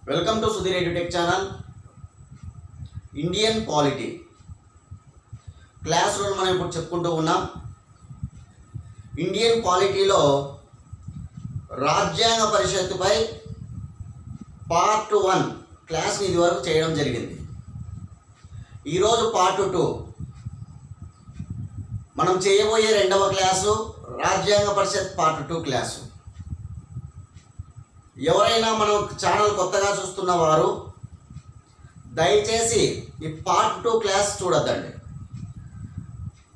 Welcome to Sudheer edutech channel. Indian polity class rule మనం ఇప్పుడు చెప్పుకుంటూ ఉన్నాం. ఇండియన్ పాలిటీలో రాజ్యాంగ పరిషత్తుపై పార్ట్ 1 క్లాస్ని ఇదివరకు చేయడం జరిగింది. ఈరోజు పార్ట్ 2 మనం చేయబోయే రెండవ క్లాసు రాజ్యాంగ పరిషత్ పార్ట్ 2 క్లాసు. ఎవరైనా మనం ఛానల్ కొత్తగా చూస్తున్న వారు దయచేసి ఈ పార్ట్ 2 క్లాస్ చూడొద్దండి.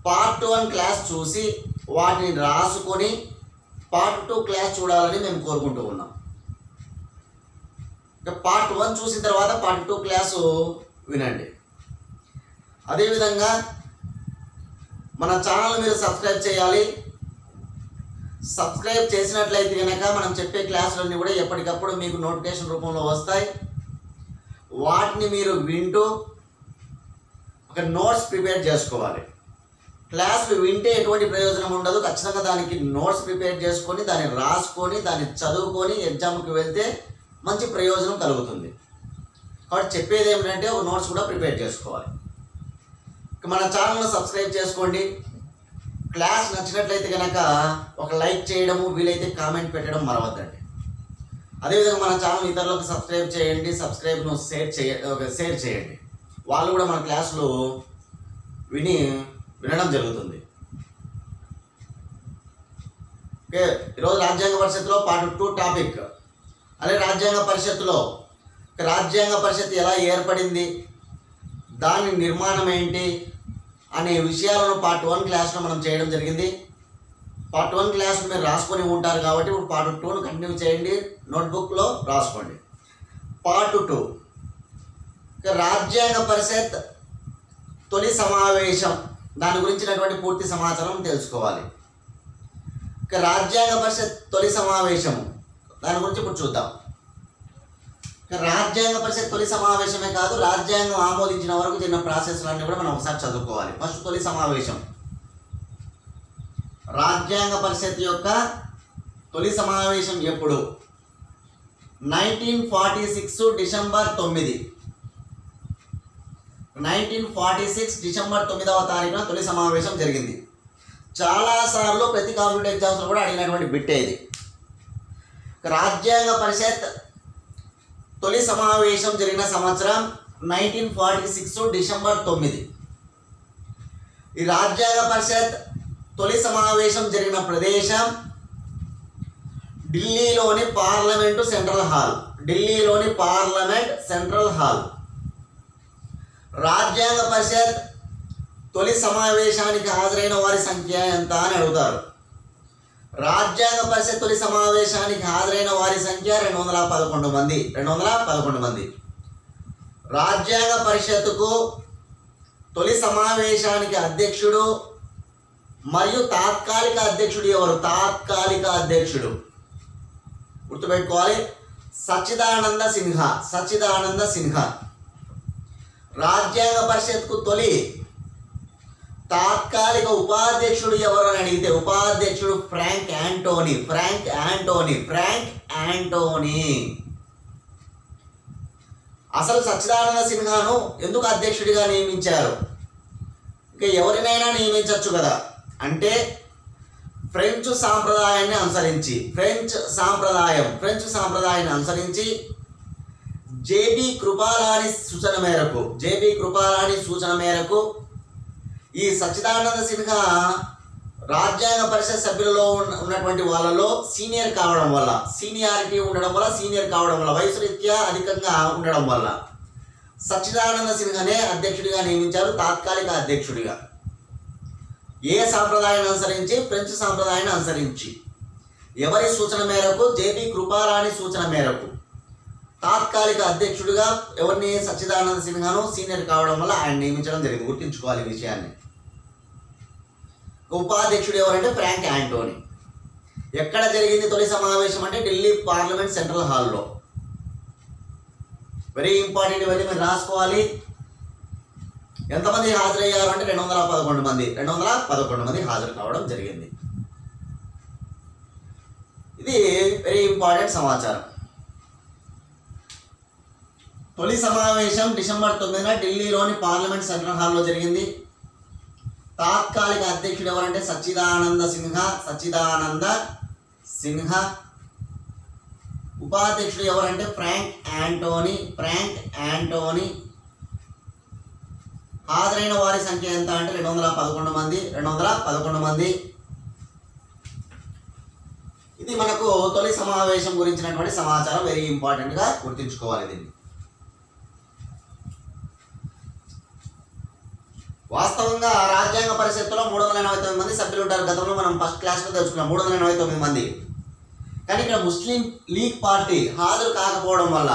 పార్ట్ 1 క్లాస్ చూసి వాటిని రాసుకొని పార్ట్ 2 క్లాస్ చూడాలని మేము కోరుకుంటూ ఉన్నాం. పార్ట్ 1 చూసిన తర్వాత పార్ట్ 2 క్లాసు వినండి. అదేవిధంగా మన ఛానల్ మీరు సబ్స్క్రైబ్ చేయాలి. సబ్స్క్రైబ్ చేసినట్లయితే కనుక మనం చెప్పే క్లాసులన్నీ కూడా ఎప్పటికప్పుడు మీకు నోటిఫికేషన్ రూపంలో వస్తాయి. వాటిని మీరు వింటూ ఒక నోట్స్ ప్రిపేర్ చేసుకోవాలి. క్లాసులు వింటే ఎటువంటి ప్రయోజనం ఉండదు. ఖచ్చితంగా దానికి నోట్స్ ప్రిపేర్ చేసుకొని దాన్ని రాసుకొని దాన్ని చదువుకొని ఎగ్జామ్కి వెళ్తే మంచి ప్రయోజనం కలుగుతుంది. కాబట్టి చెప్పేది ఏమిటంటే ఒక నోట్స్ కూడా ప్రిపేర్ చేసుకోవాలి. మన ఛానల్ను సబ్స్క్రైబ్ చేసుకోండి. క్లాస్ నచ్చినట్లయితే కనుక ఒక లైక్ చేయడము, వీలైతే కామెంట్ పెట్టడం మరవద్దండి. అదేవిధంగా మన ఛానల్ ఇతరులకు సబ్స్క్రైబ్ చేయండి. సబ్స్క్రైబ్ను షేర్ చేయండి. వాళ్ళు కూడా మన క్లాసులు వినడం జరుగుతుంది. ఓకే, ఈరోజు రాజ్యాంగ పరిషత్తులో పార్ట్ 2 టాపిక్. అదే రాజ్యాంగ పరిషత్ ఎలా ఏర్పడింది, దాని నిర్మాణం ఏంటి అనే విషయాలను పార్ట్ 1 క్లాస్లో మనం చేయడం జరిగింది. పార్ట్ 1 క్లాస్ మీరు రాసుకొని ఉంటారు కాబట్టి ఇప్పుడు పార్ట్ 2ను కంటిన్యూ చేయండి. నోట్బుక్లో రాసుకోండి. పార్ట్ 2 రాజ్యాంగ పరిషత్ తొలి సమావేశం, దాని గురించినటువంటి పూర్తి సమాచారం తెలుసుకోవాలి. రాజ్యాంగ పరిషత్ తొలి సమావేశం దాని గురించి ఇప్పుడు చూద్దాం. రాజ్యాంగ పరిషత్ తొలి సమావేశమే కాదు, రాజ్యాంగం ఆమోదించిన వరకు జరిగిన ప్రాసెస్లన్నీ కూడా మనం ఒకసారి చదువుకోవాలి. ఫస్ట్ తొలి సమావేశం, రాజ్యాంగ పరిషత్ యొక్క తొలి సమావేశం ఎప్పుడు? 1946 డిసెంబర్ 9. 1946 డిసెంబర్ 9వ తారీఖున తొలి సమావేశం జరిగింది. చాలాసార్లు ప్రతి కాంపిటేటివ్ ఎగ్జామ్స్లో కూడా అడిగినటువంటి బిట్టే ఇది. రాజ్యాంగ పరిషత్ తొలి సమావేశం జరిగిన సంవత్సరం 1946 డిసెంబర్ 9. ఈ రాజ్యాంగ పరిషత్ తొలి సమావేశం జరిగిన ప్రదేశం ఢిల్లీలోని పార్లమెంటు సెంట్రల్ హాల్. రాజ్యాంగ పరిషత్ తొలి సమావేశానికి హాజరైన వారి సంఖ్య ఎంత అని అడుగుతారు. రాజ్యాంగ పరిషత్ తొలి సమావేశానికి హాజరైన వారి సంఖ్య 211 మంది. రాజ్యాంగ పరిషత్తుకు తొలి సమావేశానికి అధ్యక్షుడు మరియు తాత్కాలిక అధ్యక్షుడు ఎవరు? గుర్తుపెట్టుకోవాలి, సచ్చిదానంద సిన్హా. రాజ్యాంగ పరిషత్కు తొలి తాత్కాలిక ఉపాధ్యక్షుడు ఎవరు అని అడిగితే ఉపాధ్యక్షుడు ఫ్రాంక్ యాంటోనీ. అసలు సచ్చిదానంద సిన్హాను ఎందుకు అధ్యక్షుడిగా నియమించారు? ఇంకా ఎవరినైనా నియమించవచ్చు కదా. అంటే ఫ్రెంచ్ సాంప్రదాయాన్ని అనుసరించి జేబీ కృపాలాని సూచన మేరకు ఈ సచ్చిదానంద సిన్హా రాజ్యాంగ పరిషత్ సభ్యులలో ఉన్నటువంటి వాళ్ళలో సీనియారిటీ ఉండడం వల్ల వయసు రీత్యా అధికంగా ఉండడం వల్ల సచ్చిదానంద సిన్హానే అధ్యక్షుడిగా నియమించారు, తాత్కాలిక అధ్యక్షుడిగా. ఏ సాంప్రదాయాన్ని అనుసరించి? ఫ్రెంచ్ సాంప్రదాయాన్ని అనుసరించి. ఎవరి సూచన మేరకు? జేబీ కృపాలాని సూచన మేరకు తాత్కాలిక అధ్యక్షుడిగా ఎవరిని? సచ్చిదానంద సిన్హాను సీనియర్ కావడం వల్ల ఆయన నియమించడం జరిగింది. గుర్తుంచుకోవాలి ఈ విషయాన్ని. ఉపాధ్యక్షుడు ఎవరంటే ఫ్రాంక్ యాంటోనీ. ఎక్కడ జరిగింది తొలి సమావేశం అంటే ఢిల్లీ పార్లమెంట్ సెంట్రల్ హాల్లో. వెరీ ఇంపార్టెంట్, ఇవన్నీ మీరు రాసుకోవాలి. ఎంతమంది హాజరయ్యారు అంటే 211 మంది హాజరు కావడం జరిగింది. ఇది వెరీ ఇంపార్టెంట్ సమాచారం. తొలి సమావేశం డిసెంబర్ 9న ఢిల్లీలోని పార్లమెంట్ సెంట్రల్ హాల్లో జరిగింది. తాత్కాలిక అధ్యక్షుడు ఎవరంటే సచ్చిదానంద సిన్హా. ఉపాధ్యక్షుడు ఎవరంటే ఫ్రాంక్ యాంటోనీ. హాజరైన వారి సంఖ్య ఎంత అంటే 211 మంది. ఇది మనకు తొలి సమావేశం గురించినటువంటి సమాచారం. వెరీ ఇంపార్టెంట్ గా గుర్తుంచుకోవాలి దీన్ని. వాస్తవంగా రాజ్యాంగ పరిషత్తులో 389 మంది సభ్యులు ఉంటారు. గతంలో మనం ఫస్ట్ క్లాస్లో తెలుసుకున్నాం 389 మంది. కానీ ఇక్కడ ముస్లిం లీగ్ పార్టీ హాజరు కాకపోవడం వల్ల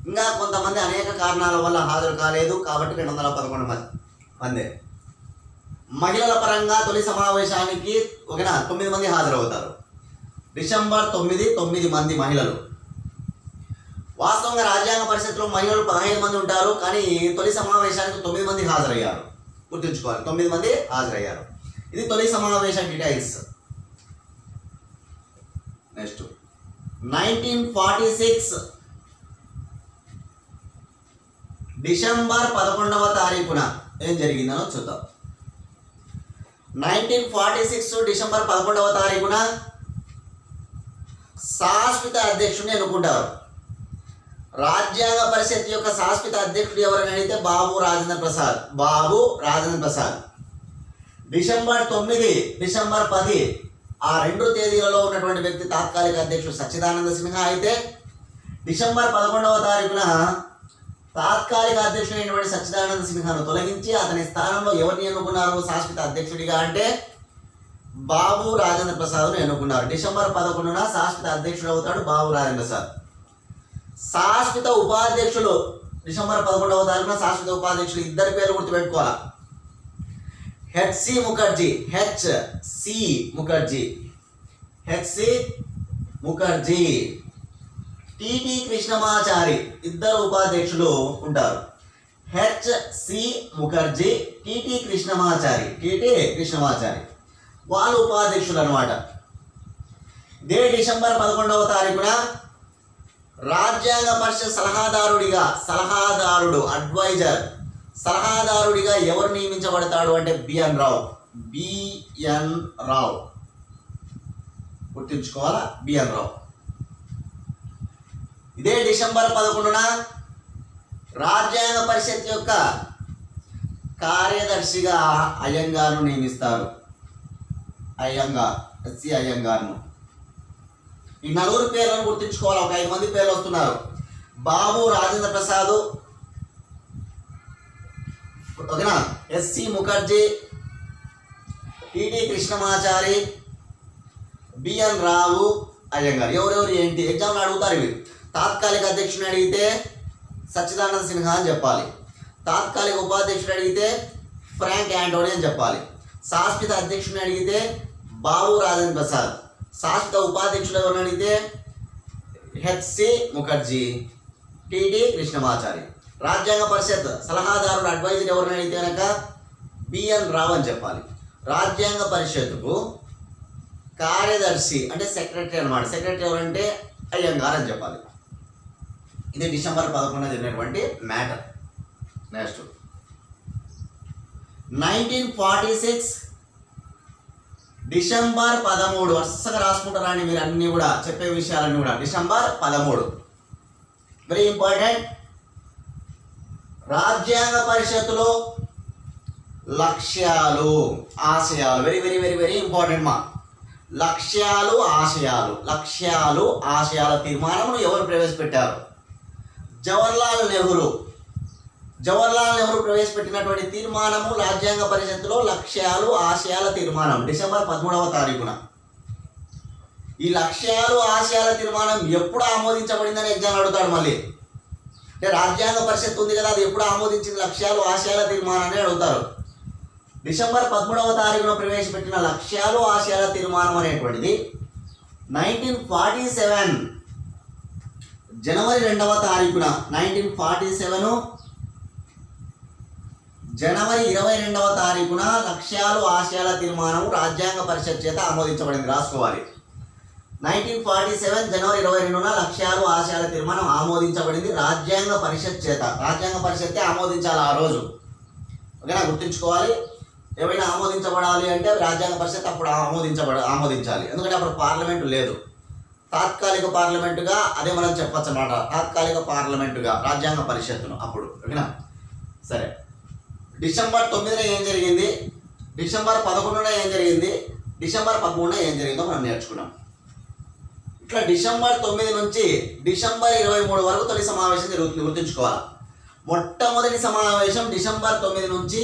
ఇంకా కొంతమంది అనేక కారణాల వల్ల హాజరు కాలేదు. కాబట్టి 211 మంది. మహిళల పరంగా తొలి సమావేశానికి 9 మంది హాజరవుతారు. డిసెంబర్ 9 మంది మహిళలు. వాస్తవంగా రాజ్యాంగ పరిషత్తులో మహిళలు 15 మంది ఉంటారు. కానీ తొలి సమావేశానికి 9 మంది హాజరయ్యారు. గుర్తుంచుకోవాలి, 9 మంది హాజరయ్యారు. ఇది తొలి సమావేశ డీటెయిల్స్. నెక్స్ట్ 1946 డిసెంబర్ 11వ తారీఖున ఏం జరిగిందనో చూద్దాం. 1946 డిసెంబర్ 11వ తారీఖున శాశ్వత అధ్యక్షుడిని ఎన్నుకుంటారు. రాజ్యాంగ పరిషత్ యొక్క శాశ్వత అధ్యక్షుడు ఎవరని అడిగితే బాబు రాజేంద్ర ప్రసాద్. డిసెంబర్ 9, డిసెంబర్ 10 ఆ 2 తేదీలలో ఉన్నటువంటి వ్యక్తి తాత్కాలిక అధ్యక్షుడు సచ్చిదానంద సిన్హా అయితే, డిసెంబర్ 11వ తారీఖున తాత్కాలిక అధ్యక్షుడైనటువంటి సచ్చిదానంద సిన్హాను తొలగించి అతని స్థానంలో ఎవరిని ఎన్నుకున్నారు శాశ్వత అధ్యక్షుడిగా అంటే బాబు రాజేంద్ర ప్రసాద్ను ఎన్నుకున్నారు. డిసెంబర్ 11న శాశ్వత అధ్యక్షుడు అవుతాడు బాబు రాజేంద్ర ప్రసాద్. శాశ్వత ఉపాధ్యక్షులు డిసెంబర్ 11వ తారీఖున శాశ్వత ఉపాధ్యక్షులు ఇద్దరి పేర్లు గుర్తుపెట్టుకోవాలి. హెచ్సి ముఖర్జీ, టిటి కృష్ణమాచారి ఇద్దరు ఉపాధ్యక్షులు ఉంటారు. హెచ్సి ముఖర్జీ, టిటి కృష్ణమాచారి వాళ్ళు ఉపాధ్యక్షులు అన్నమాట. ఇదే డిసెంబర్ 11వ తారీఖున రాజ్యాంగ పరిషత్ సలహాదారుడిగా ఎవరు నియమించబడతాడు అంటే బిఎన్ రావు. గుర్తుంచుకోవాలా, బిఎన్ రావు. ఇదే డిసెంబర్ 11న రాజ్యాంగ పరిషత్ యొక్క కార్యదర్శిగా అయ్యంగార్ను నియమిస్తారు. ఎస్సి అయ్యంగార్ను. ఈ 4 పేర్లను గుర్తుంచుకోవాలి. ఒక 5 మంది పేర్లు వస్తున్నారు. బాబు రాజేంద్ర ప్రసాద్, ఓకేనా, S C Mukherjee, T T Krishnamachari, B N Rao, Ayyangar. ఎవరెవరు ఏంటి ఎగ్జామ్లో అడుగుతారు ఇవి. తాత్కాలిక అధ్యక్షుని అడిగితే సచ్చిదానంద సిన్హా అని చెప్పాలి. తాత్కాలిక ఉపాధ్యక్షుడు అడిగితే ఫ్రాంక్ యాంటోనీ అని చెప్పాలి. శాశ్వత అధ్యక్షుని అడిగితే బాబు రాజేంద్ర ప్రసాద్. శాశ్వత ఉపాధ్యక్షుడు ఎవరిని అడిగితే హెచ్సి ముఖర్జీ, టిటి కృష్ణమాచారి. రాజ్యాంగ పరిషత్ సలహాదారుడు అడ్వైజర్ ఎవరిని అడిగితే కనుక బిఎన్ రావు అని చెప్పాలి. రాజ్యాంగ పరిషత్తుకు కార్యదర్శి అంటే సెక్రటరీ అన్నమాట. సెక్రటరీ ఎవరంటే అయ్యంగార్ అని చెప్పాలి. ఇది డిసెంబర్ 11న జరిగినటువంటి మ్యాటర్. నెక్స్ట్ 1946 డిసెంబర్ 13, వరుసగా రాసుకుంటారండి మీరు అన్నీ కూడా, చెప్పే విషయాలన్నీ కూడా. December 13 very important. రాజ్యాంగ పరిషత్తులో లక్ష్యాలు ఆశయాలు very very very very important మా. లక్ష్యాలు ఆశయాల తీర్మానమును ఎవరు ప్రవేశపెట్టారు? జవహర్లాల్ నెహ్రూ ప్రవేశపెట్టినటువంటి తీర్మానము రాజ్యాంగ పరిషత్తులో లక్ష్యాలు ఆశయాల తీర్మానం డిసెంబర్ 13వ తారీఖున. ఈ లక్ష్యాలు ఆశయాల తీర్మానం ఎప్పుడు ఆమోదించబడిందని ఎగ్జామ్ అడుగుతాడు మళ్ళీ. అంటే రాజ్యాంగ పరిషత్ ఉంది కదా, అది ఎప్పుడు ఆమోదించింది లక్ష్యాలు ఆశయాల తీర్మానాన్ని అడుగుతారు. డిసెంబర్ 13వ తారీఖున ప్రవేశపెట్టిన లక్ష్యాలు ఆశయాల తీర్మానం అనేటువంటిది 1947 జనవరి 2వ తారీఖున 1947 జనవరి 22వ తారీఖున లక్ష్యాలు ఆశయాల తీర్మానం రాజ్యాంగ పరిషత్ చేత ఆమోదించబడింది. రాసుకోవాలి. 1947 జనవరి 22న లక్ష్యాలు ఆశయాల తీర్మానం ఆమోదించబడింది రాజ్యాంగ పరిషత్ చేత. రాజ్యాంగ పరిషత్తే ఆమోదించాలి ఆ రోజు, ఓకేనా, గుర్తుంచుకోవాలి. ఏమైనా ఆమోదించబడాలి అంటే రాజ్యాంగ పరిషత్ అప్పుడు ఆమోదించాలి, ఎందుకంటే అప్పుడు పార్లమెంటు లేదు. తాత్కాలిక పార్లమెంటుగా అదే మనం చెప్పచ్చు అన్నమాట, తాత్కాలిక పార్లమెంటుగా రాజ్యాంగ పరిషత్తును అప్పుడు, ఓకేనా. సరే, డిసెంబర్ 9న ఏం జరిగింది, డిసెంబర్ 11న ఏం జరిగింది, డిసెంబర్ 13న ఏం జరిగిందో మనం నేర్చుకున్నాం. ఇట్లా డిసెంబర్ 9 నుంచి డిసెంబర్ 23 వరకు తొలి సమావేశం జరుగుతుంది, గుర్తుంచుకోవాలి. మొట్టమొదటి సమావేశం డిసెంబర్ 9 నుంచి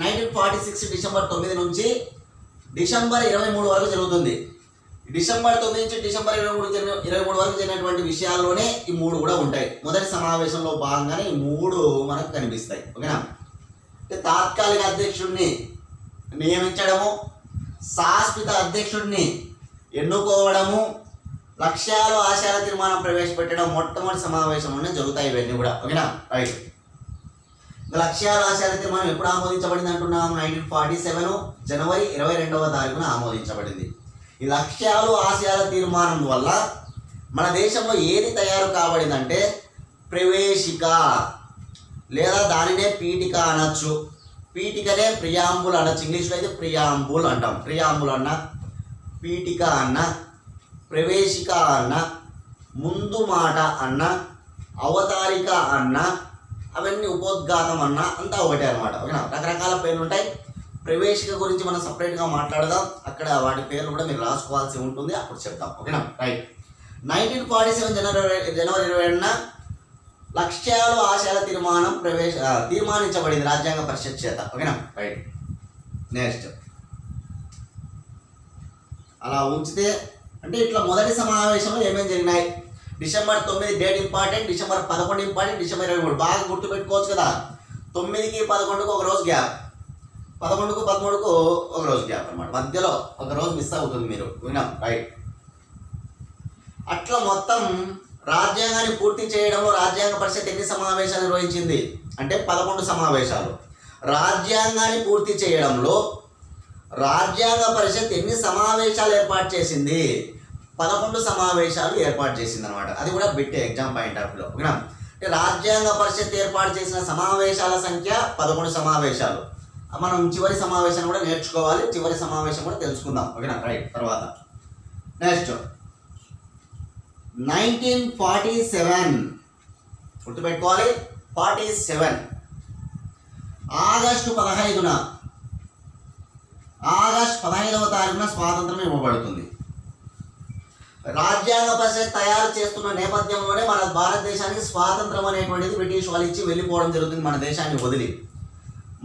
1946 డిసెంబర్ 9 నుంచి డిసెంబర్ 23 వరకు జరుగుతుంది. డిసెంబర్ 9 నుంచి డిసెంబర్ 23 వరకు జరిగినటువంటి విషయాల్లోనే ఈ 3 కూడా ఉంటాయి. మొదటి సమావేశంలో భాగంగానే ఈ 3 మనకు కనిపిస్తాయి, ఓకేనా. తాత్కాలిక అధ్యక్షుడిని నియమించడము, శాశ్వత అధ్యక్షుడిని ఎన్నుకోవడము, లక్ష్యాలు ఆశయాల తీర్మానం ప్రవేశపెట్టడం మొట్టమొదటి సమావేశంలోనే జరుగుతాయి ఇవన్నీ కూడా, ఓకేనా. రైట్. లక్ష్యాలు ఆశయాల తీర్మానం ఎప్పుడు ఆమోదించబడింది అంటున్నాం, 1947 జనవరి 22వ తారీఖున ఆమోదించబడింది. ఈ లక్ష్యాలు ఆశయాల తీర్మానం వల్ల మన దేశంలో ఏది తయారు కాబడిందంటే ప్రవేశిక, లేదా దానినే పీఠిక అనొచ్చు. పీఠికనే ప్రియాంబుల్ అనొచ్చు, ఇంగ్లీష్లో అయితే ప్రియాంబుల్ అంటాం. ప్రియాంబుల్ అన్న, పీఠిక అన్న, ప్రవేశిక అన్న, ముందు మాట అన్న, అవతారిక అన్న, అవన్నీ ఉపోద్ఘాతం అన్న, అంతా ఒకటే అనమాట, ఓకేనా. రకరకాల పేర్లు ఉంటాయి. ప్రవేశిక గురించి మనం సపరేట్గా మాట్లాడదాం, అక్కడ వాటి పేర్లు కూడా మీరు రాసుకోవాల్సి ఉంటుంది, అప్పుడు చెప్తాం, ఓకేనా. రైట్. 1947 జనవరి 22న లక్ష్యాలు ఆశయాల తీర్మానం తీర్మానించబడింది రాజ్యాంగ పరిషత్ చేత, ఓకేనా. రైట్. నెక్స్ట్ అలా ఉంచితే అంటే ఇట్లా మొదటి సమావేశంలో ఏమేమి జరిగినాయి, December 9 date important, December 11 important, December 23 బాగా గుర్తుపెట్టుకోవచ్చు కదా. 9కి 11కు ఒక రోజు గ్యాప్, 11కు 13కు ఒక రోజు గ్యాప్ అనమాట, మధ్యలో ఒక రోజు మిస్ అవుతుంది మీరు, విన్నాం. రైట్. అట్లా మొత్తం రాజ్యాంగాన్ని పూర్తి చేయడంలో రాజ్యాంగ పరిషత్ ఎన్ని సమావేశాలు నిర్వహించింది అంటే 11 సమావేశాలు. రాజ్యాంగాన్ని పూర్తి చేయడంలో రాజ్యాంగ పరిషత్ ఎన్ని సమావేశాలు ఏర్పాటు చేసింది, 11 సమావేశాలు ఏర్పాటు చేసింది అనమాట. అది కూడా బిట్ ఎగ్జామ్ పాయింట్ ఆఫ్ వ్యూలో, ఓకేనా. రాజ్యాంగ పరిషత్ ఏర్పాటు చేసిన సమావేశాల సంఖ్య 11 సమావేశాలు. మనం చివరి సమావేశం కూడా నేర్చుకోవాలి, చివరి సమావేశం కూడా తెలుసుకుందాం, ఓకేనా. రైట్. తర్వాత నెక్స్ట్ 1947 గుర్తుపెట్టుకోవాలి, 47 ఆగస్టు 15వ తారీఖున స్వాతంత్రం ఇవ్వబడుతుంది. రాజ్యాంగ పరిషత్ తయారు చేస్తున్న నేపథ్యంలోనే మన భారతదేశానికి స్వాతంత్రం అనేటువంటిది బ్రిటిష్ వాళ్ళు ఇచ్చి వెళ్ళిపోవడం జరుగుతుంది, మన దేశాన్ని వదిలి.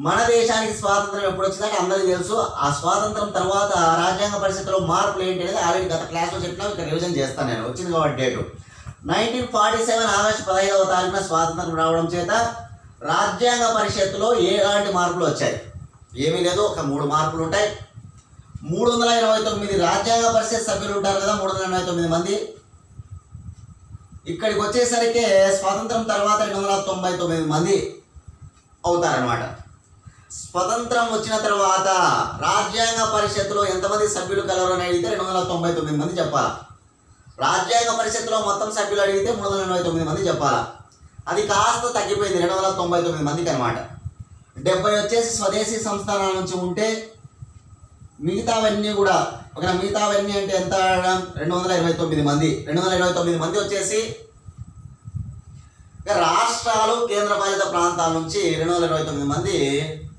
మన దేశానికి స్వాతంత్రం ఎప్పుడు వచ్చిందంటే అందరికీ తెలుసు. ఆ స్వాతంత్రం తర్వాత రాజ్యాంగ పరిషత్తులో మార్పులు ఏంటి అనేది ఆల్రెడీ గత క్లాస్లో చెప్పినా ఇక్కడ రివిజన్ చేస్తాను నేను, వచ్చింది కాబట్టి డేటు 1947 ఆగస్టు 15వ తారీఖున స్వాతంత్రం రావడం చేత రాజ్యాంగ పరిషత్తులో ఎలాంటి మార్పులు వచ్చాయి, ఏమీ లేదు. ఒక 3 మార్పులు ఉంటాయి. 329 రాజ్యాంగ పరిషత్ సభ్యులు ఉంటారు కదా, 329 మంది. ఇక్కడికి వచ్చేసరికి స్వాతంత్రం తర్వాత 299 మంది అవుతారనమాట. స్వతంత్రం వచ్చిన తర్వాత రాజ్యాంగ పరిషత్తులో ఎంతమంది సభ్యులు కలరు అని అడిగితే 299 మంది చెప్పాలా. రాజ్యాంగ పరిషత్తులో మొత్తం సభ్యులు అడిగితే 389 మంది చెప్పాలా. అది కాస్త తగ్గిపోయింది 299 మందికి అనమాట. 70 వచ్చేసి స్వదేశీ సంస్థానాల నుంచి ఉంటే మిగతావన్నీ కూడా ఒక మిగతావన్నీ అంటే ఎంత 229 మంది. 229 మంది వచ్చేసి రాష్ట్రాలు కేంద్రపాలిత ప్రాంతాల నుంచి 229 మంది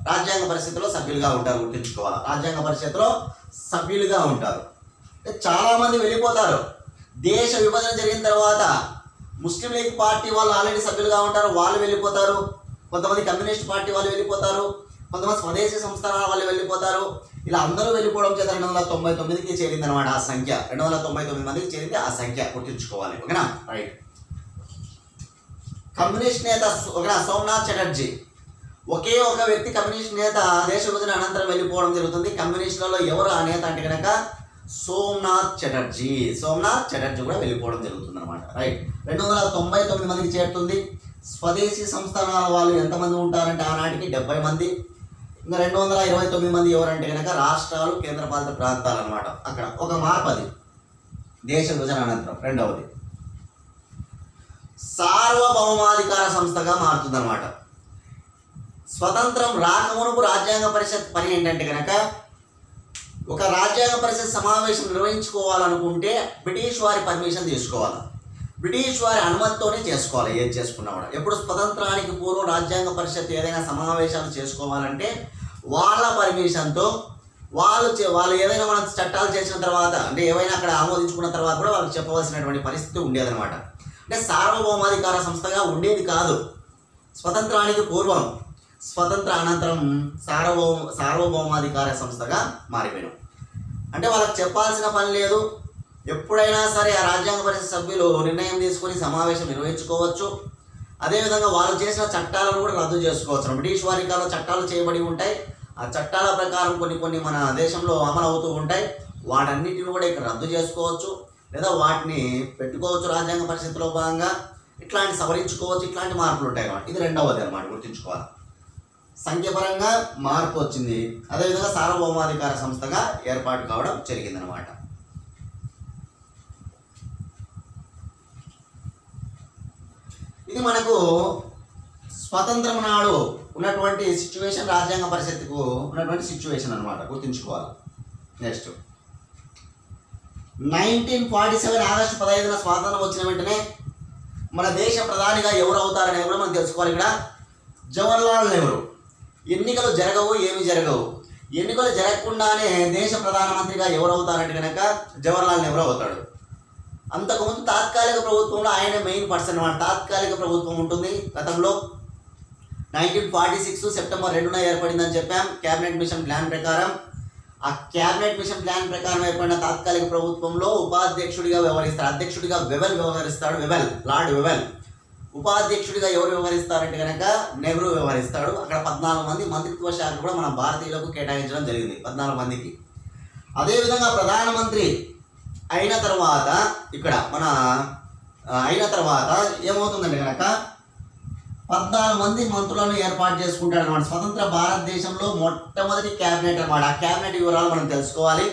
రాజ్యాంగ పరిషత్తులో సభ్యులుగా ఉంటారు, గుర్తుంచుకోవాలి. రాజ్యాంగ పరిషత్తులో సభ్యులుగా ఉంటారు. చాలామంది వెళ్ళిపోతారు. దేశ విభజన జరిగిన తర్వాత ముస్లిం లీగ్ పార్టీ వాళ్ళు ఆల్రెడీ సభ్యులుగా ఉంటారు, వాళ్ళు వెళ్ళిపోతారు. కొంతమంది కమ్యూనిస్ట్ పార్టీ వాళ్ళు వెళ్ళిపోతారు, కొంతమంది స్వదేశీ సంస్థానాల వాళ్ళు వెళ్ళిపోతారు. ఇలా అందరూ వెళ్ళిపోవడం చేత 299కి చేరింది అనమాట ఆ సంఖ్య. 299 మందికి చేరింది ఆ సంఖ్య, గుర్తుంచుకోవాలి, ఓకేనా. రైట్. కమ్యూనిస్ట్ నేత సోమనాథ్ చటర్జీ, ఒకే ఒక వ్యక్తి కమ్యూనిస్ట్ నేత దేశ విభజన అనంతరం వెళ్ళిపోవడం జరుగుతుంది. కమ్యూనిస్టులలో ఎవరు ఆ నేత అంటే కనుక సోమనాథ్ చటర్జీ కూడా వెళ్ళిపోవడం జరుగుతుంది అనమాట. రైట్. 299 మందికి చేరుతుంది. స్వదేశీ సంస్థానాల వాళ్ళు ఎంతమంది ఉంటారంటే ఆనాటికి 70 మంది. ఇంకా 229 మంది ఎవరంటే కనుక రాష్ట్రాలు కేంద్రపాలిత ప్రాంతాలు అనమాట. అక్కడ ఒక మార్పు, అది దేశ విభజన అనంతరం. రెండవది సార్వభౌమాధికార సంస్థగా మారుతుందన్నమాట. స్వతంత్రం రాకమునుపు రాజ్యాంగ పరిషత్ పని ఏంటంటే కనుక ఒక రాజ్యాంగ పరిషత్ సమావేశం నిర్వహించుకోవాలనుకుంటే బ్రిటిష్ వారి పర్మిషన్ తీసుకోవాలి, బ్రిటిష్ వారి అనుమతితోనే చేసుకోవాలి. ఏది చేసుకున్నా కూడా ఎప్పుడు స్వతంత్రానికి పూర్వం రాజ్యాంగ పరిషత్ ఏదైనా సమావేశాలు చేసుకోవాలంటే వాళ్ళ పర్మిషన్తో వాళ్ళు ఏదైనా మనం చట్టాలు చేసిన తర్వాత అంటే ఏవైనా అక్కడ ఆమోదించుకున్న తర్వాత కూడా వాళ్ళకి చెప్పవలసినటువంటి పరిస్థితి ఉండేదన్నమాట. అంటే సార్వభౌమాధికార సంస్థగా ఉండేది కాదు స్వతంత్రానికి పూర్వం. స్వతంత్ర అనంతరం సార్వభౌమాధికార సంస్థగా మారిపోయినాం. అంటే వాళ్ళకి చెప్పాల్సిన పని లేదు. ఎప్పుడైనా సరే ఆ రాజ్యాంగ పరిషత్ సభ్యులు నిర్ణయం తీసుకొని సమావేశం నిర్వహించుకోవచ్చు. అదేవిధంగా వాళ్ళు చేసిన చట్టాలను కూడా రద్దు చేసుకోవచ్చు. బ్రిటిష్ వారి కాలంలో చట్టాలు చేయబడి ఉంటాయి. ఆ చట్టాల ప్రకారం కొన్ని మన దేశంలో అమలు అవుతూ ఉంటాయి. వాటన్నిటిని కూడా ఇక్కడ రద్దు చేసుకోవచ్చు లేదా వాటిని పెట్టుకోవచ్చు రాజ్యాంగ పరిషత్తులో భాగంగా. ఇట్లాంటి సవరించుకోవచ్చు. ఇట్లాంటి మార్పులు ఉంటాయి అన్నమాట. ఇది రెండవది అన్నమాట, గుర్తుంచుకోవాలి. సంఖ్యాపరంగా మార్పు వచ్చింది. అదేవిధంగా సార్వభౌమాధికార సంస్థగా ఏర్పాటు కావడం జరిగిందనమాట. ఇది మనకు స్వతంత్రం నాడు ఉన్నటువంటి సిచ్యువేషన్, రాజ్యాంగ పరిషత్తుకు ఉన్నటువంటి సిచ్యువేషన్ అనమాట, గుర్తుంచుకోవాలి. నెక్స్ట్ 1947 ఆగస్టు 15న స్వాతంత్రం వచ్చిన వెంటనే మన దేశ ప్రధానిగా ఎవరు అవుతారనేది కూడా మనం తెలుసుకోవాలి. ఇక్కడ జవహర్లాల్ నెహ్రూ. ఎన్నికలు జరగవు, ఏమి జరగవు. ఎన్నికలు జరగకుండానే దేశ ప్రధానమంత్రిగా ఎవరు అవుతారంటే కనుక జవహర్లాల్ నెహ్రూ అవుతాడు. అంతకుముందు తాత్కాలిక ప్రభుత్వంలో ఆయన మెయిన్ పర్సన్ అన్నమాట. తాత్కాలిక ప్రభుత్వం ఉంటుంది గతంలో. 1946 సెప్టెంబర్ 2న ఏర్పడిందని చెప్పాం క్యాబినెట్ మిషన్ ప్లాన్ ప్రకారం. ఆ క్యాబినెట్ మిషన్ ప్లాన్ ప్రకారం ఏర్పడిన తాత్కాలిక ప్రభుత్వంలో ఉపాధ్యక్షుడిగా వ్యవహరిస్తారు. అధ్యక్షుడిగా వెవెల్ వ్యవహరిస్తాడు, లార్డ్ వెవెల్. ఉపాధ్యక్షుడిగా ఎవరు వ్యవహరిస్తారంటే కనుక నెహ్రూ వ్యవహరిస్తాడు. అక్కడ 14 మంది మంత్రిత్వ శాఖ కూడా మన భారతీయులకు కేటాయించడం జరిగింది, 14 మందికి. అదేవిధంగా ప్రధానమంత్రి అయిన తర్వాత ఏమవుతుందంటే కనుక 14 మంది మంత్రులను ఏర్పాటు చేసుకుంటాడు అనమాట. స్వతంత్ర భారతదేశంలో మొట్టమొదటి క్యాబినెట్ అనమాట. ఆ క్యాబినెట్ వివరాలు మనం తెలుసుకోవాలి.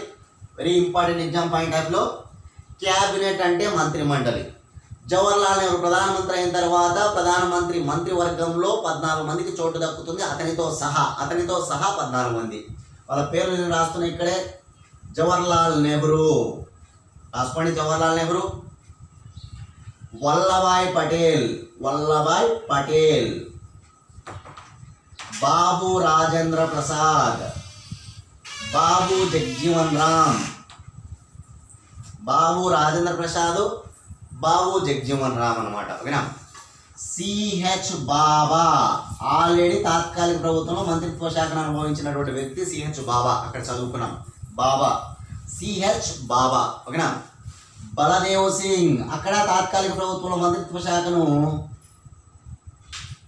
Very important exam point of లో. క్యాబినెట్ అంటే మంత్రి మండలి. జవహర్లాల్ నెహ్రూ ప్రధానమంత్రి అయిన తర్వాత మంత్రివర్గంలో 14 మందికి చోటు దక్కుతుంది. అతనితో సహా 14 మంది. వాళ్ళ పేర్లు నేను రాస్తున్నా ఇక్కడే. జవహర్లాల్ నెహ్రూ రాసుకోండి. జవహర్లాల్ నెహ్రూ, వల్లభాయ్ పటేల్, బాబు రాజేంద్ర ప్రసాద్, బాబు జగ్జీవన్ రామ్, బాబు జగ్జీవన్ రామ్ అనమాట. ఓకేనా. సిహెచ్ బాబా ఆల్రెడీ తాత్కాలిక ప్రభుత్వంలో మంత్రిత్వ శాఖను అనుభవించినటువంటి వ్యక్తి సిహెచ్ బాబా. అక్కడ చదువుకున్నాం బాబా, సిహెచ్ బాబా. ఓకేనా. బలదేవ్ సింగ్ అక్కడ తాత్కాలిక ప్రభుత్వంలో మంత్రిత్వ శాఖను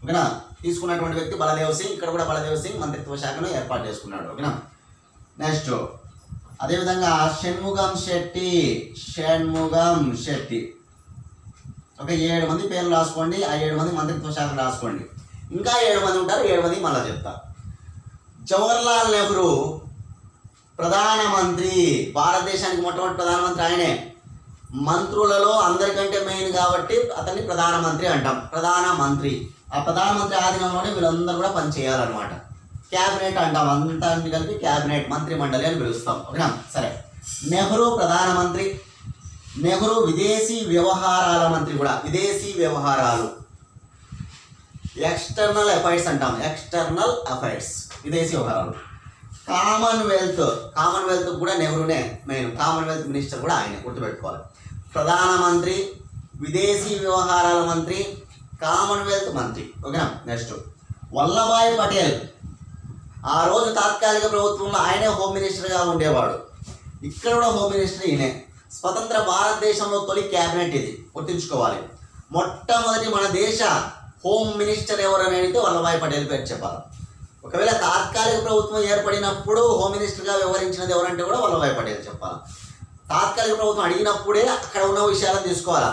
ఓకేనా తీసుకున్నటువంటి వ్యక్తి బలదేవ్ సింగ్. ఇక్కడ కూడా బలదేవ్ సింగ్ మంత్రిత్వ శాఖను ఏర్పాటు చేసుకున్నాడు. ఓకేనా. నెక్స్ట్ అదేవిధంగా షణ్ముగం శెట్టి. ఒక 7 మంది పేర్లు రాసుకోండి. ఆ 7 మంది మంత్రిత్వ శాఖను రాసుకోండి. ఇంకా 7 మంది ఉంటారు. 7 మంది మళ్ళీ చెప్తా. జవహర్లాల్ నెహ్రూ ప్రధానమంత్రి, భారతదేశానికి మొట్టమొదటి ప్రధానమంత్రి ఆయనే. మంత్రులలో అందరికంటే మెయిన్ కాబట్టి అతన్ని ప్రధానమంత్రి అంటాం. ప్రధానమంత్రి. ఆ ప్రధానమంత్రి ఆధీనంలోనే వీళ్ళందరూ కూడా పనిచేయాలన్నమాట. క్యాబినెట్ అంటాం. అంతా కలిపి క్యాబినెట్, మంత్రి మండలి అని పిలుస్తాం. ఓకేనా. సరే. నెహ్రూ ప్రధానమంత్రి. నెహ్రూ విదేశీ వ్యవహారాల మంత్రి కూడా. విదేశీ వ్యవహారాలు, ఎక్స్టర్నల్ అఫైర్స్ అంటాం. విదేశీ వ్యవహారాలు. కామన్వెల్త్ కూడా నెహ్రూనే మెయిన్. కామన్వెల్త్ మినిస్టర్ కూడా ఆయనే, గుర్తుపెట్టుకోవాలి. ప్రధానమంత్రి, విదేశీ వ్యవహారాల మంత్రి, కామన్వెల్త్ మంత్రి. ఓకేనా. నెక్స్ట్ వల్లభాయ్ పటేల్. ఆ రోజు తాత్కాలిక ప్రభుత్వంలో ఆయనే హోమ్ మినిస్టర్గా ఉండేవాడు. ఇక్కడ కూడా హోమ్ మినిస్టర్ ఈయనే. స్వతంత్ర భారతదేశంలో తొలి క్యాబినెట్ ఇది, గుర్తుంచుకోవాలి. మొట్టమొదటి మన దేశ హోమ్ మినిస్టర్ ఎవరని అడిగితే వల్లభాయ్ పటేల్ పేరు చెప్పాలి. ఒకవేళ తాత్కాలిక ప్రభుత్వం ఏర్పడినప్పుడు హోమ్ మినిస్టర్గా వ్యవహరించినది ఎవరంటే కూడా వల్లభాయ్ పటేల్ చెప్పాలి. తాత్కాలిక ప్రభుత్వం అడిగినప్పుడే అక్కడ ఉన్న విషయాలను తీసుకోవాలా.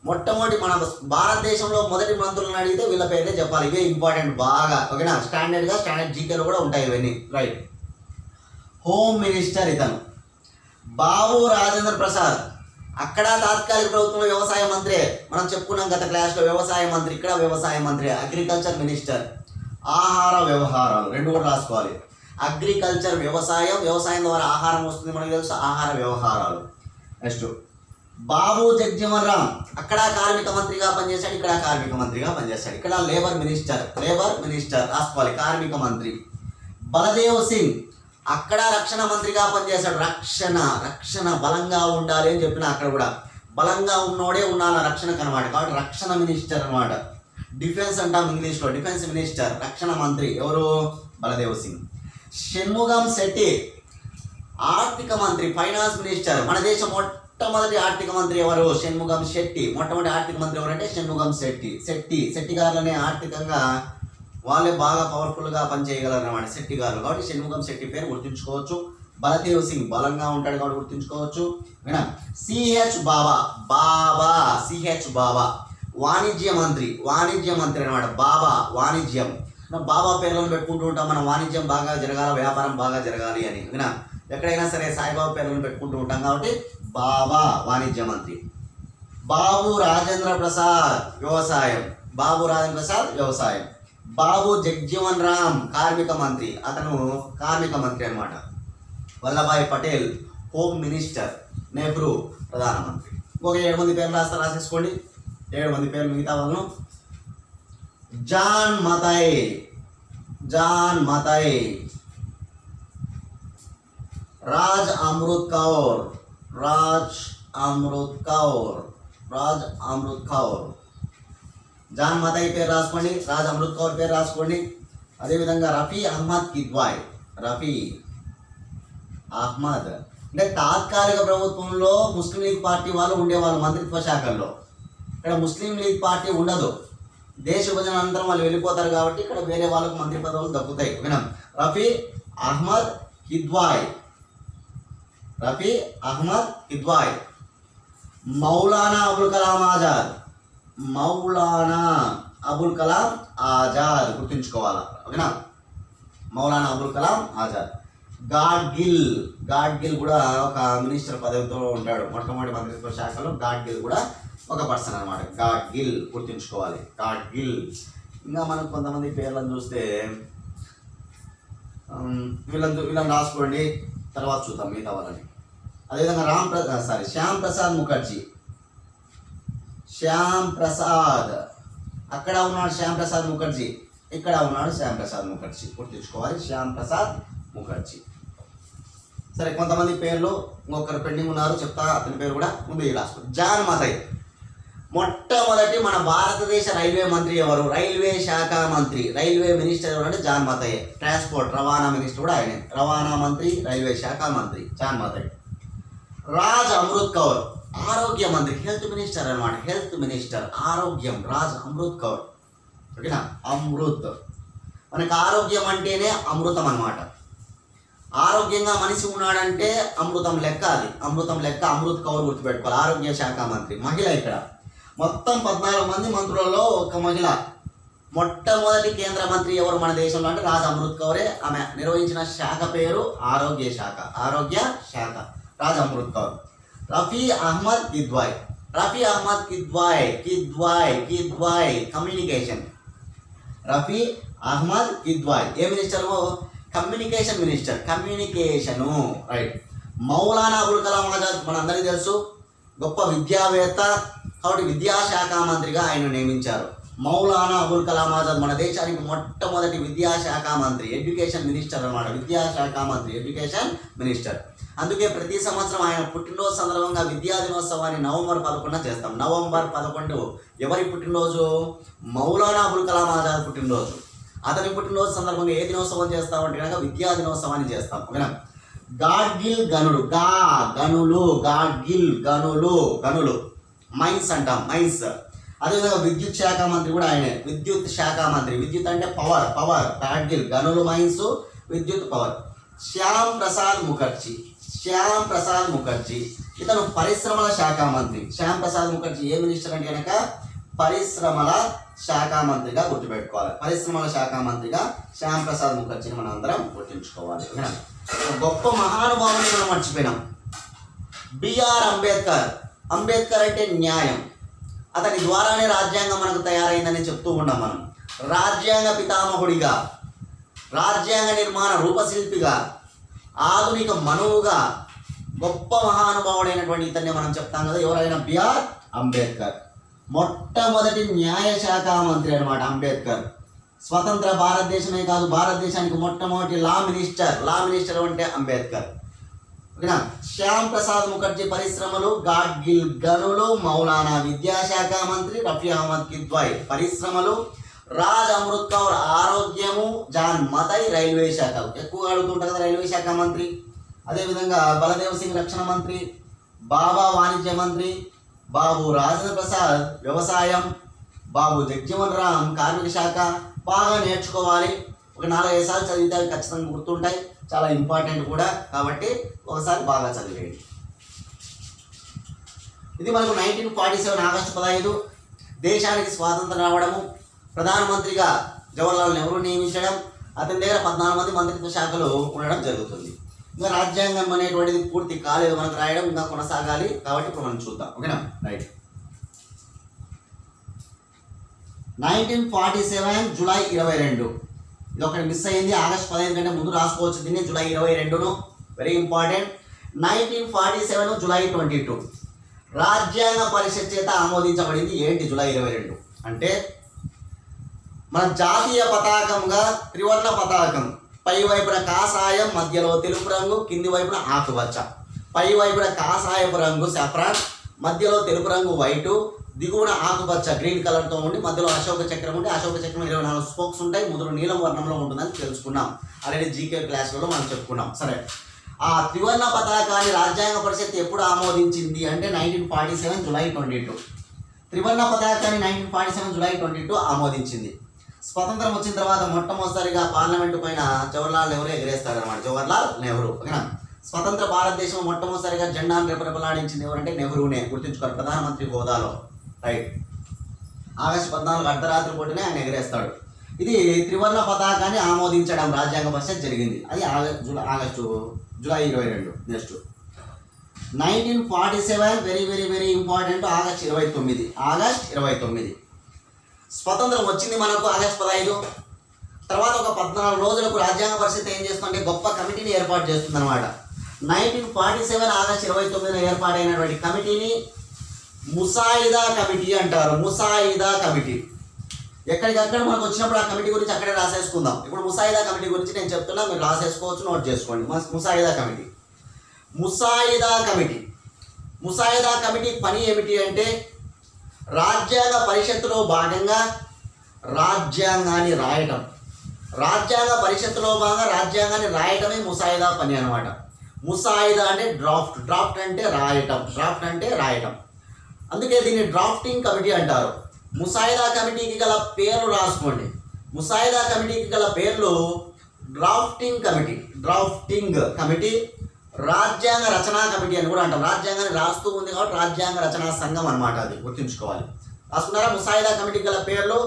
మొట్టమొదటి మన భారతదేశంలో మొదటి మంత్రులను అడిగితే వీళ్ళ పేర్లే చెప్పాలి. ఇవే ఇంపార్టెంట్ బాగా. ఓకేనా. స్టాండర్డ్ జీకేలో కూడా ఉంటాయి ఇవన్నీ. రైట్. హోమ్ మినిస్టర్ ఇతను బాబు రాజేంద్ర ప్రసాద్. అక్కడ తాత్కాలిక ప్రభుత్వంలో వ్యవసాయ మంత్రి, మనం చెప్పుకున్నాం గత క్లాస్లో వ్యవసాయ మంత్రి, ఇక్కడ వ్యవసాయ మంత్రి, అగ్రికల్చర్ మినిస్టర్. ఆహార వ్యవహారాలు రెండు కూడా రాసుకోవాలి. అగ్రికల్చర్ వ్యవసాయం, వ్యవసాయం ద్వారా ఆహారం వస్తుంది మనకు తెలుసు, ఆహార వ్యవహారాలు. నెక్స్ట్ బాబు జగ్జీవన్ రామ్, అక్కడ కార్మిక మంత్రిగా పనిచేశాడు, ఇక్కడ కార్మిక మంత్రిగా పనిచేశాడు. ఇక్కడ లేబర్ మినిస్టర్ రాసుకోవాలి, కార్మిక మంత్రి. బలదేవ్ సింగ్, అక్కడ రక్షణ మంత్రిగా పనిచేశాడు. రక్షణ బలంగా ఉండాలి అని చెప్పిన, అక్కడ కూడా బలంగా ఉన్నోడే ఉండాలి రక్షణకు అనమాట, కాబట్టి రక్షణ మినిస్టర్ అనమాట. డిఫెన్స్ అంటాం ఇంగ్లీష్లో, డిఫెన్స్ మినిస్టర్, రక్షణ మంత్రి ఎవరు? బలదేవ్ సింగ్. షణ్ముగం శెట్టి, ఆర్థిక మంత్రి, ఫైనాన్స్ మినిస్టర్. మన దేశం మొట్టమొదటి ఆర్థిక మంత్రి ఎవరు? షణ్ముగం శెట్టి. మొట్టమొదటి ఆర్థిక మంత్రి ఎవరంటే షణ్ముగం శెట్టి గారులనే ఆర్థికంగా వాళ్ళే బాగా పవర్ఫుల్గా పనిచేయగలరు అనమాట, శెట్టి గారు. కాబట్టి షణ్ముగం శెట్టి పేరు గుర్తుంచుకోవచ్చు. బలదేవ్ సింగ్ బలంగా ఉంటాడు కాబట్టి గుర్తుంచుకోవచ్చు. సిహెచ్ బాబా వాణిజ్య మంత్రి అనమాట. వాణిజ్యం. బాబా పేర్లను పెట్టుకుంటూ ఉంటాం మనం, వాణిజ్యం బాగా జరగాలి, వ్యాపారం బాగా జరగాలి అని. ఎక్కడైనా సరే సాయిబాబా పేర్లను పెట్టుకుంటూ ఉంటాం కాబట్టి బాబా వాణిజ్య మంత్రి. బాబు రాజేంద్ర ప్రసాద్ వ్యవసాయం. బాబు జగ్జీవన్ రామ్ కార్మిక మంత్రి, అతను కార్మిక మంత్రి అనమాట. Vallabhbhai Patel home minister. నెహ్రూ ప్రధానమంత్రి. ఇంకొక 7 మంది పేర్లు రాసేసుకోండి, 7 మంది పేర్లు మిగతా వాళ్ళను. జాన్ మతై, రాజ్ అమృత్ కౌర్. జాన్ మతై పేరు రాసుకోండి, రాజ్ అమృత్ కౌర్ పేరు రాసుకోండి. అదేవిధంగా రఫీ అహ్మద్ కిద్వాయ్. అంటే తాత్కాలిక ప్రభుత్వంలో ముస్లిం లీగ్ పార్టీ వాళ్ళు ఉండేవాళ్ళు మంత్రిత్వ శాఖల్లో. ఇక్కడ ముస్లిం లీగ్ పార్టీ ఉండదు, దేశ విభజన అనంతరం వాళ్ళు వెళ్ళిపోతారు కాబట్టి ఇక్కడ వేరే వాళ్ళకు మంత్రి పదవులు దక్కుతాయి. రఫీ అహ్మద్ కిద్వాయ్. మౌలానా అబుల్ కలాం ఆజాద్ గుర్తుంచుకోవాలా, ఓకేనా? మౌలానా అబుల్ కలాం ఆజాద్. గాడ్గిల్ కూడా ఒక మినిస్టర్ పదవితో ఉంటాడు, మొట్టమొదటి మంత్రిత్వ శాఖలో గాడ్గిల్ కూడా ఒక పర్సన్ అనమాట. గాడ్గిల్ గుర్తుంచుకోవాలి, గాడ్గిల్. ఇంకా మనకు కొంతమంది పేర్లను చూస్తే వీళ్ళని రాసుకోండి, తర్వాత చూద్దాం మిగతా వాళ్ళని. అదేవిధంగా శ్యామ్ ప్రసాద్, అక్కడ ఉన్నాడు శ్యామ్ ప్రసాద్ ముఖర్జీ, ఇక్కడ ఉన్నాడు శ్యామ్ ప్రసాద్ ముఖర్జీ గుర్తుంచుకోవాలి, శ్యామ్ ప్రసాద్ ముఖర్జీ. సరే, కొంతమంది పేర్లు ఇంకొకరు పెండింగ్ ఉన్నారు, చెప్తా అతని పేరు కూడా ముందు రాసుకోండి. జాన్ మతై, మొట్టమొదటి మన భారతదేశ రైల్వే మంత్రి ఎవరు? రైల్వే శాఖ మంత్రి, రైల్వే మినిస్టర్ ఎవరు అంటే జాన్ మతై. ట్రాన్స్పోర్ట్ రవాణా మినిస్టర్ కూడా ఆయనే, రవాణా మంత్రి, రైల్వే శాఖ మంత్రి జాన్ మతై. రాజ్ అమృత్ కౌర్, ఆరోగ్య మంత్రి, హెల్త్ మినిస్టర్ అనమాట, హెల్త్ మినిస్టర్, ఆరోగ్యం, రాజ్ అమృత్ కౌర్, ఓకేనా? అమృత్, మనకి ఆరోగ్యం అంటేనే అమృతం అనమాట. ఆరోగ్యంగా మనిషి ఉన్నాడంటే అమృతం లెక్క, అది అమృతం లెక్క. అమృత్ కౌర్ గుర్తుపెట్టుకోవాలి, ఆరోగ్య శాఖ మంత్రి. మహిళ, ఇక్కడ మొత్తం 14 మంది మంత్రులలో ఒక మహిళ. మొట్టమొదటి కేంద్ర మంత్రి ఎవరు మన దేశంలో అంటే రాజ్ అమృత్ కౌరే. ఆమె నిర్వహించిన శాఖ పేరు ఆరోగ్య శాఖ, రాజ్ అమృత్ కౌర్. రఫీ అహ్మద్ కిద్వాయ్ కమ్యూనికేషన్. రఫీ అహ్మద్ కిద్వాయ్ ఏ minister? Communication minister, communication, right. Maulana Abul Kalam Azad మనందరికీ తెలుసు, గొప్ప విద్యావేత్త, కాబట్టి విద్యాశాఖ మంత్రిగా ఆయన నియమించారు. మౌలానా అబుల్ కలాం ఆజాద్ మన దేశానికి మొట్టమొదటి విద్యాశాఖ మంత్రి, ఎడ్యుకేషన్ మినిస్టర్ అన్నమాట. విద్యాశాఖ మంత్రి, ఎడ్యుకేషన్ మినిస్టర్. అందుకే ప్రతి సంవత్సరం ఆయన పుట్టినరోజు సందర్భంగా విద్యా దినోత్సవాన్ని నవంబర్ 11 చేస్తాం. నవంబర్ 11 ఎవరి పుట్టినరోజు? మౌలానా అబుల్ కలాం ఆజాద్ పుట్టినరోజు. అతని పుట్టినరోజు సందర్భంగా ఏ దినోత్సవం చేస్తామంటే కనుక విద్యా దినోత్సవాన్ని చేస్తాం, ఓకేనా? గాడ్గిల్ గనులు, మైన్స్ అంటాం, మైన్స్. అదేవిధంగా విద్యుత్ శాఖ మంత్రి కూడా ఆయనే, విద్యుత్ శాఖ మంత్రి. విద్యుత్ అంటే పవర్. గాడ్గిల్, గనులు, మైన్స్, విద్యుత్, పవర్. శ్యామ్ ప్రసాద్ ముఖర్జీ ఇతను పరిశ్రమల శాఖ మంత్రి. శ్యామ్ ప్రసాద్ ముఖర్జీ ఏ మినిస్టర్ అంటే కనుక పరిశ్రమల శాఖ మంత్రిగా గుర్తుపెట్టుకోవాలి. పరిశ్రమల శాఖ మంత్రిగా శ్యామ్ ప్రసాద్ ముఖర్జీని మనం అందరం గుర్తుంచుకోవాలి, ఓకేనా? గొప్ప మహానుభావుని మనం మర్చిపోయినాం, బిఆర్ అంబేద్కర్. అంబేద్కర్ అంటే న్యాయం. అతని ద్వారానే రాజ్యాంగం మనకు తయారైందని చెప్తూ ఉన్నాం మనం. రాజ్యాంగ పితామహుడిగా, రాజ్యాంగ నిర్మాణ రూపశిల్పిగా, ఆధునిక మనువుగా గొప్ప మహానుభావుడైనటువంటి ఇతన్ని మనం చెప్తాం కదా, ఎవరైనా బిఆర్ అంబేద్కర్. మొట్టమొదటి న్యాయశాఖ మంత్రి అనమాట అంబేద్కర్. స్వతంత్ర భారతదేశమే కాదు, భారతదేశానికి మొట్టమొదటి లా మినిస్టర్ అంటే అంబేద్కర్. ఓకేనా. శ్యామ్ ప్రసాద్ ముఖర్జీ పరిశ్రమలు, గాడ్గిల్ గనులు, మౌలానా విద్యాశాఖ మంత్రి, రఫీ అహ్మద్ కిద్వాయ్ పరిశ్రమలు, రాజ్ అమృత్ కౌర్ ఆరోగ్యము, జాన్ మతై రైల్వే శాఖ, ఎక్కువగా అడుగుతుంటారు కదా రైల్వే శాఖ మంత్రి. అదేవిధంగా బలదేవ్ సింగ్ రక్షణ మంత్రి, బాబా వాణిజ్య మంత్రి, బాబు రాజేంద్ర ప్రసాద్ వ్యవసాయం, బాబు జగ్జీవన్ రామ్ కార్మిక శాఖ. బాగా నేర్చుకోవాలి, ఒక 4-5 సార్లు చదివితే అవి ఖచ్చితంగా గుర్తుంటాయి, చాలా ఇంపార్టెంట్ కూడా, కాబట్టి ఒకసారి బాగా చదివేయండి. ఇది మనకు 1947 ఆగస్టు 15 దేశానికి స్వాతంత్రం రావడము, ప్రధానమంత్రిగా జవహర్లాల్ నెహ్రూ నియమించడం, అతని దగ్గర 14 మంది మంత్రిత్వ శాఖలు ఉండడం జరుగుతుంది. ఇంకా రాజ్యాంగం అనేటువంటిది పూర్తి కాలేదు మనకు రాయడం, ఇంకా కొనసాగాలి, కాబట్టి ఇప్పుడు మనం చూద్దాం. ఓకేనా. రైట్. 1947 జూలై 22, ఇది ఒకటి మిస్ అయింది, ఆగస్టు 15 కంటే ముందు రాసుకోవచ్చు దీన్ని, జూలై 22ను వెరీ ఇంపార్టెంట్. 1947 జూలై 22 రాజ్యాంగ పరిషత్ చేత ఆమోదించబడింది. ఏంటి జూలై 22 అంటే? మన జాతీయ పతాకంగా త్రివర్ణ పతాకం, పై వైపున కాషాయం, మధ్యలో తెలుపు రంగు, కింది వైపున ఆకుపచ్చ. పై వైపున కాషాయపు రంగు సాఫ్రాన్, మధ్యలో తెలుపు రంగు వైటు, దిగువన ఆకుపచ్చ గ్రీన్ కలర్తో ఉండి మధ్యలో అశోక చక్రం ఉండి, అశోక చక్రం 24 స్పోక్స్ ఉంటాయి, ముదురు నీలం వర్ణంలో ఉంటుందని తెలుసుకున్నాం. ఆల్రెడీ జీకే క్లాసులలో మనం చెప్పుకున్నాం. సరే, ఆ త్రివర్ణ పతాకాన్ని రాజ్యాంగ పరిషత్ ఎప్పుడు ఆమోదించింది అంటే 1947 జూలై 22. త్రివర్ణ పతాకాన్ని 1947 జూలై 22 ఆమోదించింది. స్వతంత్రం వచ్చిన తర్వాత మొట్టమొదటిసారిగా పార్లమెంటు పైన జవహర్లాల్ నెహ్రూ ఎగరేస్తాడనమాట. జవహర్లాల్ నెహ్రూ. ఓకేనా. స్వతంత్ర భారతదేశం మొట్టమొదటిసారిగా జెండాను రెపరెపలాడించింది ఎవరంటే నెహ్రూనే, గుర్తుంచుకోవాలి, ప్రధానమంత్రి హోదాలో. రైట్. ఆగస్టు 14 అర్ధరాత్రి పూటనే ఆయన ఎగరేస్తాడు. ఇది త్రివర్ణ పతాకాన్ని ఆమోదించడం రాజ్యాంగ పరిషత్ జరిగింది. అది July 22. Next 1947 very very very important, August 29 స్వతంత్రం వచ్చింది మనకు ఆగస్టు 15. తర్వాత ఒక 14 రోజులకు రాజ్యాంగ పరిషత్ ఏం చేస్తుందంటే గొప్ప కమిటీని ఏర్పాటు చేస్తుంది అనమాట. 1947 ఆగస్టు 29 ఏర్పాటైనటువంటి కమిటీని ముసాయిదా కమిటీ అంటారు. ముసాయిదా కమిటీ. ఎక్కడికక్కడ మనకు వచ్చినప్పుడు ఆ కమిటీ గురించి అక్కడే రాసేసుకుందాం. ఇప్పుడు ముసాయిదా కమిటీ గురించి నేను చెప్తున్నా, మీరు రాసేసుకోవచ్చు, నోట్ చేసుకోండి. ముసాయిదా కమిటీ పని ఏమిటి అంటే రాజ్యాంగ పరిషత్తులో భాగంగా రాజ్యాంగాన్ని రాయటం. రాజ్యాంగ పరిషత్తులో భాగంగా రాజ్యాంగాన్ని రాయటమే ముసాయిదా పని అనమాట. ముసాయిదా అంటే డ్రాఫ్ట్ అంటే రాయటం. అందుకే దీన్ని డ్రాఫ్టింగ్ కమిటీ అంటారు. ముసాయిదా కమిటీకి గల పేర్లు రాసుకోండి. ముసాయిదా కమిటీకి గల పేర్లు డ్రాఫ్టింగ్ కమిటీ, రాజ్యాంగ రచనా కమిటీ అని కూడా అంటాం. రాజ్యాంగాన్ని రాస్తూ ఉంది కాబట్టి రాజ్యాంగ రచనా సంఘం అనమాట, అది గుర్తుంచుకోవాలి. రాసుకున్నారా? ముసాయిదా కమిటీకి గల పేర్లు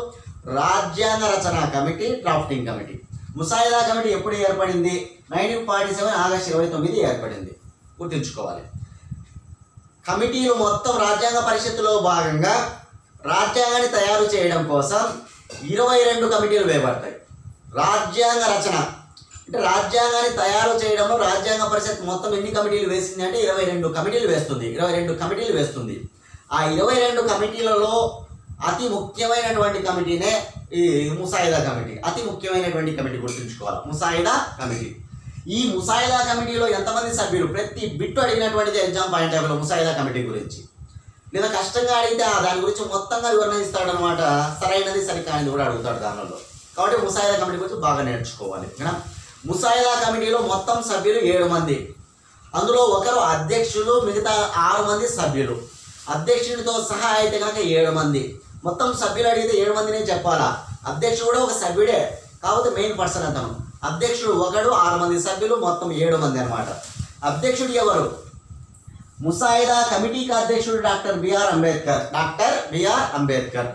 రాజ్యాంగ రచనా కమిటీ, డ్రాఫ్టింగ్ కమిటీ. ముసాయిదా కమిటీ ఎప్పుడు ఏర్పడింది? 1947 ఆగస్టు 29 ఏర్పడింది, గుర్తుంచుకోవాలి. కమిటీలు మొత్తం రాజ్యాంగ పరిషత్తులో భాగంగా రాజ్యాంగాన్ని తయారు చేయడం కోసం 22 కమిటీలు వేయబడతాయి. రాజ్యాంగ రచన అంటే రాజ్యాంగాన్ని తయారు చేయడంలో రాజ్యాంగ పరిషత్ మొత్తం ఎన్ని కమిటీలు వేసింది అంటే 22 కమిటీలు వేస్తుంది. ఆ 22 కమిటీలలో అతి ముఖ్యమైనటువంటి కమిటీనే ఈ ముసాయిదా కమిటీ. అతి ముఖ్యమైనటువంటి కమిటీ గుర్తుంచుకోవాలి, ముసాయిదా కమిటీ. ఈ ముసాయిదా కమిటీలో ఎంతమంది సభ్యులు? ప్రతి బిట్టు అడిగినటువంటిది ఎగ్జామ్ పాయింట్ టైంలో ముసాయిదా కమిటీ గురించి. లేదా కష్టంగా అడిగితే దాని గురించి మొత్తంగా వివరణ ఇస్తాడనమాట. సరైనది సరికానిది కూడా అడుగుతాడు దానిలో. కాబట్టి ముసాయిదా కమిటీ గురించి బాగా నేర్చుకోవాలి. ముసాయిదా కమిటీలో మొత్తం సభ్యులు 7 మంది. అందులో ఒకరు అధ్యక్షులు, మిగతా 6 మంది సభ్యులు. అధ్యక్షుడితో సహా అయితే కనుక 7 మంది. మొత్తం సభ్యులు అడిగితే 7 మందినే చెప్పాలా. అధ్యక్షుడు కూడా ఒక సభ్యుడే, కాకపోతే మెయిన్ పర్సన్ అతను. అధ్యక్షుడు ఒకడు, 6 మంది సభ్యులు, మొత్తం 7 మంది అనమాట. అధ్యక్షుడు ఎవరు? ముసాయిదా కమిటీకి అధ్యక్షుడు డాక్టర్ బిఆర్ అంబేద్కర్.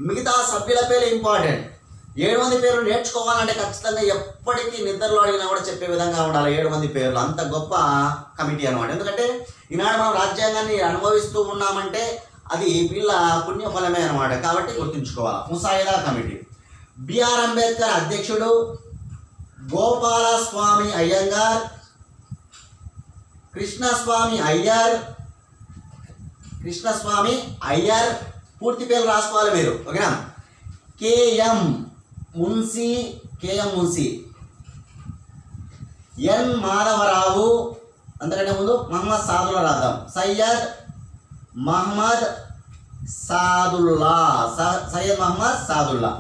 మిగతా సభ్యుల పేరు ఇంపార్టెంట్. 7 మంది పేర్లు నేర్చుకోవాలంటే ఖచ్చితంగా ఎప్పటికీ నిద్రలో అడిగినా కూడా చెప్పే విధంగా ఉండాలి 7 మంది పేర్లు. అంత గొప్ప కమిటీ అనమాట. ఎందుకంటే ఈనాడు మనం రాజ్యాంగాన్ని అనుభవిస్తూ ఉన్నామంటే అది వీళ్ళ పుణ్యఫలమే అనమాట. కాబట్టి గుర్తుంచుకోవాలి. ముసాయిదా కమిటీ. బిఆర్ అంబేద్కర్ అధ్యక్షుడు, గోపాలస్వామి అయ్యంగార్, కృష్ణస్వామి అయ్యర్ పూర్తి పేర్లు రాసుకోవాలి మీరు, ఓకేనా. కేఎం మున్సి, ఎన్ మాధవరావు, అంతకంటే ముందు మహమ్మద్ సాదుల్లా రాద్దాం. సయ్యద్ మహమ్మద్ సాదుల్లా,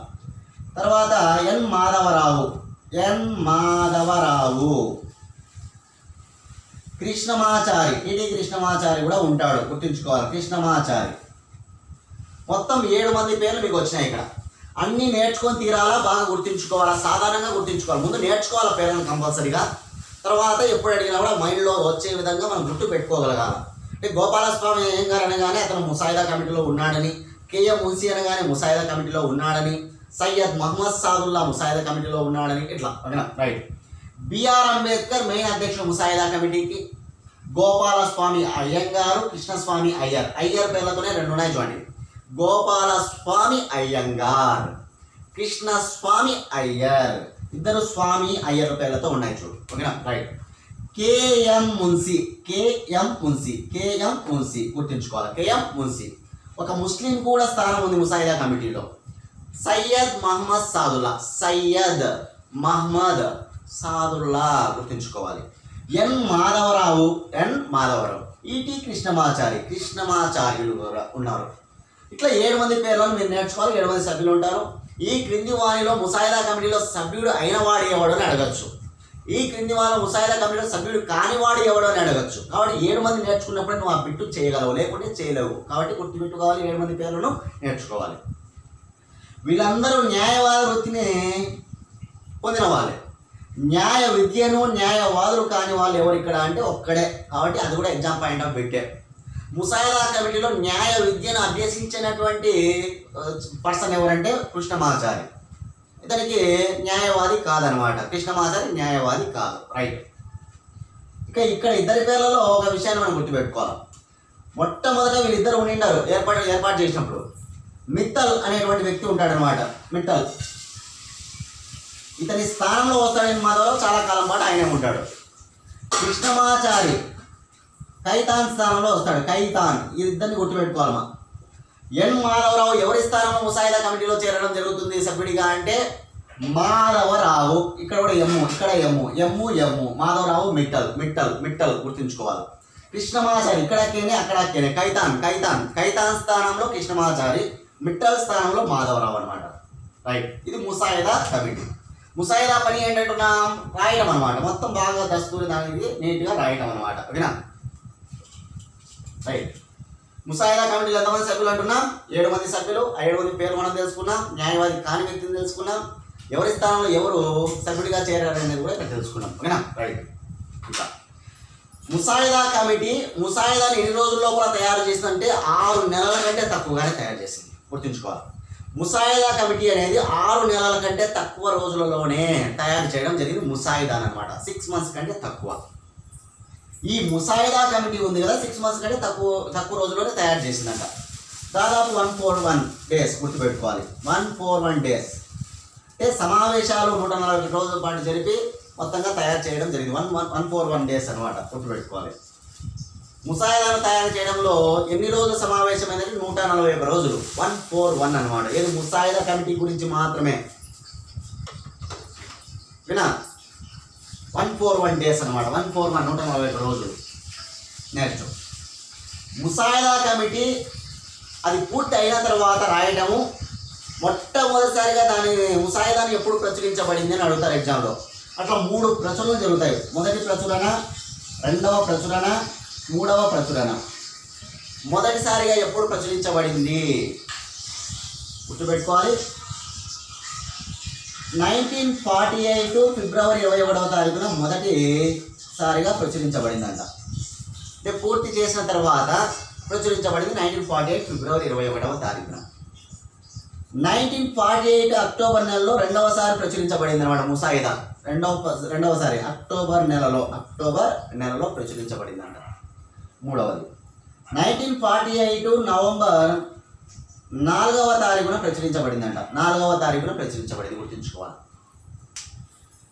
తర్వాత ఎన్ మాధవరావు, కృష్ణమాచారి, టిటి కృష్ణమాచారి కూడా ఉంటాడు, గుర్తుంచుకోవాలి. కృష్ణమాచారి. మొత్తం 7 మంది పేర్లు మీకు వచ్చినాయి. ఇక్కడ అన్నీ నేర్చుకొని తీరాలా, బాగా గుర్తుంచుకోవాలా, సాధారణంగా గుర్తుంచుకోవాలి. ముందు నేర్చుకోవాలి పేర్లను కంపల్సరీగా. తర్వాత ఎప్పుడు అడిగినా కూడా మైండ్లో వచ్చే విధంగా మనం గుర్తు పెట్టుకోగలగాలి. అంటే గోపాలస్వామి అయ్యంగార్ అనగానే అతను ముసాయిదా కమిటీలో ఉన్నాడని, కేఎం మున్సి అనగానే ముసాయిదా కమిటీలో ఉన్నాడని, సయ్యద్ మహమ్మద్ సాదుల్లా ముసాయిదా కమిటీలో ఉన్నాడని, ఇట్లా, ఓకేనా, రైట్. బిఆర్ అంబేద్కర్ మెయిన్ అధ్యక్షుడు ముసాయిదా కమిటీకి, గోపాలస్వామి అయ్యంగారు, కృష్ణస్వామి అయ్యర్ పేర్లతోనే 2 ఉన్నాయి చూడండి. గోపాలస్వామి అయ్యంగార్, కృష్ణస్వామి అయ్యర్, ఇద్దరు స్వామి అయ్యర్ పేర్లతో ఉన్నాయి చూడు, ఓకేనా, రైట్. కేఎం మున్సి, గుర్తుంచుకోవాలి. కేఎం మున్సి. ఒక ముస్లిం కూడా స్థానం ఉంది ముసాయిదా కమిటీలో. సయ్యద్ మహమ్మద్ సాదుల్లా, గుర్తుంచుకోవాలి. ఎన్ మాధవరావు, ఈటి కృష్ణమాచార్యులు ఉన్నారు. ఇట్లా 7 మంది పేర్లను మీరు నేర్చుకోవాలి. 7 మంది సభ్యులు ఉంటారు. ఈ క్రింది వారిలో ముసాయిదా కమిటీలో సభ్యుడు అయిన వాడు ఎవడు అని అడగచ్చు. ఈ క్రింది వారిలో ముసాయిదా కమిటీలో సభ్యుడు కానివాడు ఎవడు అని అడగచ్చు. కాబట్టి 7 మంది నేర్చుకున్నప్పుడు నువ్వు ఆ బిట్టు చేయగలవు, లేకుంటే చేయలేవు. కాబట్టి గుర్తుపెట్టుకోవాలి, 7 మంది పేర్లను నేర్చుకోవాలి. వీళ్ళందరూ న్యాయవాద వృత్తిని పొందిన వాళ్ళే. న్యాయ విద్యను న్యాయవాదులు కాని వాళ్ళు ఎవరు ఇక్కడ అంటే ఒక్కడే. కాబట్టి అది కూడా ఎగ్జామ్ పాయింట్ ఆఫ్ పెట్టే. ముసాయిదా కమిటీలో న్యాయ విద్యను అభ్యసించినటువంటి పర్సన్ ఎవరంటే కృష్ణమాచారి. ఇతనికి న్యాయవాది కాదనమాట. కృష్ణమాచారి న్యాయవాది కాదు, రైట్. ఇక ఇక్కడ ఇద్దరి పేర్లలో ఒక విషయాన్ని మనం గుర్తుపెట్టుకోవాలి. మొట్టమొదట వీళ్ళిద్దరు ఉండిండారు ఏర్పాటు చేసినప్పుడు. మిత్తల్ అనేటువంటి వ్యక్తి ఉంటాడనమాట. మిత్తల్ ఇతని స్థానంలో వస్తాడని మాధవరావు చాలా కాలం పాటు ఆయనే ఉంటాడు. కృష్ణమాచారి కైతాన్ స్థానంలో వస్తాడు. ఈ ఇద్దరిని గుర్తుపెట్టుకోవాలమ్మా. ఎన్ మాధవరావు ఎవరి స్థానంలో ముసాయిదా కమిటీలో చేరడం జరుగుతుంది సభ్యుడిగా అంటే మాధవరావు. ఇక్కడ కూడా ఇక్కడ ఎమ్ము మాధవరావు మిట్టల్ గుర్తుంచుకోవాలి. కృష్ణమాచారి ఇక్కడ కేనే అక్కడ కేనే. కైతాన్ స్థానంలో కృష్ణమాచారి, మిట్టల్ స్థానంలో మాధవరావు అనమాట, రైట్. ఇది ముసాయిదా కమిటీ. ముసాయిదా పని ఏంటంటున్నాం, రాయడం అనమాట. మొత్తం బాగా దస్తూరి దానికి నీట్గా రాయడం అనమాట, ఓకేనా, రైట్. ముసాయిదా కమిటీలో ఎంతమంది సభ్యులు అంటున్నాం, 7 మంది సభ్యులు. ఆ 7 మంది పేరు మనం తెలుసుకున్నాం. న్యాయవాది కాని వ్యక్తిని తెలుసుకున్నాం. ఎవరి స్థానంలో ఎవరు సభ్యుడిగా చేరారనేది కూడా ఇక్కడ తెలుసుకున్నాం, ఓకేనా, రైట్. ఇంకా ముసాయిదా కమిటీ ముసాయిదాని ఎన్ని రోజుల లోపల తయారు చేసిందంటే 6 నెలల కంటే తక్కువగానే తయారు చేసింది, గుర్తుంచుకోవాలి. ముసాయిదా కమిటీ అనేది 6 నెలల కంటే తక్కువ రోజులలోనే తయారు చేయడం జరిగింది. ముసాయిదా అనమాట 6 మంత్స్ కంటే తక్కువ. ఈ ముసాయిదా కమిటీ ఉంది కదా 6 మంత్స్ కంటే తక్కువ రోజుల్లోనే తయారు చేసిందంట. దాదాపు 141 డేస్ గుర్తుపెట్టుకోవాలి. 141 డేస్ అంటే సమావేశాలు 140 రోజుల పాటు జరిపి మొత్తంగా తయారు చేయడం జరిగింది. 141 డేస్ అనమాట, గుర్తుపెట్టుకోవాలి. ముసాయిదాను తయారు చేయడంలో ఎన్ని రోజులు సమావేశమైనది 141 రోజులు. 141 అనమాట. ఏది ముసాయిదా కమిటీ గురించి మాత్రమే వినా 141 డేస్ అనమాట. 141 రోజులు నేర్చు. ముసాయిదా కమిటీ అది పూర్తి అయిన తర్వాత రాయడము. మొట్టమొదటిసారిగా ముసాయిదాను ఎప్పుడు ప్రచురించబడింది అని అడుగుతారు ఎగ్జామ్లో. అట్లా 3 ప్రచురణలు జరుగుతాయి. మొదటి ప్రచురణ, రెండవ ప్రచురణ, మూడవ ప్రచురణ. మొదటిసారిగా ఎప్పుడు ప్రచురించబడింది గుర్తుపెట్టుకోవాలి. 1948 ఫిబ్రవరి 21వ తారీఖున మొదటిసారిగా ప్రచురించబడిందంట. అంటే పూర్తి చేసిన తర్వాత ప్రచురించబడింది 1948 ఫిబ్రవరి 21వ తారీఖున. 1948 అక్టోబర్ నెలలో రెండవసారి ప్రచురించబడింది అనమాట ముసాయిదా. రెండవసారి అక్టోబర్ నెలలో ప్రచురించబడింది అంట. మూడవది 1948 నవంబర్ 4వ తారీఖున ప్రచురించబడిందంట. 4వ తారీఖున ప్రచురించబడింది, గుర్తుంచుకోవాలి.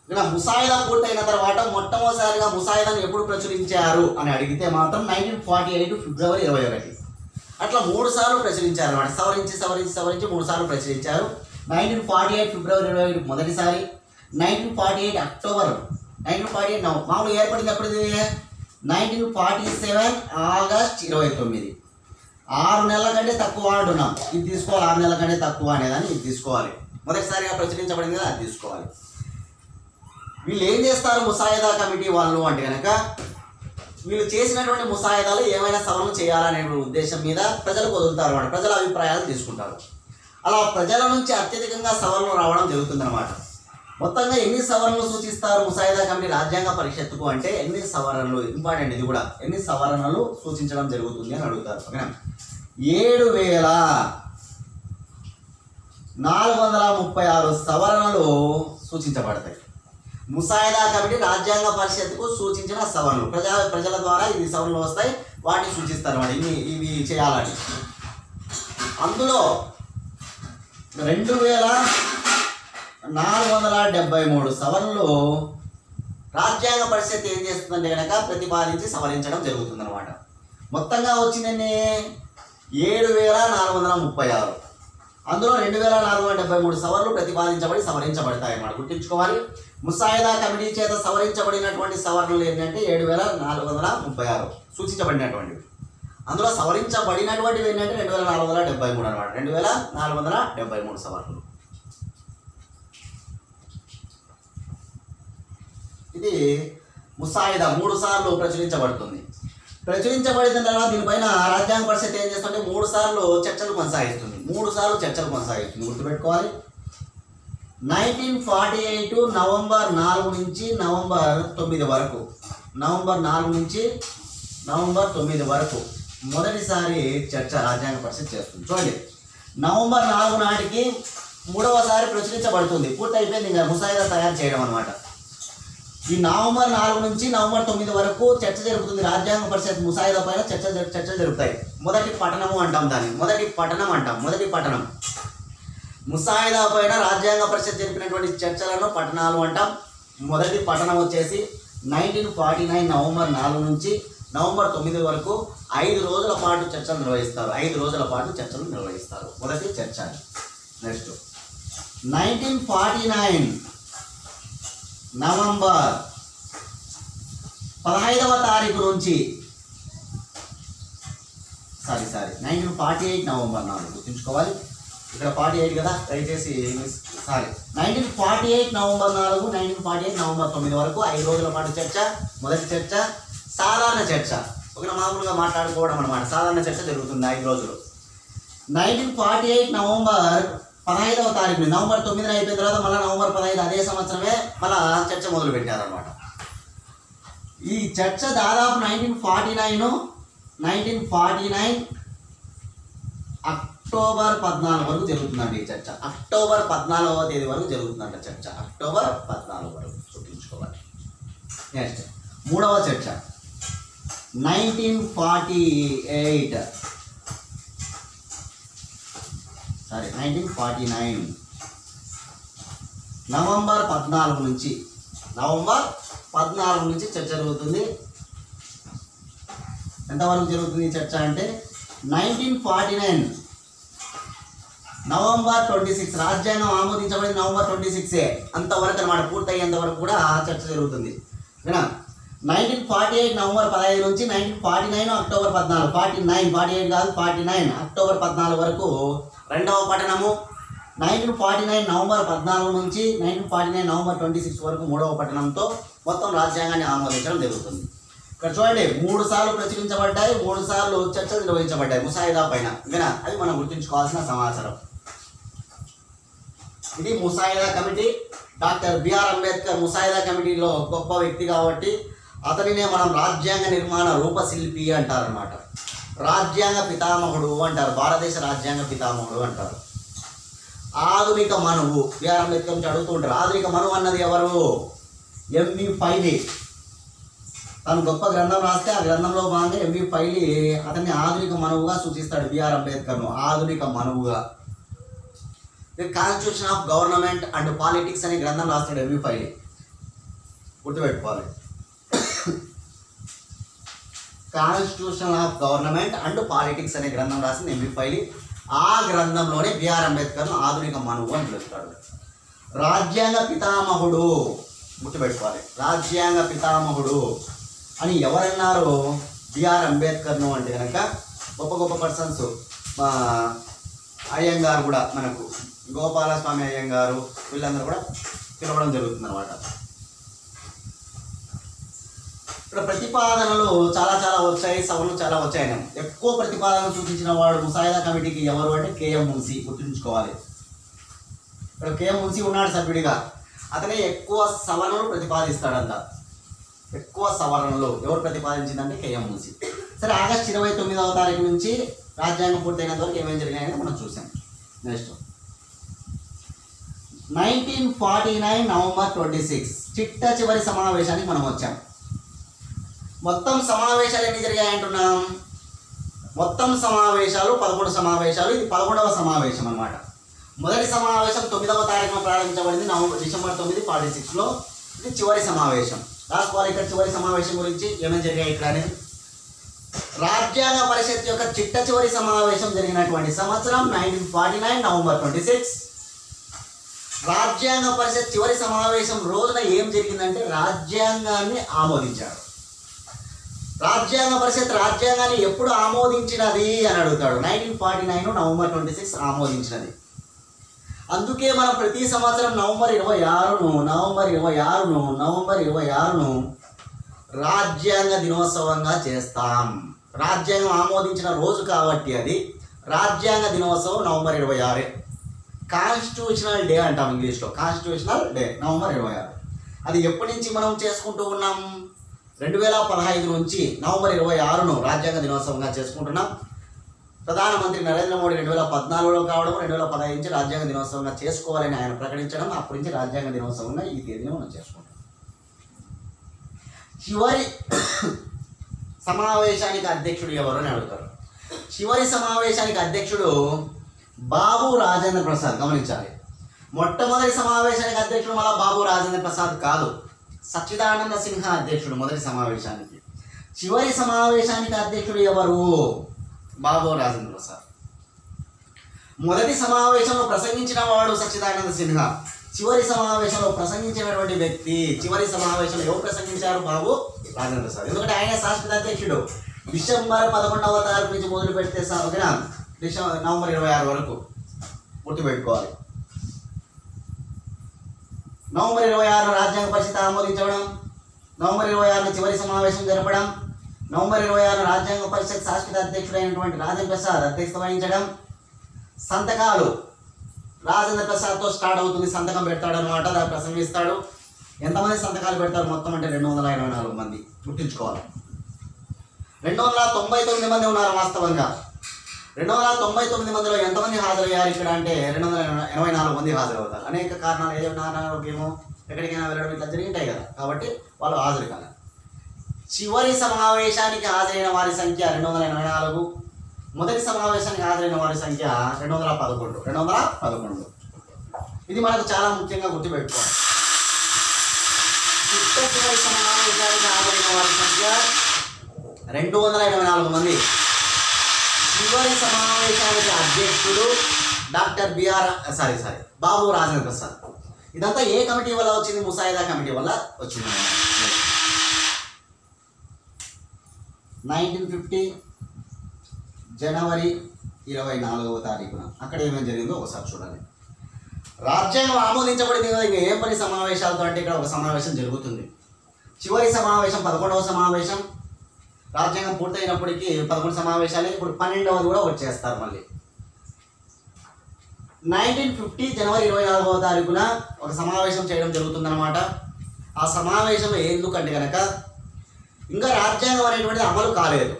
ఇక్కడ ముసాయిదా పూర్తయిన తర్వాత మొట్టమొదటిసారిగా ముసాయిదాను ఎప్పుడు ప్రచురించారు అని అడిగితే మాత్రం 1948 ఫిబ్రవరి 21. అట్లా 3 సార్లు ప్రచురించారు అనమాట. సవరించి 3 సార్లు ప్రచురించారు. 1948 ఫిబ్రవరి 21 మొదటిసారి, 1948 అక్టోబర్, 1948 మామూలు ఏర్పడింది ఎప్పుడు? 1947 ఆగస్ట్ 29. 6 నెలల కంటే తక్కువ అంటున్నాం. ఇది తీసుకోవాలి. 6 నెలల కంటే తక్కువ అనేదాన్ని ఇది తీసుకోవాలి. మొదటిసారిగా ప్రచురించబడింది కదా, అది తీసుకోవాలి. వీళ్ళు ఏం చేస్తారు ముసాయిదా కమిటీ వాళ్ళు అంటే కనుక, వీళ్ళు చేసినటువంటి ముసాయిదాలు ఏమైనా సవరణ చేయాలనే ఉద్దేశం మీద ప్రజలకు వదులుతారు అన్నమాట. ప్రజల అభిప్రాయాలు తీసుకుంటారు. అలా ప్రజల నుంచి అత్యధికంగా సవరణలు రావడం జరుగుతుందన్నమాట. మొత్తంగా ఎన్ని సవరణలు సూచిస్తారు ముసాయిదా కమిటీ రాజ్యాంగ పరిషత్తుకు అంటే, ఎన్ని సవరణలు, ఇంపార్టెంట్ ఇది కూడా, ఎన్ని సవరణలు సూచించడం జరుగుతుంది అని అడుగుతారు. ఓకేనా? 7436 సవరణలు సూచించబడతాయి. ముసాయిదా కమిటీ రాజ్యాంగ పరిషత్తుకు సూచించిన సవరణలు, ప్రజల ద్వారా ఇవి సవరణలు వస్తాయి, వాటిని సూచిస్తారు అన్నమాట. ఇవి చేయాలని. అందులో 2473 సవరణలు రాజ్యాంగ పరిషత్ ఏం చేస్తుందంటే కనుక ప్రతిపాదించి సవరించడం జరుగుతుందన్నమాట. మొత్తంగా వచ్చిందండి 7436. అందులో 2473 సవరణలు ప్రతిపాదించబడి సవరించబడతాయి అన్నమాట. గుర్తుంచుకోవాలి. ముసాయిదా కమిటీ చేత సవరించబడినటువంటి సవరణలు ఏంటంటే 7436 సూచించబడినటువంటివి. అందులో సవరించబడినటువంటివి ఏంటంటే 2473 అనమాట. 2473 సవరణలు. ఇది ముసాయిదా 3 సార్లు ప్రచురించబడుతుంది. ప్రచురించబడిన తర్వాత దీనిపైన రాజ్యాంగ పరిషత్ ఏం చేస్తుంటే 3 సార్లు చర్చలు కొనసాగిస్తుంది. గుర్తుపెట్టుకోవాలి. 1948 నవంబర్ 4 నుంచి నవంబర్ 9 వరకు, నవంబర్ 9 వరకు మొదటిసారి చర్చ రాజ్యాంగ పరిషత్ చేస్తుంది. చూడండి, నవంబర్ 4 నాటికి 3వసారి ప్రచురించబడుతుంది. పూర్తి అయిపోయింది ఇంకా ముసాయిదా తయారు చేయడం అనమాట. ఈ నవంబర్ 4 నుంచి నవంబర్ 9 వరకు చర్చ జరుగుతుంది. రాజ్యాంగ పరిషత్ ముసాయిదా పైన చర్చలు జరుగుతాయి. మొదటి పఠనము అంటాం దాన్ని. మొదటి పఠనం ముసాయిదా పైన రాజ్యాంగ పరిషత్ జరిపినటువంటి చర్చలను పఠనాలు అంటాం. మొదటి పఠనం వచ్చేసి 1949 నవంబర్ 4 నుంచి నవంబర్ 9 వరకు 5 రోజుల పాటు చర్చలు నిర్వహిస్తారు. మొదటి చర్చ. నెక్స్ట్ 1949 నవంబర్ 15వ తారీఖు నుంచి 1948 నవంబర్ 4 గుర్తుంచుకోవాలి. ఇక్కడ 48 కదా, దయచేసి 1948 నవంబర్ 4, 1948 నవంబర్ 9 వరకు 5 రోజుల పాటు చర్చ. మొదటి చర్చ సాధారణ చర్చ, ఒక మామూలుగా మాట్లాడుకోవడం అనమాట. సాధారణ చర్చ జరుగుతుంది 5 రోజులు. 1948 నవంబర్ 15వ తారీఖు, నవంబర్ 9 అయిపోయిన తర్వాత మళ్ళీ నవంబర్ 15 అదే సంవత్సరమే మళ్ళీ చర్చ మొదలు పెట్టారనమాట. ఈ చర్చ దాదాపు 1949 అక్టోబర్ 14 వరకు జరుగుతుందండి. ఈ చర్చ అక్టోబర్ 14వ తేదీ వరకు జరుగుతుందంట చర్చ. అక్టోబర్ 14 వరకు గుర్తుంచుకోవాలి. నెక్స్ట్ 3వ చర్చ 1949 నవంబర్ 14 నుంచి చర్చ జరుగుతుంది. ఎంతవరకు జరుగుతుంది ఈ చర్చ అంటే 1949 నవంబర్ 26, రాజ్యాంగం ఆమోదించబడింది నవంబర్ 26 అంతవరకు అనమాట. పూర్తయ్యేంత వరకు కూడా చర్చ జరుగుతుంది. 1948 నవంబర్ 15 నుంచి 1949 అక్టోబర్ 14, 48 కాదు 49 అక్టోబర్ 14 వరకు రెండవ పఠనము. 1949 నవంబర్ 14 నుంచి 1949 నవంబర్ 26 వరకు 3వ పఠనంతో మొత్తం రాజ్యాంగాన్ని ఆమోదించడం జరుగుతుంది. ఇక్కడ చూడండి 3 సార్లు ప్రచురించబడ్డాయి, 3 సార్లు చర్చలు నిర్వహించబడ్డాయి ముసాయిదా పైన. అది మనం గుర్తుంచుకోవాల్సిన సమాచారం. ఇది ముసాయిదా కమిటీ. డాక్టర్ బిఆర్ అంబేద్కర్ ముసాయిదా కమిటీలో గొప్ప వ్యక్తి కాబట్టి అతనినే మనం రాజ్యాంగ నిర్మాణ రూపశిల్పి అంటారనమాట. రాజ్యాంగ పితామహుడు అంటారు, భారతదేశ రాజ్యాంగ పితామహుడు అంటారు. ఆధునిక మనువు. బిఆర్ అంబేద్కర్ నుంచి అడుగుతూ ఉంటారు. ఆధునిక మనువు అన్నది ఎవరు? ఎంవి ఫైలీ. తను గొప్ప గ్రంథం రాస్తే ఆ గ్రంథంలో భాగంగా ఎంవి ఫైలీ అతన్ని ఆధునిక మనువుగా సూచిస్తాడు. బిఆర్ అంబేద్కర్ను ఆధునిక మనువుగా. Constitution of government and politics అనే గ్రంథం రాస్తాడు ఎంవి ఫైలీ. గుర్తుపెట్టుకోవాలి. Constitution of government and politics అనే గ్రంథం రాసింది ఎంవి ఫైలీ. ఆ గ్రంథంలోనే బిఆర్ అంబేద్కర్ను ఆధునిక మనువు అని పిలుస్తాడు. రాజ్యాంగ పితామహుడు. గుర్తుపెట్టుకోవాలి. రాజ్యాంగ పితామహుడు అని ఎవరన్నారు బిఆర్ అంబేద్కర్ను అంటే కనుక గొప్ప గొప్ప పర్సన్స్. మా అయ్యంగారు కూడా, మనకు గోపాలస్వామి అయ్యంగారు, వీళ్ళందరూ కూడా పిలవడం జరుగుతుంది అన్నమాట. ఇక్కడ ప్రతిపాదనలు చాలా వచ్చాయి, సభలు చాలా వచ్చాయి. ఎక్కువ ప్రతిపాదనలు చూపించిన వాడు ముసాయిదా కమిటీకి ఎవరు అంటే కేఎం మున్సీ. గుర్తుంచుకోవాలి. ఇక్కడ కేఎం మున్సీ ఉన్నాడు సభ్యుడిగా. అతనే ఎక్కువ సవరణలు ప్రతిపాదిస్తాడంట. ఎక్కువ సవరణలు ఎవరు ప్రతిపాదించిందంటే కేఎం మున్సీ. సరే, ఆగస్టు 29వ తారీఖు నుంచి రాజ్యాంగం పూర్తయినంత వరకు ఏమేమి జరిగాయని మనం చూసాం. నెక్స్ట్ 1949 నవంబర్ 26 చిట్ట చివరి సమావేశానికి మనం వచ్చాం. మొత్తం సమావేశాలు ఎన్ని జరిగాయి అంటున్నాం? మొత్తం సమావేశాలు 11 సమావేశాలు. ఇది 11వ సమావేశం అన్నమాట. మొదటి సమావేశం 9వ తారీఖున ప్రారంభించబడింది, డిసెంబర్ 9, 46లో. ఇది చివరి సమావేశం. రాసుకోవాలి ఇక్కడ చివరి సమావేశం గురించి ఏమేమి జరిగాయి ఇక్కడ అనేది. రాజ్యాంగ పరిషత్ యొక్క చిట్ట చివరి సమావేశం జరిగినటువంటి సంవత్సరం 1949 నవంబర్ 26. రాజ్యాంగ పరిషత్ చివరి సమావేశం రోజున ఏం జరిగిందంటే రాజ్యాంగాన్ని ఆమోదించారు. రాజ్యాంగ పరిషత్ రాజ్యాంగాన్ని ఎప్పుడు ఆమోదించినది అని అడుగుతాడు. 1949 నవంబర్ 26 ఆమోదించినది. అందుకే మనం ప్రతి సంవత్సరం నవంబర్ 26ను రాజ్యాంగ దినోత్సవంగా చేస్తాం. రాజ్యాంగం ఆమోదించిన రోజు కాబట్టి అది రాజ్యాంగ దినోత్సవం నవంబర్ 26. కాన్స్టిట్యూషనల్ డే అంటాం ఇంగ్లీష్లో. Constitutional day November 26. అది ఎప్పటి నుంచి మనం చేసుకుంటూ ఉన్నాం? 2015 నుంచి నవంబర్ 26ను రాజ్యాంగ దినోత్సవంగా చేసుకుంటున్నాం. ప్రధానమంత్రి నరేంద్ర మోడీ 2014లో కావడం, 2015 నుంచి రాజ్యాంగ దినోత్సవంగా చేసుకోవాలని ఆయన ప్రకటించడం, అప్పటి నుంచి రాజ్యాంగ దినోత్సవంగా ఈ తేదీని మనం చేసుకుంటాం. చివరి సమావేశానికి అధ్యక్షుడు ఎవరు అని అడుగుతారు. చివరి సమావేశానికి అధ్యక్షుడు బాబు రాజేంద్ర ప్రసాద్. గమనించాలి. మొట్టమొదటి సమావేశానికి అధ్యక్షుడు మళ్ళా బాబు రాజేంద్ర ప్రసాద్ కాదు, సచ్చిదానంద సిన్హా అధ్యక్షుడు మొదటి సమావేశానికి. చివరి సమావేశానికి అధ్యక్షుడు ఎవరు? బాబు రాజేంద్ర ప్రసాద్. మొదటి సమావేశంలో ప్రసంగించిన వాడు సచ్చిదానంద సిన్హా. చివరి సమావేశంలో ప్రసంగించినటువంటి వ్యక్తి, చివరి సమావేశంలో ఎవరు ప్రసంగించారు? బాబు రాజేంద్ర ప్రసాద్. ఎందుకంటే ఆయన శాశ్వత అధ్యక్షుడు. డిసెంబర్ 11వ తారీఖు నుంచి మొదలు పెడితే నవంబర్ 26 వరకు గుర్తుపెట్టుకోవాలి. నవంబర్ 26 రాజ్యాంగ పరిషత్ ఆమోదించడం, నవంబర్ 26 చివరి సమావేశం జరపడం, నవంబర్ 26 రాజ్యాంగ పరిషత్ శాశ్వత అధ్యక్షుడైనటువంటి రాజేంద్ర ప్రసాద్ అధ్యక్షత వహించడం. సంతకాలు రాజేంద్ర ప్రసాద్తో స్టార్ట్ అవుతుంది. సంతకం పెడతాడు అనమాట, దాన్ని ప్రసంగిస్తాడు. ఎంతమంది సంతకాలు పెడతారు మొత్తం అంటే 224 మంది. గుర్తుంచుకోవాలి. 299 మంది ఉన్నారు వాస్తవంగా. 299 మందిలో ఎంతమంది హాజరయ్యారు ఇక్కడ అంటే 284 మంది హాజరవుతారు. అనేక కారణాలు, ఏమో ఎక్కడికైనా వెళ్ళడం ఇట్లా జరిగింటాయి కదా, కాబట్టి వాళ్ళు హాజరు కాదు. చివరి సమావేశానికి హాజరైన వారి సంఖ్య 284. మొదటి సమావేశానికి హాజరైన వారి సంఖ్య 211. ఇది మనకు చాలా ముఖ్యంగా గుర్తుపెట్టుకోవాలి. చివరి సమావేశానికి హాజరైన వారి సంఖ్య 284 మంది. చివరి సమావేశానికి అధ్యక్షుడు డాక్టర్ బాబు రాజేంద్ర ప్రసాద్. ఇదంతా ఏ కమిటీ వల్ల వచ్చింది? ముసాయిదా కమిటీ వల్ల వచ్చింది. 1950 జనవరి 24వ తారీఖున అక్కడ ఏమేమి జరిగిందో ఒకసారి చూడాలి. రాజ్యాంగం ఆమోదించబడింది కదా, ఇంకా ఏం పని సమావేశాలతో అంటే ఇక్కడ ఒక సమావేశం జరుగుతుంది. చివరి సమావేశం 11వ సమావేశం. రాజ్యాంగం పూర్తయినప్పటికీ 11 సమావేశాలు, ఇప్పుడు 12వది కూడా వచ్చేస్తారు మళ్ళీ. 1950 జనవరి 24వ తారీఖున ఒక సమావేశం చేయడం జరుగుతుందన్నమాట. ఆ సమావేశం ఎందుకంటే కనుక ఇంకా రాజ్యాంగం అనేటువంటిది అమలు కాలేదు.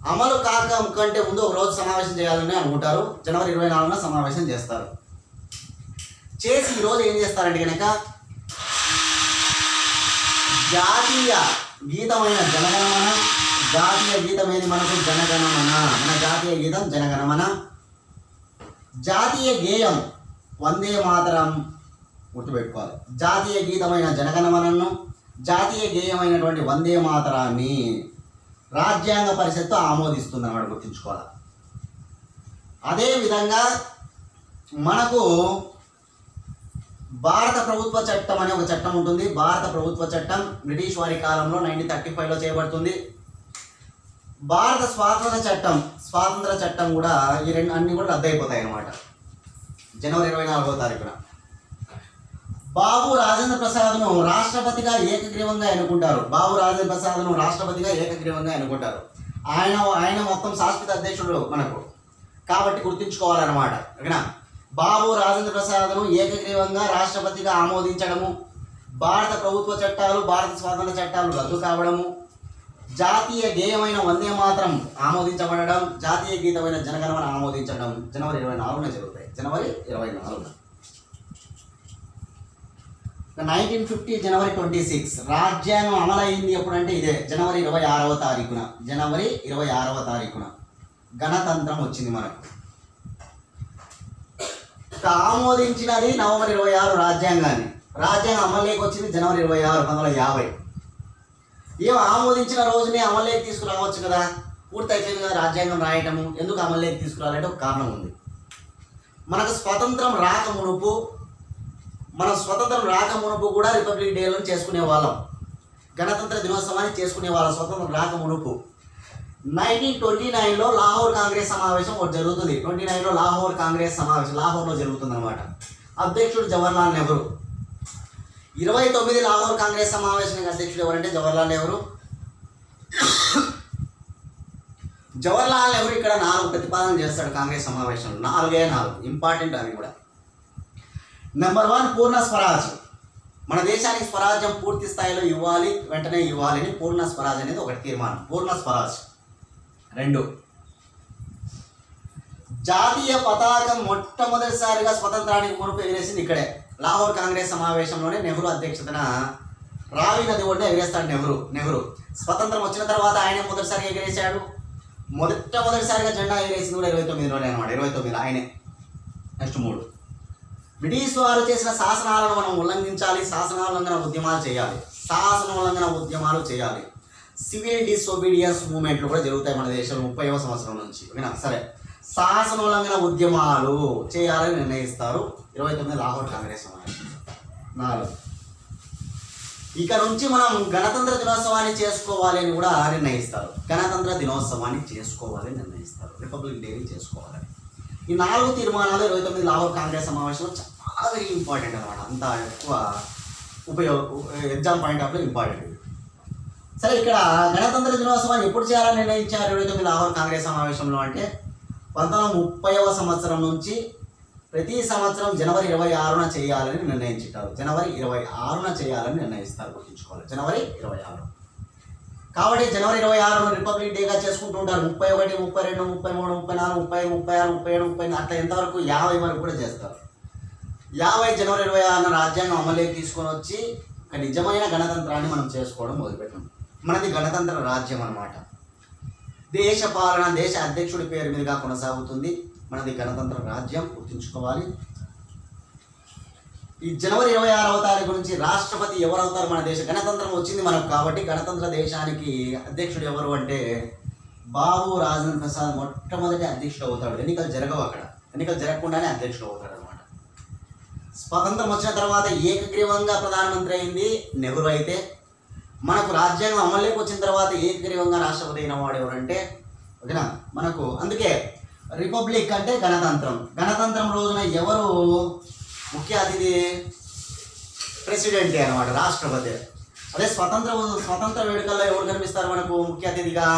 అమలు కాక కంటే ముందు ఒక రోజు సమావేశం చేయాలని అనుకుంటారు. జనవరి 24న సమావేశం చేస్తారు. చేసి ఈరోజు ఏం చేస్తారంటే కనుక జాతీయ గీతమైన జనగణమన, జాతీయ గీతం ఏది మనకు జనగణమన, మన జాతీయ గీతం జనగణమన, జాతీయ గేయం వందే మాతరం గుర్తుపెట్టుకోవాలి. జాతీయ గీతమైన జనగణమనను, జాతీయ గేయమైనటువంటి వందే మాతరాన్ని రాజ్యాంగ పరిషత్తు ఆమోదిస్తుంది అన్నమాట, గుర్తుంచుకోవాలి. అదేవిధంగా మనకు భారత ప్రభుత్వ చట్టం అనే ఒక చట్టం ఉంటుంది. భారత ప్రభుత్వ చట్టం బ్రిటిష్ వారి కాలంలో 1935లో చేయబడుతుంది. భారత స్వాతంత్ర చట్టం కూడా ఈ రెండు అన్ని కూడా రద్దయిపోతాయి అన్నమాట జనవరి 24వ తారీఖున. బాబు రాజేంద్ర ప్రసాద్ను రాష్ట్రపతిగా ఏకగ్రీవంగా ఎన్నుకుంటారు. బాబు రాజేంద్ర ప్రసాద్ను రాష్ట్రపతిగా ఏకగ్రీవంగా ఎన్నుకుంటారు. ఆయన మొత్తం శాశ్వత అధ్యక్షుడు మనకు, కాబట్టి గుర్తుంచుకోవాలన్నమాట. ఓకేనా. బాబు రాజేంద్ర ప్రసాద్ను ఏకగ్రీవంగా రాష్ట్రపతిగా ఆమోదించడము, భారత ప్రభుత్వ చట్టాలు, భారత స్వాతంత్ర చట్టాలు రద్దు కావడము, జాతీయ గేయమైన వందే మాతరం ఆమోదించబడడం, జాతీయ గీతమైన జనగణమన ఆమోదించడం జనవరి 24న జరుగుతాయి. జనవరి 24న. 1950 జనవరి 26 రాజ్యాంగం అమలైంది ఎప్పుడంటే ఇదే జనవరి 26వ తారీఖున. జనవరి 26వ తారీఖున గణతంత్రం వచ్చింది మనకు. ఆమోదించినది నవంబర్ 26 రాజ్యాంగాన్ని. రాజ్యాంగం అమల్లోకి వచ్చింది జనవరి 26, 1950. ఏమో ఆమోదించిన రోజునే అమల్లోకి తీసుకురావచ్చు కదా, పూర్తి అయిపోయింది కదా రాజ్యాంగం రాయటము. ఎందుకు అమల్లోకి తీసుకురాలంటే ఒక కారణం ఉంది. మనకు స్వతంత్రం రాకమునుపు కూడా రిపబ్లిక్ డేలను చేసుకునే వాళ్ళం, గణతంత్ర దినోత్సవాన్ని చేసుకునే వాళ్ళం. స్వతంత్రం రాకమునుపు 1929లో లాహోర్ కాంగ్రెస్ సమావేశం ఒకటి జరుగుతుంది. 29లో లాహోర్ కాంగ్రెస్ సమావేశం లాహోర్లో జరుగుతుంది అనమాట. అధ్యక్షుడు జవహర్లాల్ నెహ్రూ. 29 లాహోర్ కాంగ్రెస్ సమావేశానికి అధ్యక్షుడు ఎవరంటే జవహర్లాల్ నెహ్రూ. జవహర్లాల్ నెహ్రూ ఇక్కడ 4 ప్రతిపాదనలు చేస్తాడు కాంగ్రెస్ సమావేశంలో. 4 ఇంపార్టెంట్ అవి కూడా. నెంబర్ 1 పూర్ణ స్వరాజ్. మన దేశానికి స్వరాజ్యం పూర్తి స్థాయిలో ఇవ్వాలి, వెంటనే ఇవ్వాలి అని పూర్ణ స్వరాజ్ అనేది ఒకటి తీర్మానం. పూర్ణ స్వరాజ్. 2 జాతీయ పతాకం మొట్టమొదటిసారిగా స్వతంత్రానికి మునుపు ఎగిరేసింది ఇక్కడే లాహోర్ కాంగ్రెస్ సమావేశంలోనే. నెహ్రూ అధ్యక్షతన రావి నది ఒడ్డున ఎగిరేస్తాడు నెహ్రూ. స్వతంత్రం వచ్చిన తర్వాత ఆయనే మొదటిసారిగా ఎగిరేశాడు. మొదటిసారిగా జెండా ఎగిరేసింది కూడా 29లోనే అనమాట. 29 ఆయనే. నెక్స్ట్ 3 బ్రిటిష్ వారు చేసిన శాసనాలను మనం ఉల్లంఘించాలి, శాసనోల్లంఘన ఉద్యమాలు చేయాలి. సివిల్ డిసోబీడియన్స్ మూవ్మెంట్లు కూడా జరుగుతాయి మన దేశంలో 30వ సంవత్సరం నుంచి. ఓకేనా. సరే, శాసనోల్లంఘన ఉద్యమాలు చేయాలని నిర్ణయిస్తారు 29 లాహోర్ కాంగ్రెస్ సమావేశం. 4 ఇక నుంచి మనం గణతంత్ర దినోత్సవాన్ని చేసుకోవాలి అని కూడా నిర్ణయిస్తారు. రిపబ్లిక్ డేని చేసుకోవాలని. ఈ 4 తీర్మానాలు 29 లాహోర్ కాంగ్రెస్ సమావేశంలో చాలా వెరీ ఇంపార్టెంట్ అనమాట. అంత ఎక్కువ exam point of view important. సరే, ఇక్కడ గణతంత్ర దినోత్సవాన్ని ఎప్పుడు చేయాలని నిర్ణయించారు 29 లాహోర్ కాంగ్రెస్ సమావేశంలో అంటే 1930వ సంవత్సరం నుంచి ప్రతి సంవత్సరం జనవరి 26న చేయాలని నిర్ణయించారు. జనవరి 26న చేయాలని నిర్ణయిస్తారు, గుర్తుంచుకోవాలి. జనవరి 26. కాబట్టి జనవరి 26ను రిపబ్లిక్ డేగా చేసుకుంటూ ఉంటారు. 31, 32, 33, 34, 35, 36, 37, 38 అట్లా ఎంతవరకు 50 వరకు కూడా చేస్తారు. 50 జనవరి 26న రాజ్యాంగం అమలులోకి తీసుకొని వచ్చి ఒక నిజమైన గణతంత్రాన్ని మనం చేసుకోవడం మొదలుపెట్టాం. మనది గణతంత్ర రాజ్యం అన్నమాట. దేశ పాలన దేశ అధ్యక్షుడి పేరు మీదుగా కొనసాగుతుంది. మనది గణతంత్ర రాజ్యం, గుర్తుంచుకోవాలి. ఈ జనవరి 26వ తారీఖు నుంచి రాష్ట్రపతి ఎవరు అవుతారు? మన దేశ గణతంత్రం వచ్చింది మనకు కాబట్టి గణతంత్ర దేశానికి అధ్యక్షుడు ఎవరు అంటే బాబు రాజేంద్ర ప్రసాద్ మొట్టమొదటి అధ్యక్షుడు అవుతాడు. ఎన్నికలు జరగవు అక్కడ, ఎన్నికలు జరగకుండానే అధ్యక్షుడు అవుతాడు అనమాట. స్వతంత్రం వచ్చిన తర్వాత ఏకగ్రీవంగా ప్రధానమంత్రి అయింది నెహ్రూ. అయితే మనకు రాజ్యాంగం అమల్లోకి వచ్చిన తర్వాత ఏకగ్రీవంగా రాష్ట్రపతి అయిన వాడు ఎవరంటే, ఓకేనా, మనకు అందుకే రిపబ్లిక్ అంటే గణతంత్రం. గణతంత్రం రోజున ఎవరు ముఖ్య అతిథి? ప్రెసిడెంటే అనమాట, రాష్ట్రపతి. అదే స్వతంత్ర వేడుకల్లో ఎవరు కనిపిస్తారు మనకు ముఖ్య అతిథిగా?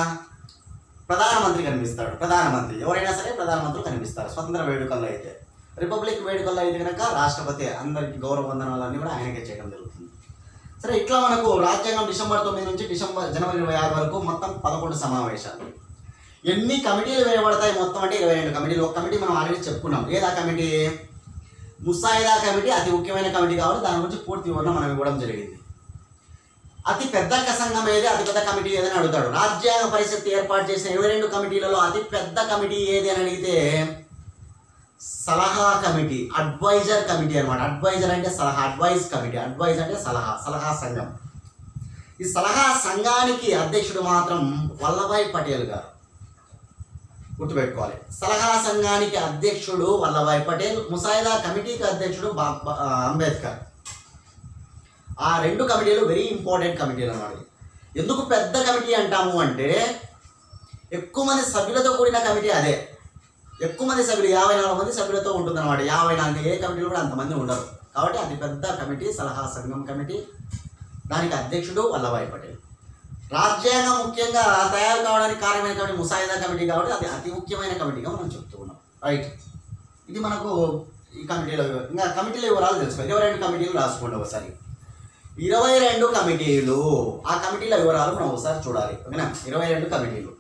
ప్రధానమంత్రి కనిపిస్తాడు. ప్రధానమంత్రి ఎవరైనా సరే ప్రధానమంత్రి కనిపిస్తారు స్వతంత్ర వేడుకల్లో. అయితే రిపబ్లిక్ వేడుకల్లో అయితే కనుక రాష్ట్రపతి అందరికి గౌరవ వందనాలన్నీ కూడా ఆయనకే చేయడం జరుగుతుంది. సరే, ఇట్లా మనకు రాజ్యాంగం డిసెంబర్ 9 నుంచి జనవరి 26 వరకు మొత్తం 11 సమావేశాలు. ఎన్ని కమిటీలు వేయబడతాయి మొత్తం అంటే 22 కమిటీలు. ఒక కమిటీ మనం ఆల్రెడీ చెప్పుకున్నాం. ఏదా కమిటీ? ముసాయిదా కమిటీ అతి ముఖ్యమైన కమిటీ కాబట్టి దాని గురించి పూర్తి వివరణ మనం ఇవ్వడం జరిగింది. అతి పెద్ద సంఘం ఏది, అతి పెద్ద కమిటీ ఏదని అడుగుతాడు. రాజ్యాంగ పరిషత్ ఏర్పాటు చేసిన 22 కమిటీలలో అతి పెద్ద కమిటీ ఏది అని అడిగితే సలహా కమిటీ, అడ్వైజర్ కమిటీ అనమాట. అడ్వైజర్ అంటే సలహా, అడ్వైజ్ కమిటీ, అడ్వైజ్ అంటే సలహా, సలహా సంఘం. ఈ సలహా సంఘానికి అధ్యక్షుడు మాత్రం వల్లభాయ్ పటేల్ గారు, గుర్తుపెట్టుకోవాలి. సలహా సంఘానికి అధ్యక్షుడు వల్లభాయ్ పటేల్, ముసాయిదా కమిటీకి అధ్యక్షుడు అంబేద్కర్. ఆ 2 కమిటీలు వెరీ ఇంపార్టెంట్ కమిటీలు అన్నమాట. ఎందుకు పెద్ద కమిటీ అంటాము అంటే ఎక్కువ మంది సభ్యులతో కూడిన కమిటీ అదే. ఎక్కువ మంది సభ్యులు 54 మంది సభ్యులతో ఉంటుందన్నమాట. 54 ఏ కమిటీలు కూడా అంతమంది ఉండరు. కాబట్టి అతి పెద్ద కమిటీ సలహా సంఘం కమిటీ, దానికి అధ్యక్షుడు వల్లభాయ్ పటేల్. రాజ్యాంగం ముఖ్యంగా తయారు కావడానికి కారణమైన కమిటీ ముసాయిదా కమిటీ కాబట్టి అది అతి ముఖ్యమైన కమిటీగా మనం చెప్తూ ఉన్నాం. రైట్, ఇది మనకు ఈ కమిటీలో. ఇంకా కమిటీల వివరాలు తెలుసుకోవాలి. 22 కమిటీలు రాసుకోండి ఒకసారి. 22 కమిటీలు, ఆ కమిటీల వివరాలు మనం ఒకసారి చూడాలి. ఓకేనా? 22 కమిటీలు.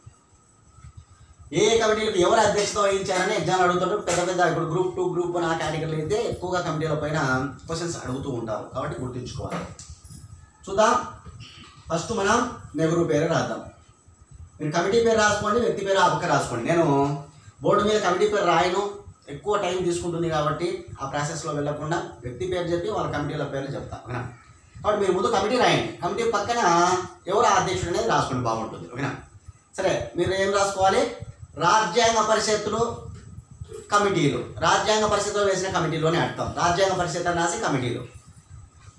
ఏ కమిటీలకు ఎవరు అధ్యక్షత వహించారని ఎగ్జామ్ అడుగుతుంటారు. పెద్ద పెద్ద ఇప్పుడు గ్రూప్ 2, గ్రూప్ 1 ఆ కేటగిరీలు అయితే ఎక్కువగా కమిటీల పైన క్వశ్చన్స్ అడుగుతూ ఉంటారు కాబట్టి గుర్తుంచుకోవాలి. చూద్దాం. ఫస్ట్ మనం నెహ్రూ పేరు రాద్దాం. మీరు కమిటీ పేరు రాసుకోండి, వ్యక్తి పేరు ఆ పక్క రాసుకోండి. నేను బోర్డు మీద కమిటీ పేరు రాయను, ఎక్కువ టైం తీసుకుంటుంది కాబట్టి ఆ ప్రాసెస్లో వెళ్ళకుండా వ్యక్తి పేరు చెప్పి వాళ్ళ కమిటీల పేర్లు చెప్తాను. ఓకేనా? కాబట్టి మీరు ముందు కమిటీ రాయండి, కమిటీ పక్కన ఎవరు అధ్యక్షుడు అనేది రాసుకోండి, బాగుంటుంది. ఓకేనా? సరే, మీరు ఏం రాసుకోవాలి? రాజ్యాంగ పరిషత్తులు కమిటీలు, రాజ్యాంగ పరిషత్తులో వేసిన కమిటీలోనే అర్థం. రాజ్యాంగ పరిషత్ అని రాసి కమిటీలు.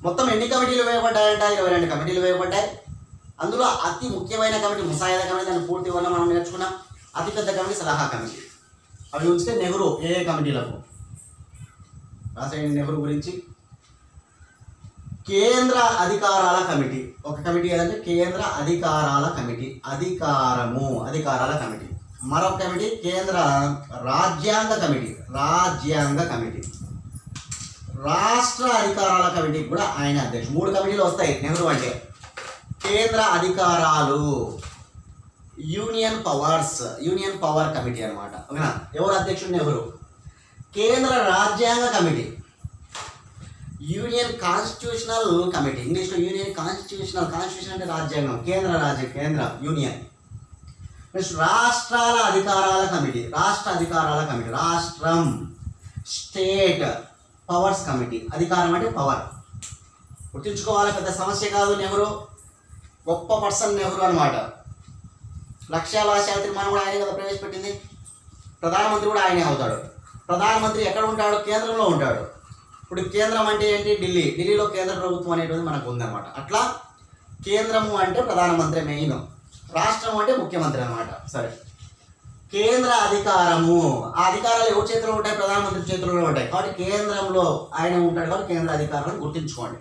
మొత్తం ఎన్ని కమిటీలు వేయబడ్డాయంట? 22 కమిటీలు వేయబడ్డాయి. అందులో అతి ముఖ్యమైన కమిటీ ముసాయిదా కమిటీ, దాన్ని పూర్తి వల్ల మనం నేర్చుకున్నాం. అతిపెద్ద కమిటీ సలహా కమిటీ. అవి ఉంచితే నెహ్రూ ఏ కమిటీలకు రాసేయండి. నెహ్రూ గురించి కేంద్ర అధికారాల కమిటీ, ఒక కమిటీ ఏదంటే కేంద్ర అధికారాల కమిటీ, అధికారాల కమిటీ. మరొక కమిటీ కేంద్ర రాజ్యాంగ కమిటీ, రాష్ట్ర అధికారాల కమిటీ కూడా ఆయన అధ్యక్షుడు. 3 కమిటీలు వస్తాయి నెహ్రూ అంటే. కేంద్ర అధికారాలు, యూనియన్ పవర్ కమిటీ అనమాట. ఓకేనా? ఎవరు అధ్యక్షుడు? నెహ్రూ. కేంద్ర రాజ్యాంగ కమిటీ, యూనియన్ కాన్స్టిట్యూషనల్ కమిటీ, ఇంగ్లీష్లో యూనియన్ కాన్స్టిట్యూషన్ అంటే రాజ్యాంగం, కేంద్ర యూనియన్. నెక్స్ట్ రాష్ట్రాల అధికారాల కమిటీ, రాష్ట్రం, స్టేట్ పవర్స్ కమిటీ, అధికారం అంటే పవర్. గుర్తుంచుకోవాలి, పెద్ద సమస్య కాదు. నెహ్రూ గొప్ప పర్సన్ నెహ్రూ అనమాట. లక్ష్యాల ఆశయాల తీర్మానం కూడా ఆయనే కదా ప్రవేశపెట్టింది. ప్రధానమంత్రి కూడా ఆయనే అవుతాడు. ప్రధానమంత్రి ఎక్కడ ఉంటాడు? కేంద్రంలో ఉంటాడు. ఇప్పుడు కేంద్రం అంటే ఏంటి? ఢిల్లీలో కేంద్ర ప్రభుత్వం అనేటువంటిది మనకు ఉందన్నమాట. అట్లా కేంద్రము అంటే ప్రధానమంత్రి మెయిన్, రాష్ట్రం అంటే ముఖ్యమంత్రి అనమాట. సరే, కేంద్ర అధికారము, ఆ అధికారాలు ఎవరి చేతిలో ఉంటాయి? ప్రధానమంత్రి చేతిలో ఉంటాయి. కాబట్టి కేంద్రంలో ఆయన ఉంటాడు కాబట్టి కేంద్ర అధికారాలను గుర్తుంచుకోండి.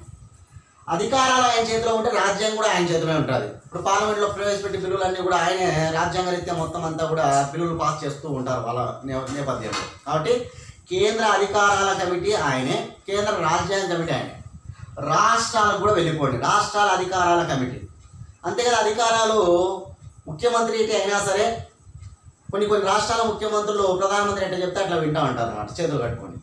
అధికారాలు ఆయన చేతిలో ఉంటే రాజ్యాంగం కూడా ఆయన చేతిలో ఉంటుంది. ఇప్పుడు పార్లమెంట్లో ప్రవేశపెట్టి బిల్లులన్నీ కూడా ఆయనే రాజ్యాంగ రీత్యా మొత్తం అంతా కూడా బిల్లులు పాస్ చేస్తూ ఉంటారు వాళ్ళ నేపథ్యంలో. కాబట్టి కేంద్ర అధికారాల కమిటీ ఆయనే, కేంద్ర రాజ్యాంగ కమిటీ ఆయనే. రాష్ట్రాలకు కూడా వెళ్ళిపోండి, రాష్ట్రాల అధికారాల కమిటీ. అంతే కదా, అధికారాలు ముఖ్యమంత్రి అయితే అయినా సరే కొన్ని రాష్ట్రాల ముఖ్యమంత్రులు ప్రధానమంత్రి అంటే చెప్తే అట్లా వింటూ ఉంటారు అన్నమాట, చేతులు కట్టుకొని.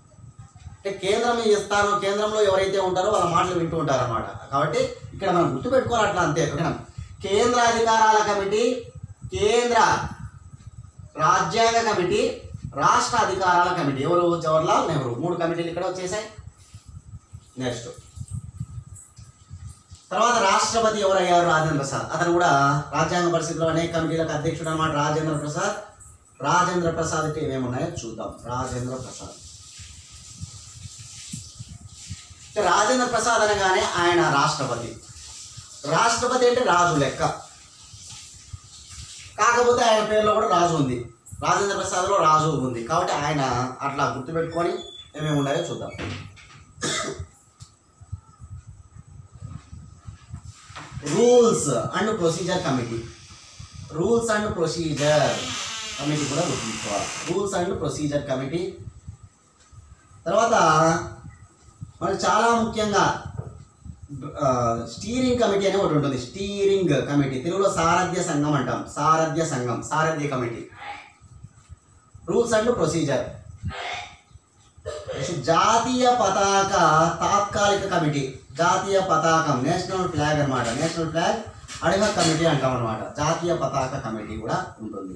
అంటే కేంద్రం ఇస్తారు, కేంద్రంలో ఎవరైతే ఉంటారో వాళ్ళ మాటలు వింటూ ఉంటారు అన్నమాట. కాబట్టి ఇక్కడ మనం గుర్తుపెట్టుకోవాలి అట్లా, అంతే. ఓకేనా? కేంద్ర అధికారాల కమిటీ, కేంద్ర రాజ్యాంగ కమిటీ, రాష్ట్ర అధికారాల కమిటీ. ఎవరు? జవహర్లాల్ నెహ్రూ. 3 కమిటీలు ఇక్కడ వచ్చేసాయి. నెక్స్ట్ తర్వాత రాష్ట్రపతి ఎవరయ్యారు? రాజేంద్ర ప్రసాద్. అతను కూడా రాజ్యాంగ పరిస్థితిలో అనేక కమిటీలకు అధ్యక్షుడు అనమాట. రాజేంద్ర ప్రసాద్ అంటే ఏమేమి ఉన్నాయో చూద్దాం. రాజేంద్ర ప్రసాద్ అనగానే ఆయన రాష్ట్రపతి. రాష్ట్రపతి అంటే రాజు లెక్క, కాకపోతే ఆయన పేరులో కూడా రాజు ఉంది. రాజేంద్ర ప్రసాద్లో రాజు ఉంది కాబట్టి ఆయన అట్లా గుర్తుపెట్టుకొని ఏమేమి ఉన్నాయో చూద్దాం. రూల్స్ అండ్ ప్రొసీజర్ కమిటీ కూడా గుర్తుంచుకోవాలి. Rules and procedure committee. తర్వాత మనకు చాలా ముఖ్యంగా స్టీరింగ్ కమిటీ అని ఒకటి ఉంటుంది. స్టీరింగ్ కమిటీ, తెలుగులో సారథ్య సంఘం అంటాం. సారథ్య సంఘం, సారథ్య కమిటీ. Rules and procedure. జాతీయ పతాక తాత్కాలిక కమిటీ, జాతీయ పతాకం నేషనల్ ఫ్లాగ్ అనమాట. నేషనల్ ఫ్లాగ్ అడిగ కమిటీ అంటాం అనమాట. జాతీయ పతాక కమిటీ కూడా ఉంటుంది.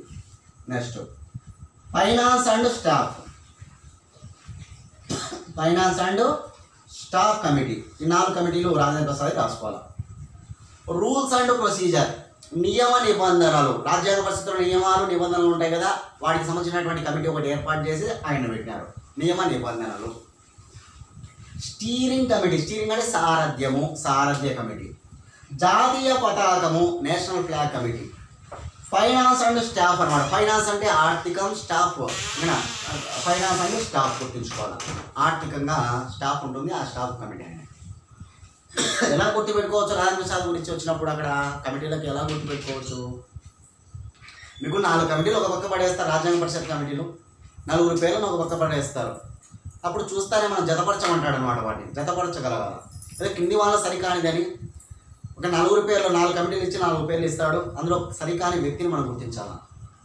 Next finance and staff, finance and staff committee. ఈ 4 కమిటీలు రాజేంద్ర ప్రసాద్ రాసుకోవాలి. రూల్స్ అండ్ ప్రొసీజర్, నియమ నిబంధనలు, రాజ్యాంగ పరిస్థితుల్లో నియమాలు నిబంధనలు ఉంటాయి కదా, వాటికి సంబంధించినటువంటి కమిటీ ఒకటి ఏర్పాటు చేసి ఆయన పెట్టినారు. నియమ నిబంధనలు. స్టీరింగ్ కమిటీ, స్టీరింగ్ అంటే సారథ్యము, సారథ్య కమిటీ. జాతీయ పతాకము, national flag committee. Finance and staff అనమాట. ఫైనాన్స్ అంటే ఆర్థికం, స్టాఫ్. ఫైనాన్స్ అంటే స్టాఫ్ గుర్తుంచుకోవాలి. ఆర్థికంగా స్టాఫ్ ఉంటుంది, ఆ స్టాఫ్ కమిటీ అనేది ఎలా గుర్తుపెట్టుకోవచ్చు? రాజేంద్ర ప్రసాద్ గురించి వచ్చినప్పుడు అక్కడ కమిటీలకు ఎలా గుర్తుపెట్టుకోవచ్చు? మీకు 4 కమిటీలు ఒక పక్క పడేస్తారు. రాజ్యాంగ పరిషత్ కమిటీలు 4 పేర్లను ఒక పక్క పడేస్తారు. అప్పుడు చూస్తానే మనం జతపరచమంటాడు అనమాట. వాటిని జతపరచగలగాలి. అదే కింది వాళ్ళ సరికానిదని ఒక 4 పేర్లు, 4 కమిటీలు ఇచ్చి 4 పేర్లు ఇస్తాడు. అందులో సరికాని వ్యక్తిని మనం గుర్తించాలా.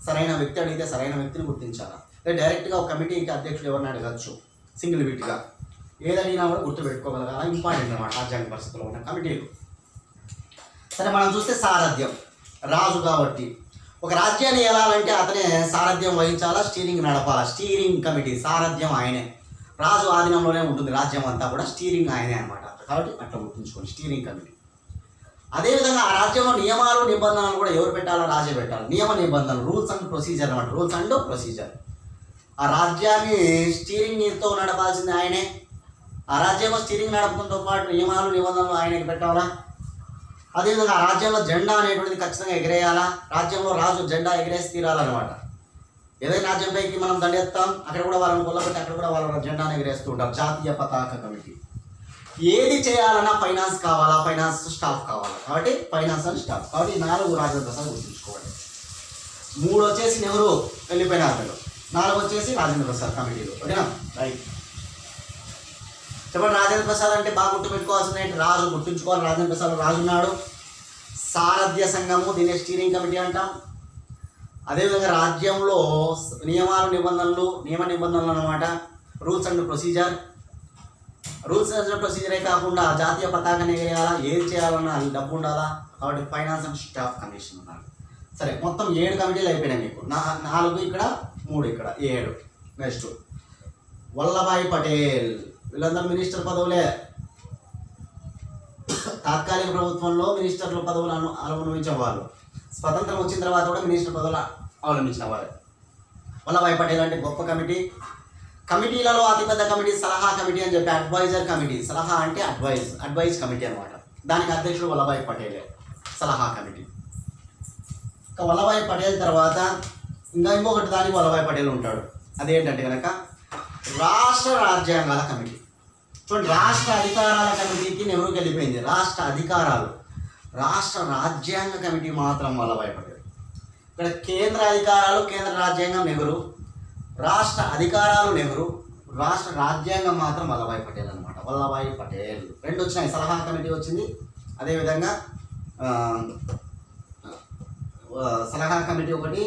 సరైన వ్యక్తి అడిగితే సరైన వ్యక్తిని గుర్తించాలా. లేదా డైరెక్ట్గా ఒక కమిటీకి అధ్యక్షుడు ఎవరిని అడగచ్చు, సింగిల్ బిట్గా. ఏదైనా కూడా గుర్తుపెట్టుకోగలగాల. ఇంపార్టెంట్ అనమాట రాజ్యాంగ పరిస్థితుల్లో ఉన్న కమిటీలు. సరే, మనం చూస్తే సారథ్యం, రాజు కాబట్టి ఒక రాజ్యాన్ని ఏలాలంటే అతనే సారథ్యం వహించాలా, స్టీరింగ్ నడపాలా. స్టీరింగ్ కమిటీ, సారథ్యం ఆయనే. రాజు ఆధీనంలోనే ఉంటుంది రాజ్యం అంతా కూడా, స్టీరింగ్ ఆయనే అనమాట. కాబట్టి అట్లా గుర్తుంచుకోండి, స్టీరింగ్ కమిటీ. అదేవిధంగా ఆ రాజ్యంలో నియమాలు నిబంధనలు కూడా ఎవరు పెట్టాలో? రాజే పెట్టాలి. నియమ నిబంధనలు, రూల్స్ అండ్ ప్రొసీజర్ అనమాట. Rules and procedure. ఆ రాజ్యాన్ని స్టీరింగ్తో నడపాల్సింది ఆయనే. ఆ రాజ్యంలో స్టీరింగ్ నడపడంతో పాటు నియమాలు నిబంధనలు ఆయనకి పెట్టాలా. అదేవిధంగా ఆ రాజ్యంలో జెండా అనేటువంటిది ఖచ్చితంగా ఎగిరేయాలా. రాజ్యంలో రాజు జెండా ఎగిరేసి తీరాలన్నమాట. ఏదైనా రాజ్యంపైకి మనం దండెత్తాం, అక్కడ కూడా వాళ్ళని కొల్లబెట్టి అక్కడ కూడా వాళ్ళ జెండాను ఎగిరేస్తూ ఉంటారు. జాతీయ పతాక కమిటీ. ఏది చేయాలన్నా ఫైనాన్స్ కావాలా, ఫైనాన్స్ స్టాఫ్ కావాలా. కాబట్టి ఫైనాన్స్ అండ్ స్టాఫ్. కాబట్టి 4 రాజేంద్ర ప్రసాద్ గుర్తుంచుకోవాలి. 3 వచ్చేసి నెహ్రూ వెళ్ళిపోయినారు. 4 వచ్చేసి రాజేంద్ర ప్రసాద్ కమిటీలు. ఓకేనా? రైట్. చెప్పండి, రాజేంద్ర ప్రసాద్ అంటే బాగా గుర్తుపెట్టుకోవాల్సింది ఏంటి? రాజు గుర్తుంచుకోవాలి. రాజేంద్ర ప్రసాద్ రాజు ఉన్నాడు. సారథ్య సంఘము, దీన్ని స్టీరింగ్ కమిటీ అంటాం. అదేవిధంగా రాజ్యంలో నియమాలు నిబంధనలు, నియమ నిబంధనలు అన్నమాట. Rules and procedure. Rules and ప్రొసీజరే కాకుండా జాతీయ పతాకాన్ని ఎగరేయాలా, ఏది చేయాలన్నా డబ్బు ఉండాలా. కాబట్టి ఫైనాన్స్ అండ్ స్టాఫ్ కమిషన్ ఉన్నారు. సరే, మొత్తం 7 కమిటీలు అయిపోయినాయి మీకు. 4 ఇక్కడ, 3 ఇక్కడ, 7. నెక్స్ట్ వల్లభాయ్ పటేల్. వీళ్ళందరూ మినిస్టర్ పదవులే. తాత్కాలిక ప్రభుత్వంలో మినిస్టర్ల పదవులను అవలంబించిన వాళ్ళు. స్వతంత్రం వచ్చిన తర్వాత కూడా మినిస్టర్ పదవులు అవలంబించిన వారు. వల్లభాయ్ పటేల్ అంటే గొప్ప కమిటీ. కమిటీలలో అతిపెద్ద కమిటీ సలహా కమిటీ అని చెప్పి, అడ్వైజర్ కమిటీ. సలహా అంటే అడ్వైజ్ కమిటీ అనమాట. దానికి అధ్యక్షుడు వల్లభాయ్ పటేలే, సలహా కమిటీ. ఇంకా వల్లభాయ్ పటేల్ తర్వాత ఇంకొకటి దానికి వల్లభాయ్ పటేల్ ఉంటాడు. అదేంటంటే కనుక రాష్ట్ర రాజ్యాంగాల కమిటీ. చూడండి, రాష్ట్ర అధికారాల కమిటీకి నెహ్రూకి వెళ్ళిపోయింది. రాష్ట్ర అధికారాలు, రాష్ట్ర రాజ్యాంగ కమిటీ మాత్రం వల్లభాయ్ పటేల్. ఇక్కడ కేంద్ర అధికారాలు, కేంద్ర రాజ్యాంగం నెహ్రూ, రాష్ట్ర అధికారాలు నెహ్రూ, రాష్ట్ర రాజ్యాంగం మాత్రం వల్లభాయ్ పటేల్ అనమాట. వల్లభాయ్ పటేల్ 2 వచ్చినాయి. సలహా కమిటీ వచ్చింది, అదేవిధంగా సలహా కమిటీ ఒకటి,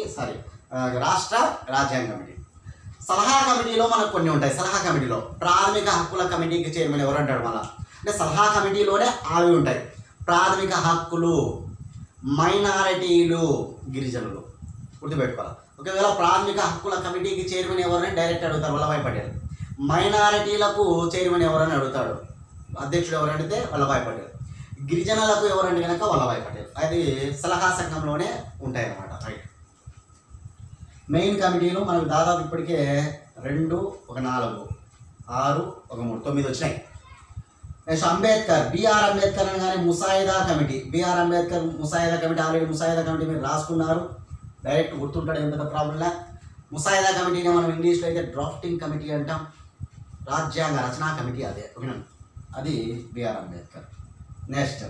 రాష్ట్ర రాజ్యాంగ కమిటీ. సలహా కమిటీలో మనకు కొన్ని ఉంటాయి. సలహా కమిటీలో ప్రాథమిక హక్కుల కమిటీకి చైర్మన్ ఎవరు అంటాడు? మళ్ళీ అంటే సలహా కమిటీలోనే అవి ఉంటాయి. ప్రాథమిక హక్కులు, మైనారిటీలు, గిరిజనులు గుర్తుపెట్టుకోవాలి. ఒకవేళ ప్రాథమిక హక్కుల కమిటీకి చైర్మన్ ఎవరని డైరెక్ట్ అడుగుతారు, వల్లభాయ్ పటేల్. మైనారిటీలకు చైర్మన్ ఎవరని అడుగుతాడు, అధ్యక్షుడు ఎవరు అడిగితే వల్లభాయ్ పటేల్. గిరిజనులకు ఎవరంటే కనుక వల్లభాయ్ పటేల్. అది సలహా సంఘంలోనే ఉంటాయి అన్నమాట. రైట్. మెయిన్ కమిటీలు మనకు దాదాపు ఇప్పటికే 2, 1, 4, 6, 1, 3, 9 వచ్చినాయి. నెక్స్ట్ అంబేద్కర్, బిఆర్ అంబేద్కర్ అనగానే ముసాయిదా కమిటీ. బిఆర్ అంబేద్కర్ ముసాయిదా కమిటీ, ఆల్రెడీ ముసాయిదా కమిటీ మీరు రాసుకున్నారు, డైరెక్ట్ గుర్తుంటాడు, ఏం పెద్ద ప్రాబ్లంలా. ముసాయిదా కమిటీని మనం ఇంగ్లీష్లో అయితే డ్రాఫ్టింగ్ కమిటీ అంటాం. రాజ్యాంగ రచనా కమిటీ అదే, ఓకేనా? అది బిఆర్ అంబేద్కర్. నెక్స్ట్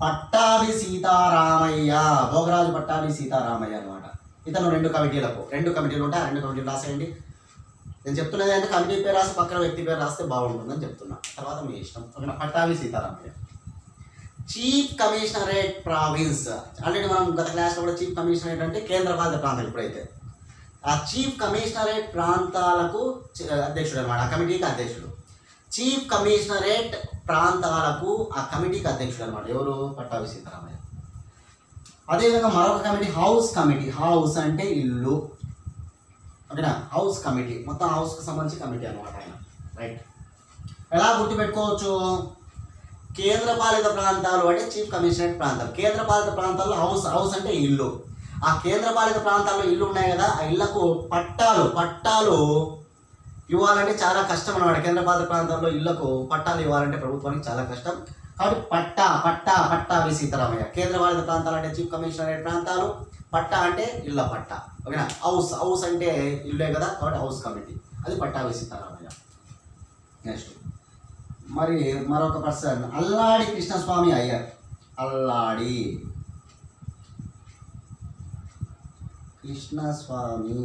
పట్టాభి సీతారామయ్య, భోగరాజు పట్టాభి సీతారామయ్య అనమాట. ఇతను 2 కమిటీలకు, 2 కమిటీలు ఉంటాయి. 2 కమిటీలు రాసేయండి. నేను చెప్తున్నది అంటే కమిటీ పేరు రాసి పక్కన వ్యక్తి పేరు రాస్తే బాగుంటుందని చెప్తున్నా, తర్వాత మీ ఇష్టం. ఓకేనా. Pattabhi Sitaramayya. Chief commissionerate province, already మనం గత క్లాస్లో కూడా చీఫ్ కమిషనరేట్ అంటే కేంద్రపాలిత ప్రాంతాలు. ఇప్పుడైతే ఆ చీఫ్ కమిషనరేట్ ప్రాంతాలకు అధ్యక్షుడు అనమాట, ఆ కమిటీకి అధ్యక్షుడు. చీఫ్ కమిషనరేట్ ప్రాంతాలకు ఆ కమిటీకి అధ్యక్షుడు అనమాట ఎవరు, పట్టాభి సీతారామయ్య. అదేవిధంగా మరొక కమిటీ హౌస్ కమిటీ. హౌస్ అంటే ఇల్లు, ఓకేనా. హౌస్ కమిటీ మొత్తం హౌస్కి సంబంధించి కమిటీ అనమాట ఆయన. రైట్. ఎలా గుర్తుపెట్టుకోవచ్చు, కేంద్రపాలిత ప్రాంతాలు అంటే చీఫ్ కమిషనరేట్ ప్రాంతాలు. కేంద్రపాలిత ప్రాంతాల్లో హౌస్ అంటే ఇల్లు. ఆ కేంద్రపాలిత ప్రాంతాల్లో ఇల్లు ఉన్నాయి కదా, ఆ ఇళ్లకు పట్టాలు ఇవ్వాలంటే చాలా కష్టం అన్నమాట. కేంద్రపాలిత ప్రాంతాల్లో ఇళ్లకు పట్టాలు ఇవ్వాలంటే ప్రభుత్వానికి చాలా కష్టం. కాబట్టి పట్టాభి సీతారామయ్య. కేంద్రపాలిత ప్రాంతాలు అంటే చీఫ్ కమిషనరేట్ ప్రాంతాలు, పట్టా అంటే ఇళ్ళ పట్టా, ఓకేనా. హౌస్ అంటే ఇల్లే కదా, కాబట్టి హౌస్ కమిటీ, అది పట్టాభి సీతారామయ్య. నెక్స్ట్ మరి మరొక పర్సన్ అల్లాడి కృష్ణస్వామి అయ్యర్. అల్లాడి కృష్ణస్వామి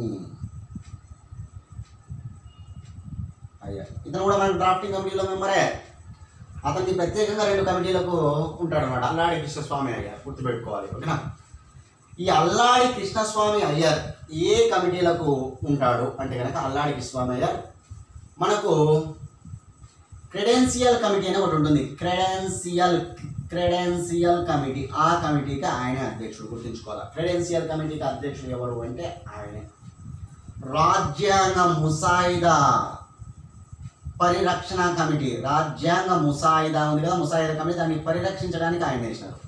అయ్యర్, ఇతను కూడా మన డ్రాఫ్టింగ్ కమిటీలో మెంబరే. అతనికి ప్రత్యేకంగా 2 కమిటీలకు ఉంటాడు అనమాట. అల్లాడి కృష్ణస్వామి అయ్యర్ గుర్తుపెట్టుకోవాలి, ఓకేనా. ఈ అల్లాడి కృష్ణస్వామి అయ్యర్ ఏ కమిటీలకు ఉంటాడు అంటే కనుక, అల్లాడి కృష్ణస్వామి అయ్యర్ మనకు క్రెడెన్షియల్ కమిటీ అని ఒకటి ఉంటుంది. క్రెడెన్షియల్ కమిటీ, ఆ కమిటీకి ఆయనే అధ్యక్షుడు, గుర్తుంచుకోవాలి. క్రెడెన్షియల్ కమిటీకి అధ్యక్షుడు ఎవరు అంటే ఆయనే. రాజ్యాంగ ముసాయిదా పరిరక్షణ కమిటీ, రాజ్యాంగ ముసాయిదా ఉంది కదా, ముసాయిదా కమిటీ, దాన్ని పరిరక్షించడానికి ఆయన వేసినారు.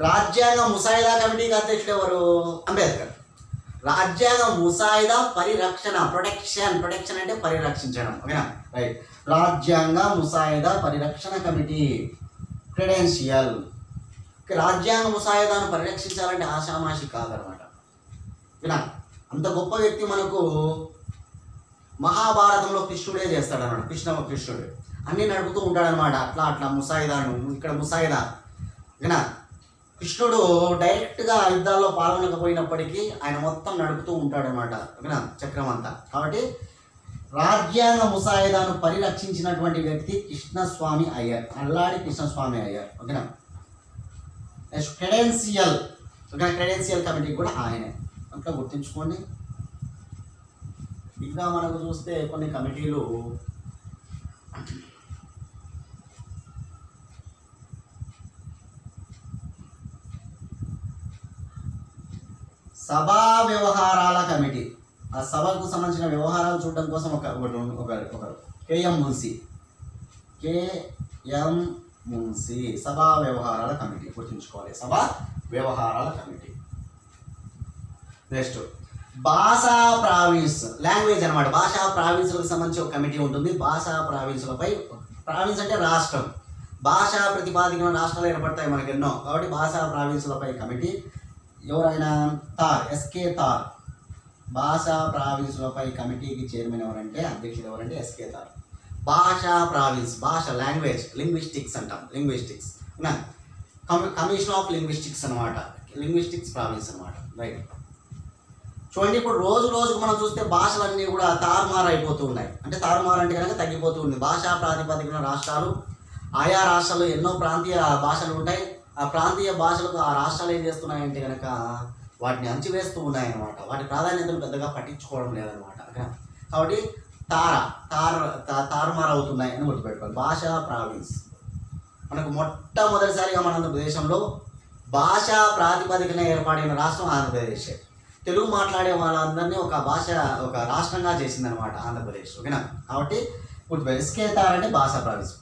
రాజ్యాంగ ముసాయిదా కమిటీకి అధ్యక్షుడు ఎవరు, అంబేద్కర్. రాజ్యాంగ ముసాయిదా పరిరక్షణ, ప్రొటెక్షన్ అంటే పరిరక్షించడం, ఓకేనా. రైట్. రాజ్యాంగ ముసాయిదా పరిరక్షణ కమిటీ క్రెడెన్షియల్. రాజ్యాంగ ముసాయిదాను పరిరక్షించాలంటే ఆషామాషి కాదనమాట, ఓకేనా. అంత గొప్ప వ్యక్తి మనకు మహాభారతంలో కృష్ణుడే చేస్తాడనమాట. కృష్ణుడు అన్నీ నడుపుతూ ఉంటాడనమాట. అట్లా ముసాయిదాను, ఇక్కడ ముసాయిదా, ఓకేనా. కృష్ణుడు డైరెక్ట్గా యుద్ధాల్లో పాల్గొనకపోయినప్పటికీ ఆయన మొత్తం నడుపుతూ ఉంటాడనమాట, ఓకేనా, చక్రం అంతా. కాబట్టి రాజ్యాంగ ముసాయిదాను పరిరక్షించినటువంటి వ్యక్తి కృష్ణస్వామి అయ్యర్, అల్లాడి కృష్ణస్వామి అయ్యర్, ఓకేనా. క్రెడెన్షియల్, ఓకేనా, క్రెడెన్షియల్ కమిటీ కూడా ఆయనే, అట్లా గుర్తుంచుకోండి. ఇంకా మనకు చూస్తే కొన్ని కమిటీలు సభా వ్యవహారాల కమిటీ. ఆ సభకు సంబంధించిన వ్యవహారాలు చూడడం కోసం ఒకరు కేఎం మున్సి సభా వ్యవహారాల కమిటీ, గుర్తుంచుకోవాలి. సభా వ్యవహారాల కమిటీ. నెక్స్ట్ భాషా ప్రావిన్స్, లాంగ్వేజ్ అనమాట. భాషా ప్రావిన్స్లకు సంబంధించి ఒక కమిటీ ఉంటుంది. భాషా ప్రావిన్స్లపై, ప్రావిన్స్ అంటే రాష్ట్రం, భాషా ప్రతిపాదికన రాష్ట్రాలు ఏర్పడతాయి మనకు ఎన్నో, కాబట్టి భాషా ప్రావిన్స్లపై కమిటీ ఎవరైనా ఎస్కే తార్. భాషా ప్రావిన్స్లపై కమిటీకి చైర్మన్ ఎవరంటే, అధ్యక్షుడు ఎవరంటే ఎస్కే తార్. భాషా ప్రావిన్స్, భాష లాంగ్వేజ్, లింగ్విస్టిక్స్ అంటాం, లింగ్విస్టిక్స్, కమిషన్ ఆఫ్ లింగ్విస్టిక్స్ అనమాట, లింగ్విస్టిక్స్ ప్రావిన్స్ అనమాట. రైట్. చూడండి, ఇప్పుడు రోజుకు మనం చూస్తే భాషలన్నీ కూడా తారుమారు అయిపోతూ ఉన్నాయి. అంటే తారుమారు అంటే కనుక తగ్గిపోతూ ఉంది. భాషా ప్రాతిపదికన రాష్ట్రాలు, ఆయా రాష్ట్రాలు ఎన్నో ప్రాంతీయ భాషలు ఉంటాయి. ఆ ప్రాంతీయ భాషలకు ఆ రాష్ట్రాలు ఏం చేస్తున్నాయంటే కనుక వాటిని అణచివేస్తూ ఉన్నాయన్నమాట. వాటి ప్రాధాన్యతలు పెద్దగా పట్టించుకోవడం లేదనమాట. కాబట్టి తారుమారు అవుతున్నాయి అని గుర్తుపెట్టుకోవాలి. భాషా ప్రావిన్స్ మనకు మొట్టమొదటిసారిగా మన దేశంలో భాషా ప్రాతిపదికన ఏర్పడిన రాష్ట్రం ఆంధ్రప్రదేశ్. తెలుగు మాట్లాడే వాళ్ళందరినీ ఒక రాష్ట్రంగా చేసిందనమాట ఆంధ్రప్రదేశ్, ఓకేనా. కాబట్టి ఇప్పుడు ఎస్కేతార్ అంటే భాషా ప్రావిన్స్.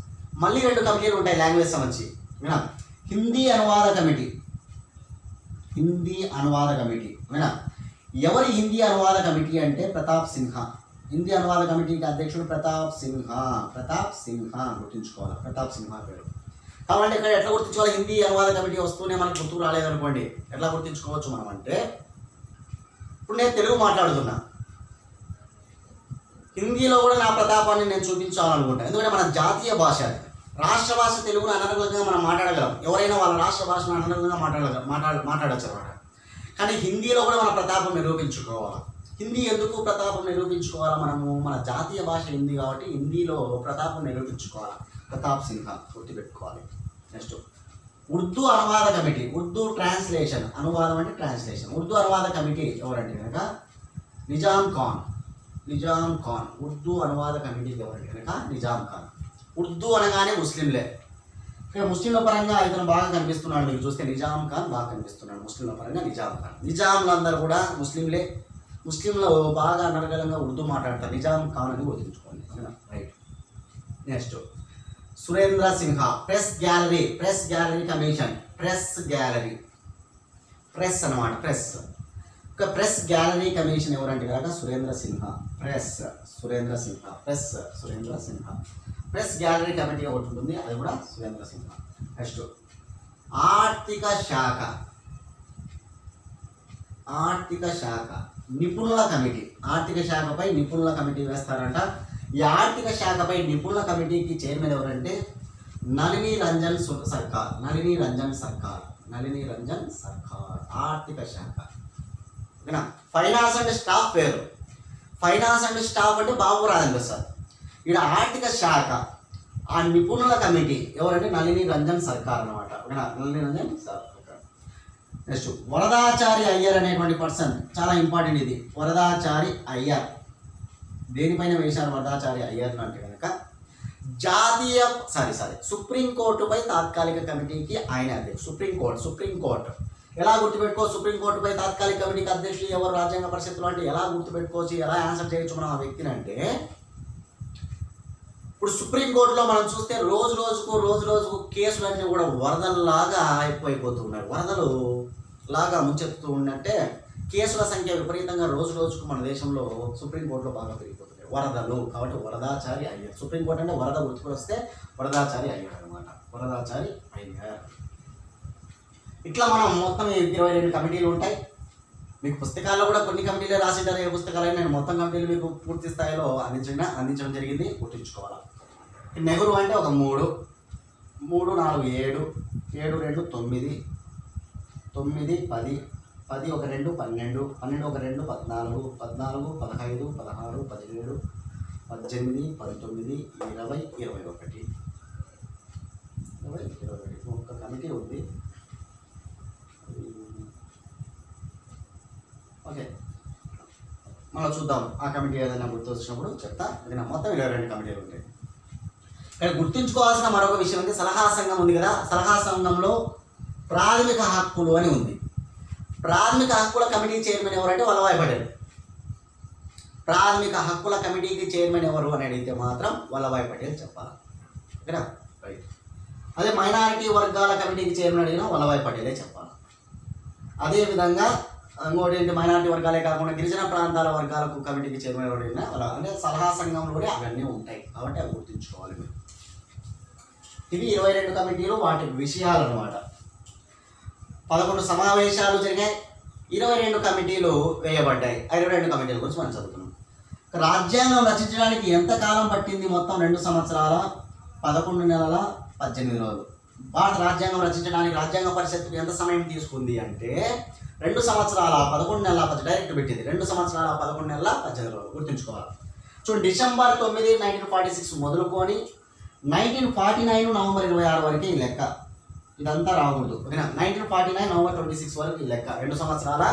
మళ్ళీ 2 కమిటీలు ఉంటాయి లాంగ్వేజ్ సంబంధించి, ఓకేనా. హిందీ అనువాద కమిటీ, ఓకేనా. ఎవరి హిందీ అనువాద కమిటీ అంటే ప్రతాప్ సిన్హా. హిందీ అనువాద కమిటీకి అధ్యక్షుడు ప్రతాప్ సిన్హా, గుర్తుంచుకోవాలి, ప్రతాప్ సిన్హా పేరు. కాబట్టి ఇక్కడ ఎట్లా గుర్తించుకోవాలి, హిందీ అనువాద కమిటీ వస్తూనే మనకు గుర్తుకు రాలేదనుకోండి, ఎట్లా గుర్తించుకోవచ్చు మనం అంటే, ఇప్పుడు నేను తెలుగు మాట్లాడుతున్నా, హిందీలో కూడా నా ప్రతాపాన్ని నేను చూపించాలనుకుంటాను. ఎందుకంటే మన జాతీయ భాష, రాష్ట్ర భాష తెలుగును అనర్గళంగా మనం మాట్లాడగలం. ఎవరైనా వాళ్ళ రాష్ట్ర భాషను అనర్గళంగా మాట్లాడచ్చు అనమాట. కానీ హిందీలో కూడా మన ప్రతాపం నిరూపించుకోవాలి. హిందీ ఎందుకు ప్రతాపం నిరూపించుకోవాలా మనము? మన జాతీయ భాష హిందీ కాబట్టి హిందీలో ప్రతాపం నిరూపించుకోవాలా. ప్రతాప్ సింహ గుర్తుపెట్టుకోవాలి. నెక్స్ట్ ఉర్దూ అనువాద కమిటీ, ఉర్దూ ట్రాన్స్లేషన్, అనువాదం అంటే ట్రాన్స్లేషన్. ఉర్దూ అనువాద కమిటీ ఎవరంటే కనుక నిజాం ఖాన్. నిజాం ఖాన్ ఉర్దూ అనువాద కమిటీకి ఎవరంటే కనుక నిజాం ఖాన్. ఉర్దూ అనగానే ముస్లింలే. ఇక్కడ ముస్లింల పరంగా ఇతను బాగా కనిపిస్తున్నాడు. మీకు చూస్తే నిజాం ఖాన్ బాగా కనిపిస్తున్నాడు. ముస్లింల పరంగా నిజాం ఖాన్. నిజాంలు అందరూ కూడా ముస్లింలే. ముస్లింలు బాగా అనర్గళంగా ఉర్దూ మాట్లాడతారు. నిజాం ఖాన్ అని గుర్తుంచుకోండి. Right. Next Surendra Sinha press gallery. Press gallery commission. Press gallery, press అన్నమాట, ప్రెస్. ఒక ప్రెస్ గ్యాలరీ కమిషన్ ఎవరంటే కనుక Surendra Sinha. Press Surendra Sinha. Press Surendra Sinha. Press gallery committee ఒకటి ఉంటుంది, అది కూడా సురేంద్ర సింహ. నెక్స్ట్ ఆర్థిక శాఖ. ఆర్థిక శాఖ నిపుణుల కమిటీ. ఆర్థిక శాఖపై నిపుణుల కమిటీ వేస్తారంట. ఈ ఆర్థిక శాఖపై నిపుణుల కమిటీకి చైర్మన్ ఎవరంటే నళిని రంజన్ సర్కార్. నళిని రంజన్ సర్కార్. నళిని రంజన్ సర్కార్. ఆర్థిక శాఖ. ఓకేనా. ఫైనాన్స్ అండ్ స్టాఫ్ వేరు. ఫైనాన్స్ అండ్ స్టాఫ్ అంటే బాబు రాజేంద్ర సార్. ఇక్కడ ఆర్థిక శాఖ ఆ నిపుణుల కమిటీ ఎవరంటే నళిని రంజన్ సర్కార్ అనమాట. ఓకేనా. నళిని రంజన్ సర్కార్. నెక్స్ట్ వరదాచారి అయ్యర్ అనేటువంటి పర్సన్, చాలా ఇంపార్టెంట్ ఇది. వరదాచారి అయ్యర్ దేనిపైన వేశారు వరదాచారి అయ్యర్ అంటే కనుక జాతీయ సుప్రీంకోర్టుపై తాత్కాలిక కమిటీకి ఆయన అధ్యక్షుడు. సుప్రీంకోర్టు ఎలా గుర్తుపెట్టుకో? సుప్రీంకోర్టుపై తాత్కాలిక కమిటీకి అధ్యక్షుడు ఎవరు? రాజ్యాంగ పరిషత్తులు. అంటే ఎలా గుర్తుపెట్టుకోవచ్చు, ఎలా ఆన్సర్ చేయొచ్చు మనం ఆ వ్యక్తిని అంటే, ఇప్పుడు సుప్రీంకోర్టులో మనం చూస్తే రోజు రోజుకు కేసులన్నీ కూడా వరదల్లాగా ఎక్కువైపోతూ ఉన్నాయి. వరదలు లాగా ముంచెత్తుతూ ఉన్నట్టే కేసుల సంఖ్య విపరీతంగా రోజు రోజుకు మన దేశంలో సుప్రీంకోర్టులో బాగా పెరిగిపోతుంది. వరదలు కాబట్టి వరదాచారి అయ్యర్. సుప్రీంకోర్టు అంటే వరద గుర్తుకు వస్తే వరదాచారి అయ్యర్ అనమాట. వరదాచారి అయ్యర్. ఇట్లా మనం మొత్తం 22 కమిటీలు ఉంటాయి. మీకు పుస్తకాల్లో కూడా కొన్ని కమిటీలే రాసింటారు. ఏ పుస్తకాలైనా నేను మొత్తం కమిటీలు మీకు పూర్తి స్థాయిలో అందించడం జరిగింది, గుర్తుంచుకోవాలి. నెహ్రూ అంటే ఒక 3, 3, 4, 7, 7, 2, 9, 9, 10, 10, 1, 2, 12, 12, 1, 2, 14, 14, 15, 16, 17, 18, 19, 20, 21. ఒక కమిటీ ఉంది. ఓకే, మనం చూద్దాం. ఆ కమిటీ ఏదైనా గుర్తు వచ్చినప్పుడు చెప్తా. మొత్తం 22 కమిటీలు ఉంటాయి. ఇక్కడ గుర్తుంచుకోవాల్సిన మరొక విషయం ఉంది. సలహా సంఘం ఉంది కదా. సలహా సంఘంలో ప్రాథమిక హక్కులు అని ఉంది. ప్రాథమిక హక్కుల కమిటీ చైర్మన్ ఎవరంటే వల్లభాయ్ పటేల్. ప్రాథమిక హక్కుల కమిటీకి చైర్మన్ ఎవరు అని అడిగితే మాత్రం వల్లభాయ్ పటేల్ చెప్పాలి. ఓకేనా. రైట్. అదే మైనారిటీ వర్గాల కమిటీకి చైర్మన్ అడిగినా వల్లభాయ్ పటేలే చెప్పాలి. అదేవిధంగా ఇంకోటి ఏంటి, మైనారిటీ వర్గాలే కాకుండా గిరిజన ప్రాంతాల వర్గాలకు కమిటీకి చైర్మన్ ఎవరు అడిగినా అంటే సలహా సంఘంలో కూడా అవన్నీ ఉంటాయి కాబట్టి అవి గుర్తుంచుకోవాలి మీరు. ఇవి 22 కమిటీలు, వాటి విషయాలు అన్నమాట. 11 సమావేశాలు జరిగాయి, 22 కమిటీలు వేయబడ్డాయి. 22 కమిటీల గురించి మనం చదువుతున్నాం. రాజ్యాంగం రచించడానికి ఎంత కాలం పట్టింది? మొత్తం 2 సంవత్సరాల 11 నెలల 18 రోజులు. భారత రాజ్యాంగం రచించడానికి రాజ్యాంగ పరిషత్తుకు ఎంత సమయం తీసుకుంది అంటే 2 సంవత్సరాల 11 నెలల 18 డైరెక్ట్ పెట్టింది. 2 సంవత్సరాల 11 నెలల 18 రోజులు గుర్తుంచుకోవాలి. చూడండి, డిసెంబర్ 9, 1946 మొదలుకొని 1949 నవంబర్ 26 వరకు ఈ లెక్క. ఇదంతా రాకూడదు. ఓకేనా. 1949 నవంబర్ 26 వరకు ఈ లెక్క. 2 సంవత్సరాల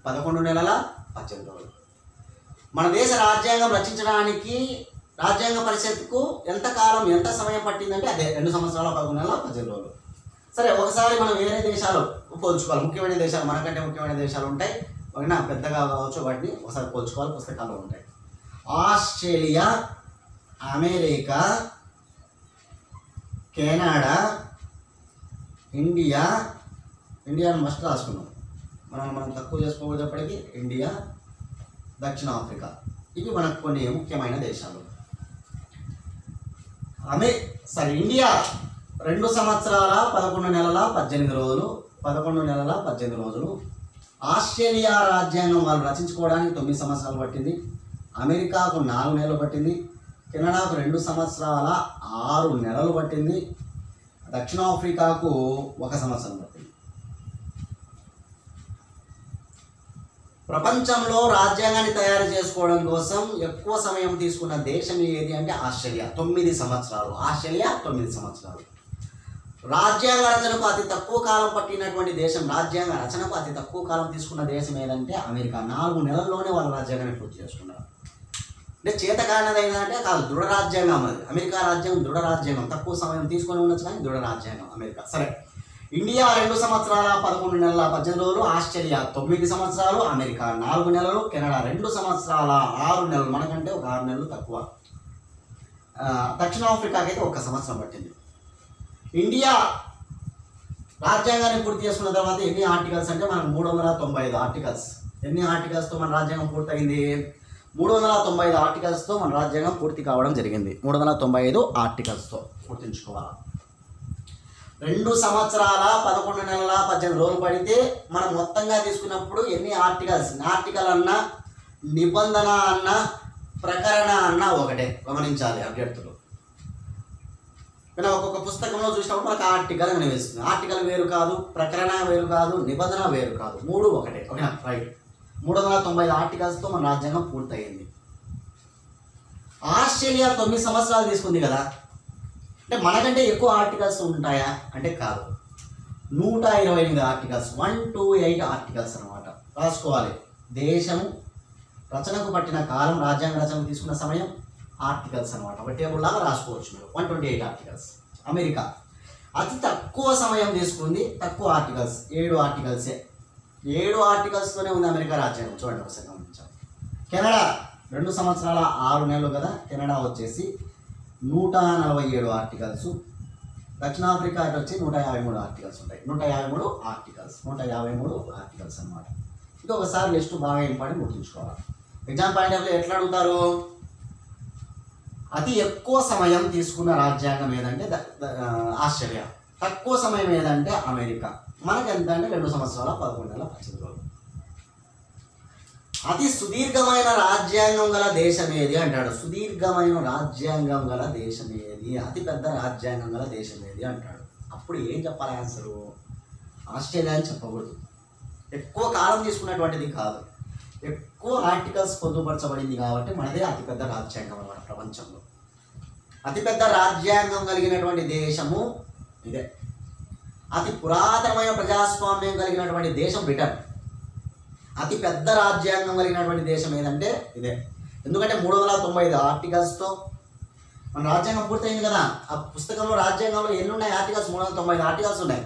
11 నెలల 18 రోజులు. మన దేశ రాజ్యాంగం రచించడానికి రాజ్యాంగ పరిషత్తుకు ఎంత కాలం, ఎంత సమయం పట్టిందంటే అదే 2 సంవత్సరాల 11 నెలల 18 రోజులు. సరే, ఒకసారి మనం వేరే దేశాలు పోల్చుకోవాలి. ముఖ్యమైన దేశాలు, మనకంటే ముఖ్యమైన దేశాలు ఉంటాయి. ఓకేనా. పెద్దగా కావచ్చు, వాటిని ఒకసారి పోల్చుకోవాలి, పుస్తకాల్లో ఉంటాయి. ఆస్ట్రేలియా, అమెరికా, కెనడా, ఇండియాను మస్ట్ రాసుకున్నాం. మనం తక్కువ చేసుకోకపోయేటప్పటికీ ఇండియా, దక్షిణాఫ్రికా, ఇవి మనకు కొన్ని ముఖ్యమైన దేశాలు. ఇండియా 2 సంవత్సరాల 11 నెలల 18 రోజులు. 11 నెలల 18 రోజులు. ఆస్ట్రేలియా రాజ్యాంగం వాళ్ళు రచించుకోవడానికి 9 సంవత్సరాలు పట్టింది. అమెరికాకు 4 నెలలు పట్టింది. కెనడాకు 2 సంవత్సరాల 6 నెలలు పట్టింది. దక్షిణాఫ్రికాకు 1 సంవత్సరం పట్టింది. ప్రపంచంలో రాజ్యాంగాన్ని తయారు చేసుకోవడం కోసం ఎక్కువ సమయం తీసుకున్న దేశం ఏది అంటే ఆస్ట్రేలియా. 9 సంవత్సరాలు. ఆస్ట్రేలియా 9 సంవత్సరాలు. రాజ్యాంగ రచనకు అతి తక్కువ కాలం పట్టినటువంటి దేశం, రాజ్యాంగ రచనకు అతి తక్కువ కాలం తీసుకున్న దేశం ఏదంటే అమెరికా. 4 నెలల్లోనే వాళ్ళ రాజ్యాంగాన్ని పూర్తి చేసుకున్నారు. అంటే చేతకానిదైనా అంటే కాదు, దృఢ రాజ్యాంగం అది. అమెరికా రాజ్యాంగం దృఢ రాజ్యాంగం. తక్కువ సమయం తీసుకొని ఉండొచ్చు కానీ దృఢ రాజ్యాంగం అమెరికా. సరే, ఇండియా 2 సంవత్సరాల 11 నెలల 18 రోజులు, ఆస్ట్రేలియా 9 సంవత్సరాలు, అమెరికా 4 నెలలు, కెనడా 2 సంవత్సరాల 6 నెలలు, మనకంటే ఒక 6 నెలలు తక్కువ. దక్షిణాఫ్రికాకి అయితే 1 సంవత్సరం పట్టింది. ఇండియా రాజ్యాంగాన్ని పూర్తి చేసుకున్న తర్వాత ఎన్ని ఆర్టికల్స్ అంటే మనకు 395 ఆర్టికల్స్. ఎన్ని ఆర్టికల్స్తో మన రాజ్యాంగం పూర్తయింది? 395 ఆర్టికల్స్తో మన రాజ్యాంగం పూర్తి కావడం జరిగింది. 395 ఆర్టికల్స్తో గుర్తుంచుకోవాలి. 2 సంవత్సరాల 11 నెలల 18 రోజులు పడితే మనం మొత్తంగా తీసుకున్నప్పుడు ఎన్ని ఆర్టికల్స్? ఆర్టికల్ అన్నా, నిబంధన అన్నా, ప్రకరణ అన్నా ఒకటే. గమనించాలి అభ్యర్థులు. కానీ ఒక్కొక్క పుస్తకంలో చూసినప్పుడు మనకు ఆర్టికల్ అనిపిస్తుంది. ఆర్టికల్ వేరు కాదు, ప్రకరణ వేరు కాదు, నిబంధన వేరు కాదు, 3 ఒకటే. ఓకేనా? రైట్. 395 ఆర్టికల్స్తో మన రాజ్యాంగం పూర్తయింది. ఆస్ట్రేలియా 9 సంవత్సరాలు తీసుకుంది కదా, అంటే మనకంటే ఎక్కువ ఆర్టికల్స్ ఉంటాయా అంటే కాదు. 128 ఆర్టికల్స్, 128 ఆర్టికల్స్ అనమాట. రాసుకోవాలి. దేశం రచనకు పట్టిన కాలం, రాజ్యాంగ రచనకు తీసుకున్న సమయం, ఆర్టికల్స్ అనమాట. ఒక టేబుల్ లాగా రాసుకోవచ్చు మీరు. 128 ఆర్టికల్స్. అమెరికా అతి తక్కువ సమయం తీసుకుంది, తక్కువ ఆర్టికల్స్, 7 ఆర్టికల్సే. 7 ఆర్టికల్స్తోనే ఉంది అమెరికా రాజ్యాంగం. చూడండి ఒకసారి గమనించాలి. కెనడా 2 సంవత్సరాల 6 నెలలు కదా, కెనడా వచ్చేసి 147 ఆర్టికల్స్. దక్షిణాఫ్రికా వచ్చి 153 ఆర్టికల్స్ ఉంటాయి. 153 ఆర్టికల్స్ అనమాట. ఇది ఒకసారి లిస్ట్ బాగా ఇంపార్టెంట్ గుర్తుంచుకోవాలి. ఎగ్జామ్ పాయింట్ ఆఫ్ వ్యూ ఎట్లా అడుగుతారు? అతి ఎక్కువ సమయం తీసుకున్న రాజ్యాంగం ఏదంటే ఆస్ట్రేలియా, తక్కువ సమయం ఏదంటే అమెరికా. మనకి ఎంత అంటే 2 సంవత్సరాల 11 నెలల 18 రోజులు. అతి సుదీర్ఘమైన రాజ్యాంగం గల దేశం ఏది అంటాడు. సుదీర్ఘమైన రాజ్యాంగం గల దేశం ఏది, అతి పెద్ద రాజ్యాంగం గల దేశం ఏది అంటాడు. అప్పుడు ఏం చెప్పాలి ఆన్సరు? ఆస్ట్రేలియా అని చెప్పకూడదు. ఎక్కువ కాలం తీసుకున్నటువంటిది కాదు, ఎక్కువ ఆర్టికల్స్ పొందుపరచబడింది కాబట్టి మనదే అతిపెద్ద రాజ్యాంగం అన్నమాట ప్రపంచంలో. అతిపెద్ద రాజ్యాంగం కలిగినటువంటి దేశము ఇదే. అతి పురాతనమైన ప్రజాస్వామ్యం కలిగినటువంటి దేశం బ్రిటన్. అతి పెద్ద రాజ్యాంగం కలిగినటువంటి దేశం ఏదంటే ఇదే. ఎందుకంటే 395 ఆర్టికల్స్తో మన రాజ్యాంగం పూర్తయింది కదా. ఆ పుస్తకంలో రాజ్యాంగంలో ఎన్ని ఉన్నాయి ఆర్టికల్స్? 395 ఆర్టికల్స్ ఉన్నాయి.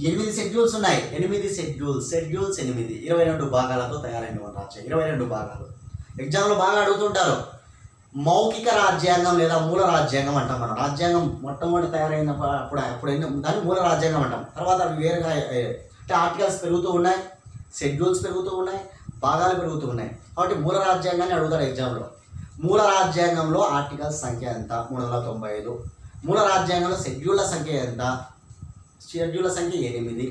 8 షెడ్యూల్స్ ఉన్నాయి. 8 షెడ్యూల్స్ 22 భాగాలతో తయారైన మన రాజ్యాంగం. 22 భాగాలు. ఎగ్జామ్లో బాగా అడుగుతుంటారు. మౌఖిక రాజ్యాంగం లేదా మూల రాజ్యాంగం అంటాం మనం. రాజ్యాంగం మొట్టమొదటి తయారైనప్పుడు దాన్ని మూల రాజ్యాంగం అంటాం. తర్వాత అవి వేరుగా అంటే ఆర్టికల్స్ పెరుగుతూ ఉన్నాయి, షెడ్యూల్స్ పెరుగుతూ ఉన్నాయి, భాగాలు పెరుగుతూ ఉన్నాయి. కాబట్టి మూల రాజ్యాంగాన్ని అడుగుతారు ఎగ్జామ్లో. మూల రాజ్యాంగంలో ఆర్టికల్స్ సంఖ్య ఎంత? 395. మూల రాజ్యాంగంలో షెడ్యూళ్ళ సంఖ్య ఎంత? షెడ్యూళ్ళ సంఖ్య 8.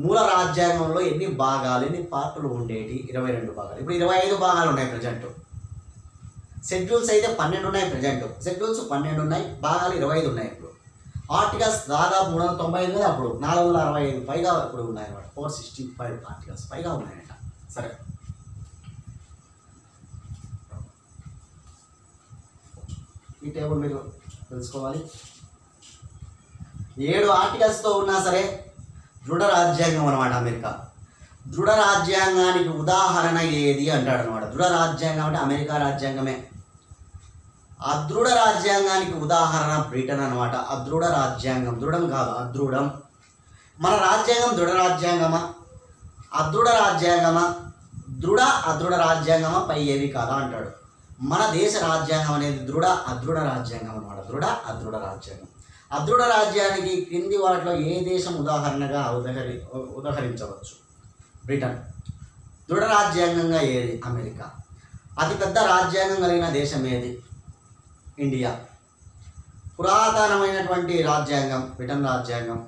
మూల రాజ్యాంగంలో ఎన్ని భాగాలు, ఎన్ని పార్టులు ఉండేటి? 22 భాగాలు. ఇప్పుడు 25 భాగాలు ఉన్నాయి ప్రజెంట్. షెడ్యూల్స్ అయితే 12 ఉన్నాయి ప్రజెంట్. షెడ్యూల్స్ 12 ఉన్నాయి, భాగాలు 25 ఉన్నాయి. ఇప్పుడు ఆర్టికల్స్ దాదాపు 395 కదా, అప్పుడు 465 పైగా ఇప్పుడు ఉన్నాయన్నమాట. 465 ఆర్టికల్స్ పైగా ఉన్నాయంట. సరే, ఈ టేబుల్ మీరు తెలుసుకోవాలి. 7 ఆర్టికల్స్తో ఉన్నా సరే దృఢ రాజ్యాంగం అనమాట అమెరికా. దృఢ రాజ్యాంగానికి ఉదాహరణ ఏది అంటాడు అనమాట. దృఢ రాజ్యాంగం అంటే అమెరికా రాజ్యాంగమే. అదృఢ రాజ్యాంగానికి ఉదాహరణ బ్రిటన్ అనమాట. అదృఢ రాజ్యాంగం, దృఢం కాదు అదృఢం. మన రాజ్యాంగం దృఢ రాజ్యాంగమా, అదృఢ రాజ్యాంగమా, అదృఢ రాజ్యాంగమా, పై ఏవి కాదా అంటాడు. మన దేశ రాజ్యాంగం అనేది అదృఢ రాజ్యాంగం అనమాట. అదృఢ రాజ్యాంగం. అదృఢ రాజ్యానికి క్రింది వాటిలో ఏ దేశం ఉదాహరణగా ఉదహరించవచ్చు? బ్రిటన్. దృఢ రాజ్యాంగంగా ఏది? అమెరికా. అతిపెద్ద రాజ్యాంగం కలిగిన దేశం ఏది? ఇండియా. పురాతనమైనటువంటి రాజ్యాంగం బ్రిటన్ రాజ్యాంగం.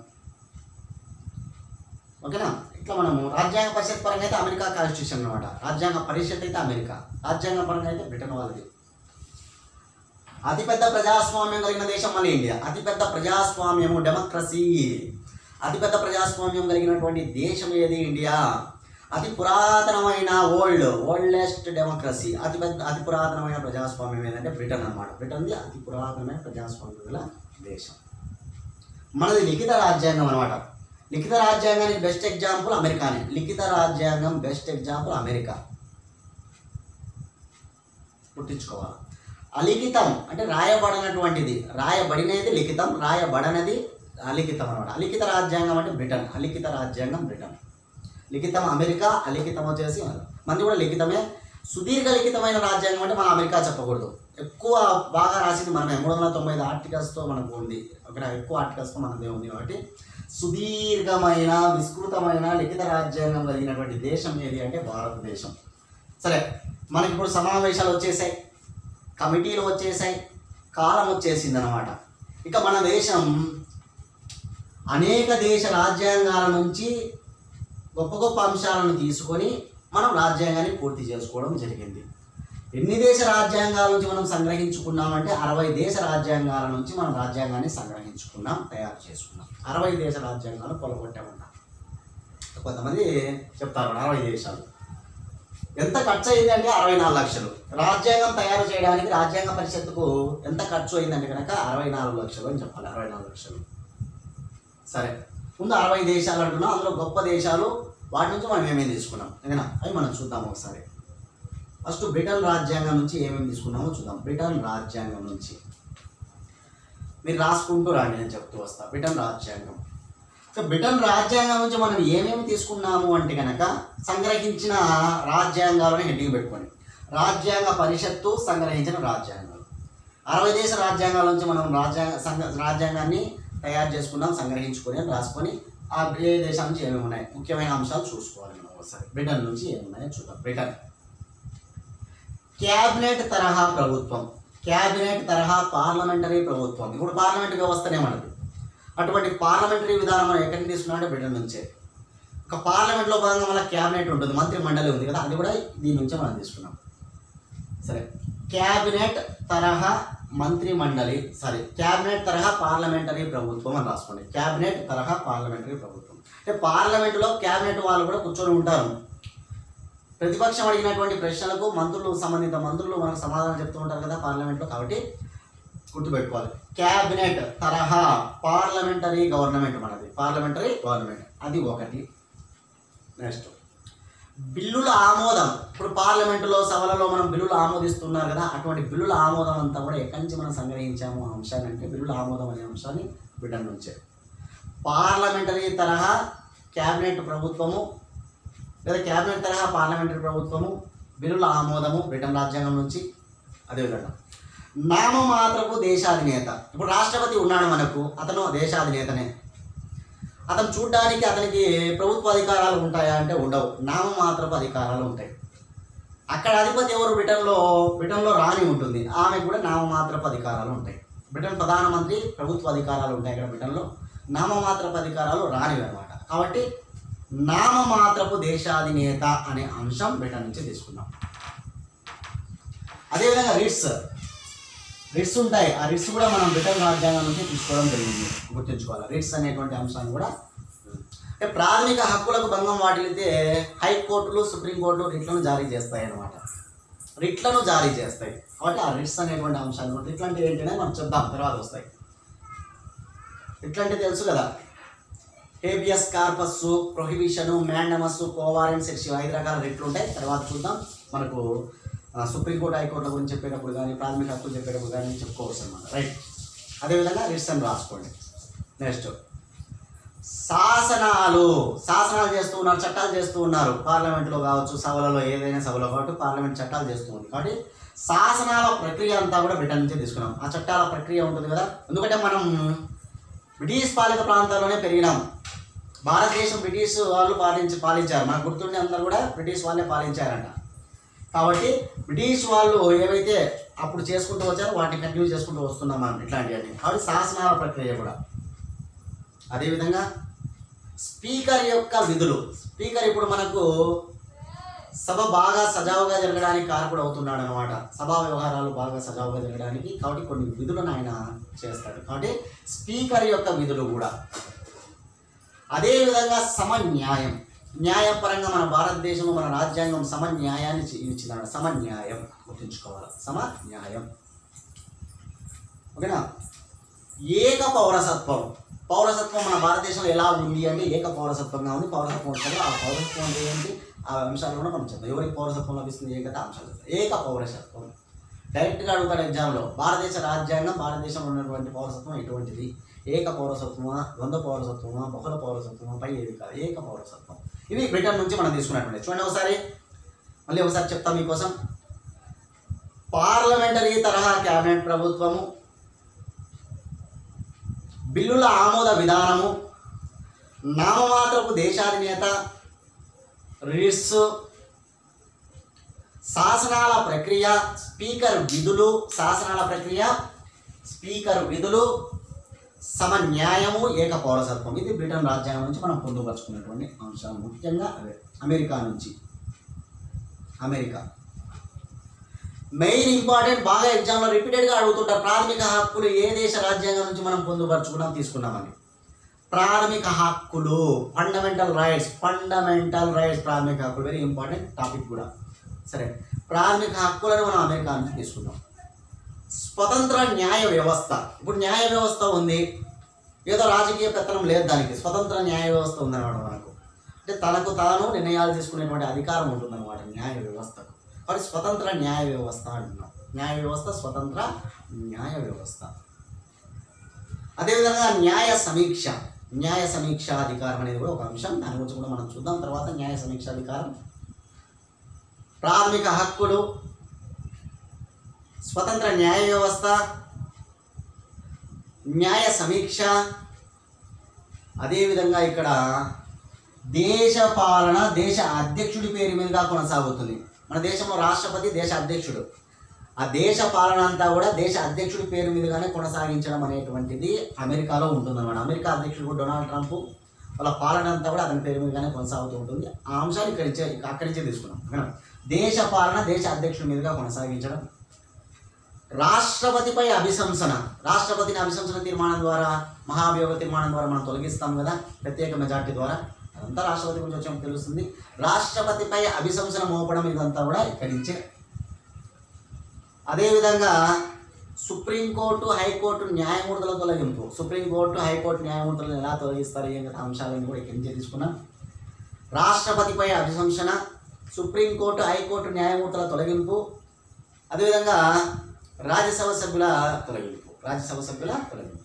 ఓకేనా? ఇట్లా మనము రాజ్యాంగ పరిషత్ పరంగా అయితే అమెరికా కాన్స్టిట్యూషన్ అనమాట. రాజ్యాంగ పరిషత్ అయితే అమెరికా, రాజ్యాంగ పరంగా అయితే బ్రిటన్ వాళ్ళది. అతిపెద్ద ప్రజాస్వామ్యం కలిగిన దేశం మళ్ళీ ఇండియా. అతిపెద్ద ప్రజాస్వామ్యము, డెమోక్రసీ. అతిపెద్ద ప్రజాస్వామ్యం కలిగినటువంటి దేశం ఏది? ఇండియా. అతి పురాతనమైన ఓల్డెస్ట్ డెమోక్రసీ, అతి పురాతనమైన ప్రజాస్వామ్యం ఏంటంటే బ్రిటన్ అన్నమాట. బ్రిటన్ది అతి పురాతనమైన ప్రజాస్వామ్యం గల దేశం. మనది లిఖిత రాజ్యాంగం అనమాట. లిఖిత రాజ్యాంగానికి బెస్ట్ ఎగ్జాంపుల్ అమెరికానే. లిఖిత రాజ్యాంగం బెస్ట్ ఎగ్జాంపుల్ అమెరికా. గుర్తించుకోవాలి. అలిఖితం అంటే రాయబడినటువంటిది, రాయబడినది లిఖితం, రాయబడనది అలిఖితం అనమాట. అలిఖిత రాజ్యాంగం అంటే బ్రిటన్, అలిఖిత రాజ్యాంగం బ్రిటన్. లిఖితం అమెరికా, అలిఖితం వచ్చేసి మనది కూడా లిఖితమే. సుదీర్ఘ లిఖితమైన రాజ్యాంగం అంటే మనం అమెరికా చెప్పకూడదు. ఎక్కువ బాగా రాసింది మనమే, 395 ఆర్టికల్స్తో మనకు ఉంది. అక్కడ ఎక్కువ ఆర్టికల్స్తో మనదే ఉంది. కాబట్టి సుదీర్ఘమైన విస్తృతమైన లిఖిత రాజ్యాంగం కలిగినటువంటి దేశం ఏది అంటే భారతదేశం. సరే, మనకి ఇప్పుడు సమావేశాలు వచ్చేసాయి, కమిటీలు వచ్చేసాయి, కాలం వచ్చేసింది అనమాట. ఇక మన దేశం అనేక దేశ రాజ్యాంగాల నుంచి గొప్ప గొప్ప అంశాలను తీసుకొని మనం రాజ్యాంగాన్ని పూర్తి చేసుకోవడం జరిగింది. ఎన్ని దేశ రాజ్యాంగాల నుంచి మనం సంగ్రహించుకున్నామంటే 60 దేశ రాజ్యాంగాల నుంచి మనం రాజ్యాంగాన్ని సంగ్రహించుకున్నాం, తయారు చేసుకున్నాం. 60 దేశ రాజ్యాంగాలు కొలగొట్టామన్నా. కొంతమంది చెప్తారు 60 దేశాలు. ఎంత ఖర్చు అయిందంటే 64 లక్షలు. రాజ్యాంగం తయారు చేయడానికి రాజ్యాంగ పరిషత్తుకు ఎంత ఖర్చు అయిందంటే కనుక 64 లక్షలు అని చెప్పాలి. 64 లక్షలు. సరే, ముందు 60 దేశాలు అంటున్నాం. అందులో గొప్ప దేశాలు, వాటి నుంచి మనం ఏమేమి తీసుకున్నాం ఏమైనా అవి మనం చూద్దాం ఒకసారి. ఫస్ట్ బ్రిటన్ రాజ్యాంగం నుంచి ఏమేమి తీసుకున్నామో చూద్దాం. బ్రిటన్ రాజ్యాంగం నుంచి మీరు రాసుకుంటూ రాండి, నేను చెప్తూ వస్తా. బ్రిటన్ రాజ్యాంగం. సో బ్రిటన్ రాజ్యాంగం నుంచి మనం ఏమేమి తీసుకున్నాము అంటే కనుక సంగ్రహించిన రాజ్యాంగాలను హెడ్డింగ్ పెట్టుకొని రాజ్యాంగ పరిషత్తు సంగ్రహించిన రాజ్యాంగాలు. 60 దేశ రాజ్యాంగాల నుంచి మనం రాజ్యాంగాన్ని తయారు చేసుకున్నాం, సంగ్రహించుకొని రాసుకొని ఆ ఏ దేశం నుంచి ఏమేమి ఉన్నాయి ముఖ్యమైన అంశాలు చూసుకోవాలి మనం ఒకసారి. బ్రిటన్ నుంచి ఏమున్నాయో చూద్దాం. బ్రిటన్ క్యాబినెట్ తరహా ప్రభుత్వం, క్యాబినెట్ తరహా పార్లమెంటరీ ప్రభుత్వం. ఇప్పుడు పార్లమెంట్ వ్యవస్థనే మనది. అటువంటి పార్లమెంటరీ విధానం మనం ఎక్కడికి తీసుకున్నామంటే బ్రిటన్ నుంచే. ఒక పార్లమెంట్లో భాగంగా మన క్యాబినెట్ ఉంటుంది, మంత్రి మండలి ఉంది కదా, అది కూడా దీని నుంచే మనం తీసుకున్నాం. సరే, క్యాబినెట్ తరహా మంత్రి మండలి, క్యాబినెట్ తరహా పార్లమెంటరీ ప్రభుత్వం అని రాసుకోండి. క్యాబినెట్ తరహా పార్లమెంటరీ ప్రభుత్వం అంటే పార్లమెంటులో క్యాబినెట్ వాళ్ళు కూడా కూర్చొని ఉంటారు. ప్రతిపక్షం అడిగినటువంటి ప్రశ్నలకు సంబంధిత మంత్రులు మనకు సమాధానం చెప్తూ ఉంటారు కదా పార్లమెంట్లో. కాబట్టి గుర్తుపెట్టుకోవాలి, క్యాబినెట్ తరహా పార్లమెంటరీ గవర్నమెంట్ మనది, పార్లమెంటరీ గవర్నమెంట్. అది ఒకటి. నెక్స్ట్ బిల్లుల ఆమోదం. ఇప్పుడు పార్లమెంటులో సభలలో మనం బిల్లులు ఆమోదిస్తున్నారు కదా, అటువంటి బిల్లుల ఆమోదం అంతా కూడా ఎక్కడి నుంచి మనం సంగ్రహించాము ఆ అంశాన్ని అంటే బిల్లుల ఆమోదం అనే అంశాన్ని బ్రిటన్ నుంచే. పార్లమెంటరీ తరహా క్యాబినెట్ ప్రభుత్వము లేదా క్యాబినెట్ తరహా పార్లమెంటరీ ప్రభుత్వము, బిల్లుల ఆమోదము బ్రిటన్ రాజ్యాంగం నుంచి. అదేవిధంగా నామమాత్రపు దేశాధినేత. ఇప్పుడు రాష్ట్రపతి ఉన్నాడు మనకు, అతను దేశాధినేతనే. అతను చూడ్డానికి అతనికి ప్రభుత్వ అధికారాలు ఉంటాయా అంటే ఉండవు, నామమాత్రపు అధికారాలు ఉంటాయి. అక్కడ అధిపతి ఎవరు? బ్రిటన్లో రాణి ఉంటుంది, ఆమెకు కూడా నామమాత్రపు అధికారాలు ఉంటాయి. బ్రిటన్ ప్రధానమంత్రి ప్రభుత్వ అధికారాలు ఉంటాయి అక్కడ బ్రిటన్లో, నామమాత్రపు అధికారాలు రానివి అనమాట. కాబట్టి నామమాత్రపు దేశాధినేత అనే అంశం బ్రిటన్ నుంచి తీసుకున్నాం. అదేవిధంగా రిట్స్ ఉంటాయి. ఆ రిట్స్ కూడా మనం బ్రిటన్ రాజ్యాంగం నుంచి తీసుకోవడం జరిగింది, గుర్తుంచుకోవాలి. రిట్స్ అనేటువంటి అంశాన్ని కూడా అంటే ప్రాథమిక హక్కులకు భంగం వాటిల్లితే హైకోర్టులు, సుప్రీంకోర్టులు రిట్లను జారీ చేస్తాయి అన్నమాట. రిట్లను జారీ చేస్తాయి. కాబట్టి ఆ రిట్స్ అనేటువంటి అంశాన్ని కూడా, రిట్లు అంటే ఏంటనే మనం చెప్దాం, తర్వాత వస్తాయి. రిట్లు అంటే తెలుసు కదా, habeas corpus, prohibition, mandamus, కోవారెంట్, section 5 రకాల రిట్లు ఉంటాయి. తర్వాత చూద్దాం. మనకు సుప్రీంకోర్టు, హైకోర్టుల గురించి చెప్పేటప్పుడు కానీ, ప్రాథమిక హక్కులు చెప్పేటప్పుడు కానీ చెప్పుకోవచ్చు అన్నమాట. రైట్. అదేవిధంగా రిట్స్ అని రాసుకోండి. నెక్స్ట్ శాసనాలు చేస్తూ ఉన్నారు, చట్టాలు చేస్తూ ఉన్నారు. పార్లమెంట్లో కావచ్చు, సభలలో, ఏదైనా సభలో కాబట్టి పార్లమెంట్ చట్టాలు చేస్తూ ఉంది. కాబట్టి శాసనాల ప్రక్రియ అంతా కూడా బ్రిటన్ నుంచే తీసుకున్నాం. ఆ చట్టాల ప్రక్రియ ఉంటుంది కదా, ఎందుకంటే మనం బ్రిటిష్ పాలిత ప్రాంతాల్లోనే పెరిగినాం. భారతదేశం బ్రిటిష్ వాళ్ళు పాలించారు. మనకు గుర్తుండే అందరూ కూడా బ్రిటిష్ వాళ్ళే పాలించారంట. కాబట్టి బ్రిటిష్ వాళ్ళు ఏవైతే అప్పుడు చేసుకుంటూ వచ్చారో వాటిని కంటిన్యూ చేసుకుంటూ వస్తున్నాం మనం ఇట్లాంటివన్నీ. కాబట్టి శాసనాల ప్రక్రియ కూడా. అదేవిధంగా స్పీకర్ యొక్క విధులు. స్పీకర్ ఇప్పుడు మనకు సభ బాగా సజావుగా జరగడానికి కారకుడు అవుతున్నాడు అనమాట. సభా వ్యవహారాలు బాగా సజావుగా జరగడానికి కాబట్టి కొన్ని విధులను ఆయన చేస్తాడు. కాబట్టి స్పీకర్ యొక్క విధులు కూడా. అదేవిధంగా సమన్యాయం. న్యాయం పరంగా మన భారతదేశంలో మన రాజ్యాంగం సమన్యాయాన్ని ఇచ్చిందన్నమాట. సమన్యాయం గుర్తుంచుకోవాలి, సమన్యాయం. ఓకేనా. ఏక పౌరసత్వం, పౌరసత్వం మన భారతదేశంలో ఎలా ఉంది అంటే ఏక పౌరసత్వంగా ఉంది. పౌరసత్వం ఉంటుంది. ఆ పౌరసత్వం అంటే ఏంటి, ఆ అంశాలు కూడా మనం చెప్తాం. ఎవరికి పౌరసత్వం లభిస్తుంది, ఏకత అంశాలు చెప్తాం. ఏక పౌరసత్వం డైరెక్ట్గా అడుగుతాడు ఎగ్జామ్లో. భారతదేశ రాజ్యాంగం, భారతదేశంలో ఉన్నటువంటి పౌరసత్వం ఎటువంటిది, ఏక పౌరసత్వమా, ద్వంద్వ పౌరసత్వమా, బహుళ పౌరసత్వమా, పై ఏది కాదు, ఏక పౌరసత్వం. ఇవి బ్రిటన్ నుంచి మనం తీసుకున్నటువంటి. చూడండి ఒకసారి, మళ్ళీ ఒకసారి చెప్తాం మీకోసం. పార్లమెంటరీ తరహా క్యాబినెట్ ప్రభుత్వము, బిల్లుల ఆమోద విధానము, నామమాత్రపు దేశాధినేత, రిట్స్, శాసనాల ప్రక్రియ, స్పీకర్ విధులు, శాసనాల ప్రక్రియ, స్పీకర్ విధులు, సమన్యాయము, ఏక పౌరసత్వం. ఇది బ్రిటన్ రాజ్యాంగం నుంచి మనం పొందుపరుచుకున్నటువంటి అంశాలు. ముఖ్యంగా అవే. అమెరికా నుంచి, అమెరికా మెయిన్ ఇంపార్టెంట్, బాగా ఎగ్జామ్లో రిపీటెడ్గా అడుగుతుంటారు. ప్రాథమిక హక్కులు ఏ దేశ రాజ్యాంగం నుంచి మనం పొందుపరుచుకున్నాం, తీసుకున్నామని. ప్రాథమిక హక్కులు, ఫండమెంటల్ రైట్స్, ఫండమెంటల్ రైట్స్, ప్రాథమిక హక్కులు వెరీ ఇంపార్టెంట్ టాపిక్ కూడా. సరే, ప్రాథమిక హక్కులను మనం అమెరికా నుంచి తీసుకున్నాం. స్వతంత్ర న్యాయ వ్యవస్థ, ఇప్పుడు న్యాయ వ్యవస్థ ఉంది, ఏదో రాజకీయ పెత్తనం లేదు దానికి, స్వతంత్ర న్యాయ వ్యవస్థ ఉందన్నమాట మనకు. అంటే తనకు తాను నిర్ణయాలు తీసుకునేటువంటి అధికారం ఉంటుందన్నమాట న్యాయ వ్యవస్థకు. కాబట్టి స్వతంత్ర న్యాయ వ్యవస్థ అంటున్నాం. న్యాయ వ్యవస్థ, స్వతంత్ర న్యాయ వ్యవస్థ. అదేవిధంగా న్యాయ సమీక్ష, న్యాయ సమీక్షాధికారం అనేది కూడా ఒక అంశం. దాని గురించి కూడా మనం చూద్దాం తర్వాత. న్యాయ సమీక్షాధికారం, ప్రాథమిక హక్కులు, స్వతంత్ర న్యాయ వ్యవస్థ, న్యాయ సమీక్ష. అదేవిధంగా ఇక్కడ దేశ పాలన దేశ అధ్యక్షుడి పేరు మీదుగా కొనసాగుతుంది. మన దేశంలో రాష్ట్రపతి దేశ అధ్యక్షుడు. ఆ దేశ పాలన అంతా కూడా దేశ అధ్యక్షుడి పేరు మీదుగానే కొనసాగించడం అనేటువంటిది అమెరికాలో ఉంటుందన్నమాట. అమెరికా అధ్యక్షుడు డొనాల్డ్ ట్రంప్, వాళ్ళ పాలన అంతా కూడా అతని పేరు మీదుగానే కొనసాగుతూ ఉంటుంది. ఆ అంశాలు అక్కడి నుంచే తీసుకున్నాం. దేశ పాలన దేశ అధ్యక్షుడి మీదుగా కొనసాగించడం. రాష్ట్రపతిపై అభిశంసన, రాష్ట్రపతిని అభిశంసన తీర్మానం ద్వారా, మహాభియోగ తీర్మానం ద్వారా మనం తొలగిస్తాం కదా, ప్రత్యేక మెజార్టీ ద్వారా. అదంతా రాష్ట్రపతి గురించి వచ్చాము తెలుస్తుంది. రాష్ట్రపతిపై అభిశంసన మోపడం, ఇదంతా కూడా ఇక్కడి నుంచే. అదేవిధంగా సుప్రీంకోర్టు, హైకోర్టు న్యాయమూర్తుల తొలగింపు. సుప్రీంకోర్టు, హైకోర్టు న్యాయమూర్తులను ఎలా తొలగిస్తారు, ఏం అంశాలను కూడా ఇక్కడి నుంచే తీసుకున్నాం. రాష్ట్రపతిపై అభిశంసన, సుప్రీంకోర్టు, హైకోర్టు న్యాయమూర్తుల తొలగింపు. అదేవిధంగా రాజ్యసభ సభ్యుల తొలగింపు, రాజ్యసభ సభ్యుల తొలగింపు.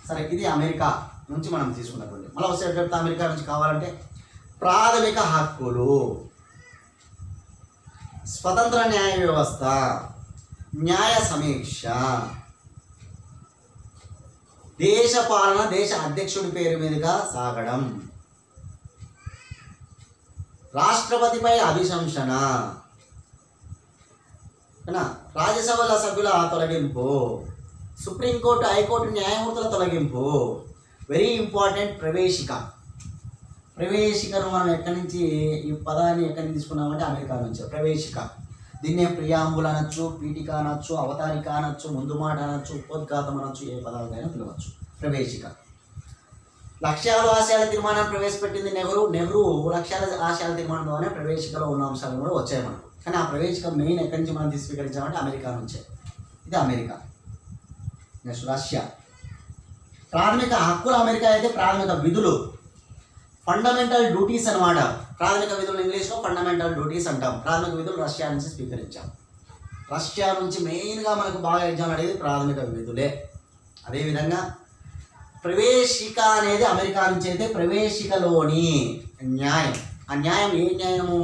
సరే, ఇది అమెరికా నుంచి మనం తీసుకున్నటువంటి. మళ్ళీ ఒకసారి చెప్తా, అమెరికా నుంచి కావాలంటే ప్రాథమిక హక్కులు, స్వతంత్ర న్యాయ వ్యవస్థ, న్యాయ సమీక్ష, దేశ పాలన దేశ అధ్యక్షుడి పేరు మీదుగా సాగడం, రాష్ట్రపతిపై అభిశంసన, రాజ్యసభల సభ్యుల తొలగింపు, సుప్రీంకోర్టు, హైకోర్టు న్యాయమూర్తుల తొలగింపు. Very important, ప్రవేశిక. ప్రవేశికను మనం ఎక్కడి నుంచి, ఈ పదాన్ని ఎక్కడి నుంచి తీసుకున్నామంటే అమెరికా నుంచి. ప్రవేశిక, దీన్నే ప్రియాంబుల్ అనొచ్చు, పీఠిక అనొచ్చు, అవతారిక అనొచ్చు, ముందు మాట అనొచ్చు, ఉపోద్ఘాతం అనొచ్చు, ఏ పదాలైనా పిలవచ్చు. ప్రవేశిక. లక్ష్యాలు ఆశయాల తీర్మానాన్ని ప్రవేశపెట్టింది నెహ్రూ లక్ష్యాల ఆశయాల తీర్మానం ద్వారానే ప్రవేశికలో ఉన్న అంశాలు కూడా వచ్చాయి మనకు. కానీ ఆ ప్రవేశిక మెయిన్ ఎక్కడి నుంచి మనం స్వీకరించామంటే అమెరికా నుంచే. ఇది అమెరికా. Next Russia. ప్రాథమిక హక్కులు అమెరికా అయితే, ప్రాథమిక విధులు ఫండమెంటల్ డ్యూటీస్ అనమాట. ప్రాథమిక విధులు ఇంగ్లీష్లో ఫండమెంటల్ డ్యూటీస్ అంటాం. ప్రాథమిక విధులు రష్యా నుంచి స్వీకరించాం. రష్యా నుంచి మెయిన్గా మనకు బాగా ఎగ్జామ్ అనేది ప్రాథమిక విధులే. అదేవిధంగా ప్రవేశిక అనేది అమెరికా నుంచి అయితే, ప్రవేశికలోని న్యాయం. ఆ న్యాయం ఏ న్యాయము?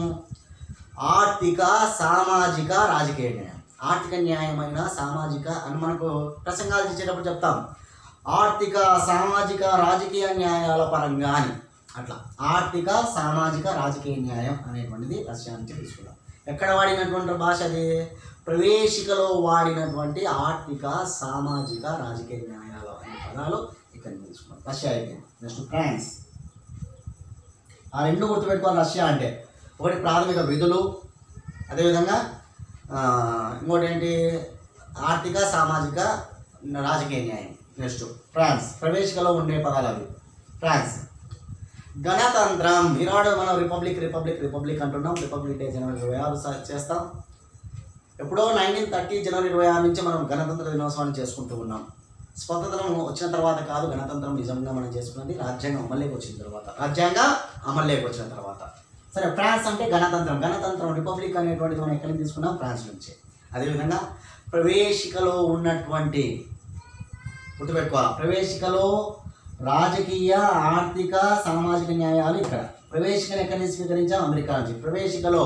ఆర్థిక, సామాజిక, రాజకీయ న్యాయం. ఆర్థిక న్యాయమైన, సామాజిక అని మనకు ప్రసంగాలు ఇచ్చేటప్పుడు చెప్తాం. ఆర్థిక, సామాజిక, రాజకీయ న్యాయాల పరంగా అని. అట్లా ఆర్థిక, సామాజిక, రాజకీయ న్యాయం అనేటువంటిది రష్యా నుంచి తీసుకున్నాం. ఎక్కడ వాడినటువంటి భాష అది? ప్రవేశికలో వాడినటువంటి ఆర్థిక, సామాజిక, రాజకీయ న్యాయాలు అనే పదాలు ఇక్కడ తీసుకున్నాం. రష్యా అయిపోయింది. Next France. ఆ రెండు గుర్తుపెట్టుకోవాలి రష్యా అంటే. ఒకటి ప్రాథమిక విధులు, అదేవిధంగా ఇంకోటి ఏంటి? ఆర్థిక, సామాజిక, రాజకీయ న్యాయం. Next France. ప్రవేశికలో ఉండే పదాలు అవి. ఫ్రాన్స్. గణతంత్రం. ఈనాడు మనం రిపబ్లిక్ అంటున్నాం. రిపబ్లిక్ డే జనవరి 26 చేస్తాం. ఎప్పుడో 1930 జనవరి 26 నుంచి మనం గణతంత్ర దినోత్సవాన్ని చేసుకుంటూ ఉన్నాం. స్వతంత్రం వచ్చిన తర్వాత కాదు గణతంత్రం నిజంగా మనం చేసుకున్నది రాజ్యాంగం అమల్లోకి వచ్చిన తర్వాత. సరే, ఫ్రాన్స్ అంటే గణతంత్రం రిపబ్లిక్ అనేటువంటిది మనం ఎక్కడి నుంచి తీసుకున్నాం? ఫ్రాన్స్ నుంచి. అదేవిధంగా ప్రవేశికలో ఉన్నటువంటి గుర్తుపెట్టుకోవాలి, ప్రవేశికలో రాజకీయ, ఆర్థిక, సామాజిక న్యాయాలు ఇక్కడ. ప్రవేశికను ఎక్కడి నుంచి స్వీకరించాం? అమెరికా నుంచి. ప్రవేశికలో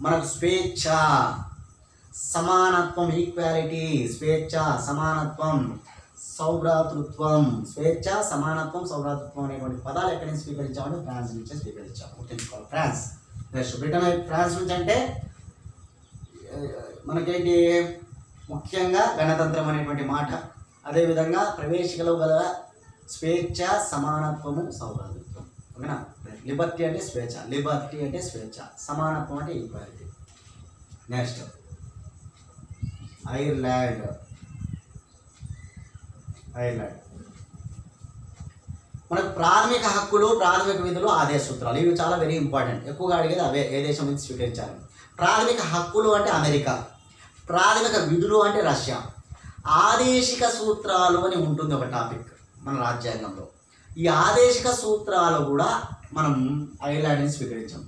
మనకు స్వేచ్ఛ, సమానత్వం, ఈక్వాలిటీ, స్వేచ్ఛ, సమానత్వం, సౌభ్రాతృత్వం, స్వేచ్ఛ, సమానత్వం, సౌభ్రాతృత్వం అనేటువంటి పదాలు ఎక్కడి నుంచి స్వీకరించామంటే ఫ్రాన్స్ నుంచే స్వీకరించాము. గుర్తుంచుకోవాలి. ఫ్రాన్స్. Next Britain. ఫ్రాన్స్ నుంచి అంటే మనకేంటి ముఖ్యంగా గణతంత్రం అనేటువంటి మాట. అదేవిధంగా ప్రవేశికలో గల స్వేచ్ఛ, సమానత్వము, సౌభ్రాతృత్వం. ఓకేనా? లిబర్టీ అంటే స్వేచ్ఛ, సమానత్వం అంటే ఈక్వాలిటీ. Next Ireland. మనకు ప్రాథమిక హక్కులు, ప్రాథమిక విధులు, ఆదేశ సూత్రాలు ఇవి చాలా వెరీ ఇంపార్టెంట్. ఎక్కువగా అడిగేది అవే, ఏ దేశం నుంచి స్వీకరించాలి. ప్రాథమిక హక్కులు అంటే అమెరికా, ప్రాథమిక విధులు అంటే రష్యా, ఆదేశిక సూత్రాలు అని ఉంటుంది ఒక టాపిక్ మన రాజ్యాంగంలో. ఈ ఆదేశిక సూత్రాలు కూడా మనం ఐర్లాండ్ నుంచి స్వీకరించాం.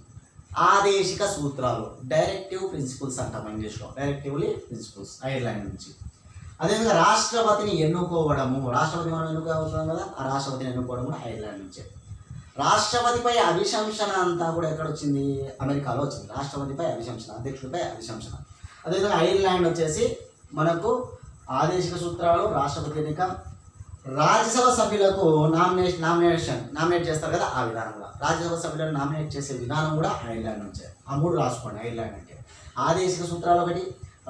ఆదేశిక సూత్రాలు డైరెక్టివ్ ప్రిన్సిపల్స్ అంటాం ఇంగ్లీష్లో. డైరెక్టివ్లీ ప్రిన్సిపల్స్ ఐర్లాండ్ నుంచి. అదేవిధంగా రాష్ట్రపతిని ఎన్నుకోవడము, రాష్ట్రపతి మనం ఎన్నుకోవడం కదా, ఆ రాష్ట్రపతిని ఎన్నుకోవడం కూడా ఐర్లాండ్ నుంచే. రాష్ట్రపతిపై అభిశంసన అంతా కూడా ఎక్కడొచ్చింది? అమెరికాలో వచ్చింది. రాష్ట్రపతిపై అభిశంసన, అధ్యక్షుడిపై అభిశంసన. అదేవిధంగా ఐర్లాండ్ వచ్చేసి మనకు ఆదేశిక సూత్రాలు, రాష్ట్రపతి ఎన్నిక, రాజ్యసభ సభ్యులకు నామినేట్ చేస్తారు కదా, ఆ విధానం కూడా. రాజ్యసభ సభ్యులను నామినేట్ చేసే విధానం కూడా ఐర్లాండ్ నుంచే. ఆ మూడు రాసుకోండి. ఐర్లాండ్ అంటే ఆదేశిక సూత్రాలు ఒకటి,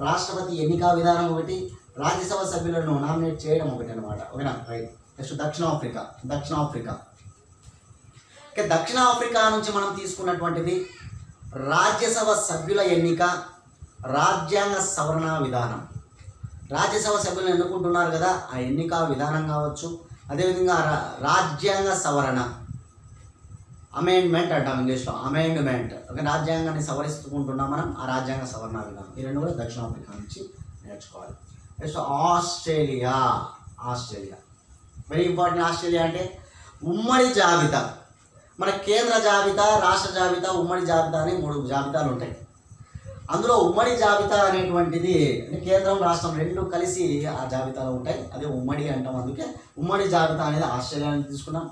రాష్ట్రపతి ఎన్నిక విధానం ఒకటి, రాజ్యసభ సభ్యులను నామినేట్ చేయడం ఒకటి అనమాట. ఓకేనా? రైట్. నెక్స్ట్ దక్షిణాఫ్రికా. దక్షిణాఫ్రికా నుంచి మనం తీసుకున్నటువంటిది రాజ్యసభ సభ్యుల ఎన్నిక, రాజ్యాంగ సవరణ విధానం. రాజ్యసభ సభ్యులను ఎన్నుకుంటున్నారు కదా, ఆ ఎన్నిక విధానం కావచ్చు. అదేవిధంగా రాజ్యాంగ సవరణ, అమెండ్మెంట్ అంటాం ఇంగ్లీష్లో. అమెండ్మెంట్ ఒక రాజ్యాంగాన్ని సవరిస్తుంటున్నాం మనం, ఆ రాజ్యాంగ సవరణ విధానం. ఈ రెండు కూడా దక్షిణాఫ్రికా నుంచి నేర్చుకోవాలి. Next Australia. Very important. Australia అంటే ఉమ్మడి జాబితా. మన కేంద్ర జాబితా, రాష్ట్ర జాబితా, ఉమ్మడి జాబితా అని 3 జాబితాలు ఉంటాయి. అందులో ఉమ్మడి జాబితా అనేటువంటిది అంటే కేంద్రం, రాష్ట్రం రెండు కలిసి ఆ జాబితాలో ఉంటాయి. అదే ఉమ్మడి అంటాం. అందుకే ఉమ్మడి జాబితా అనేది ఆస్ట్రేలియా నుంచి తీసుకున్నాం.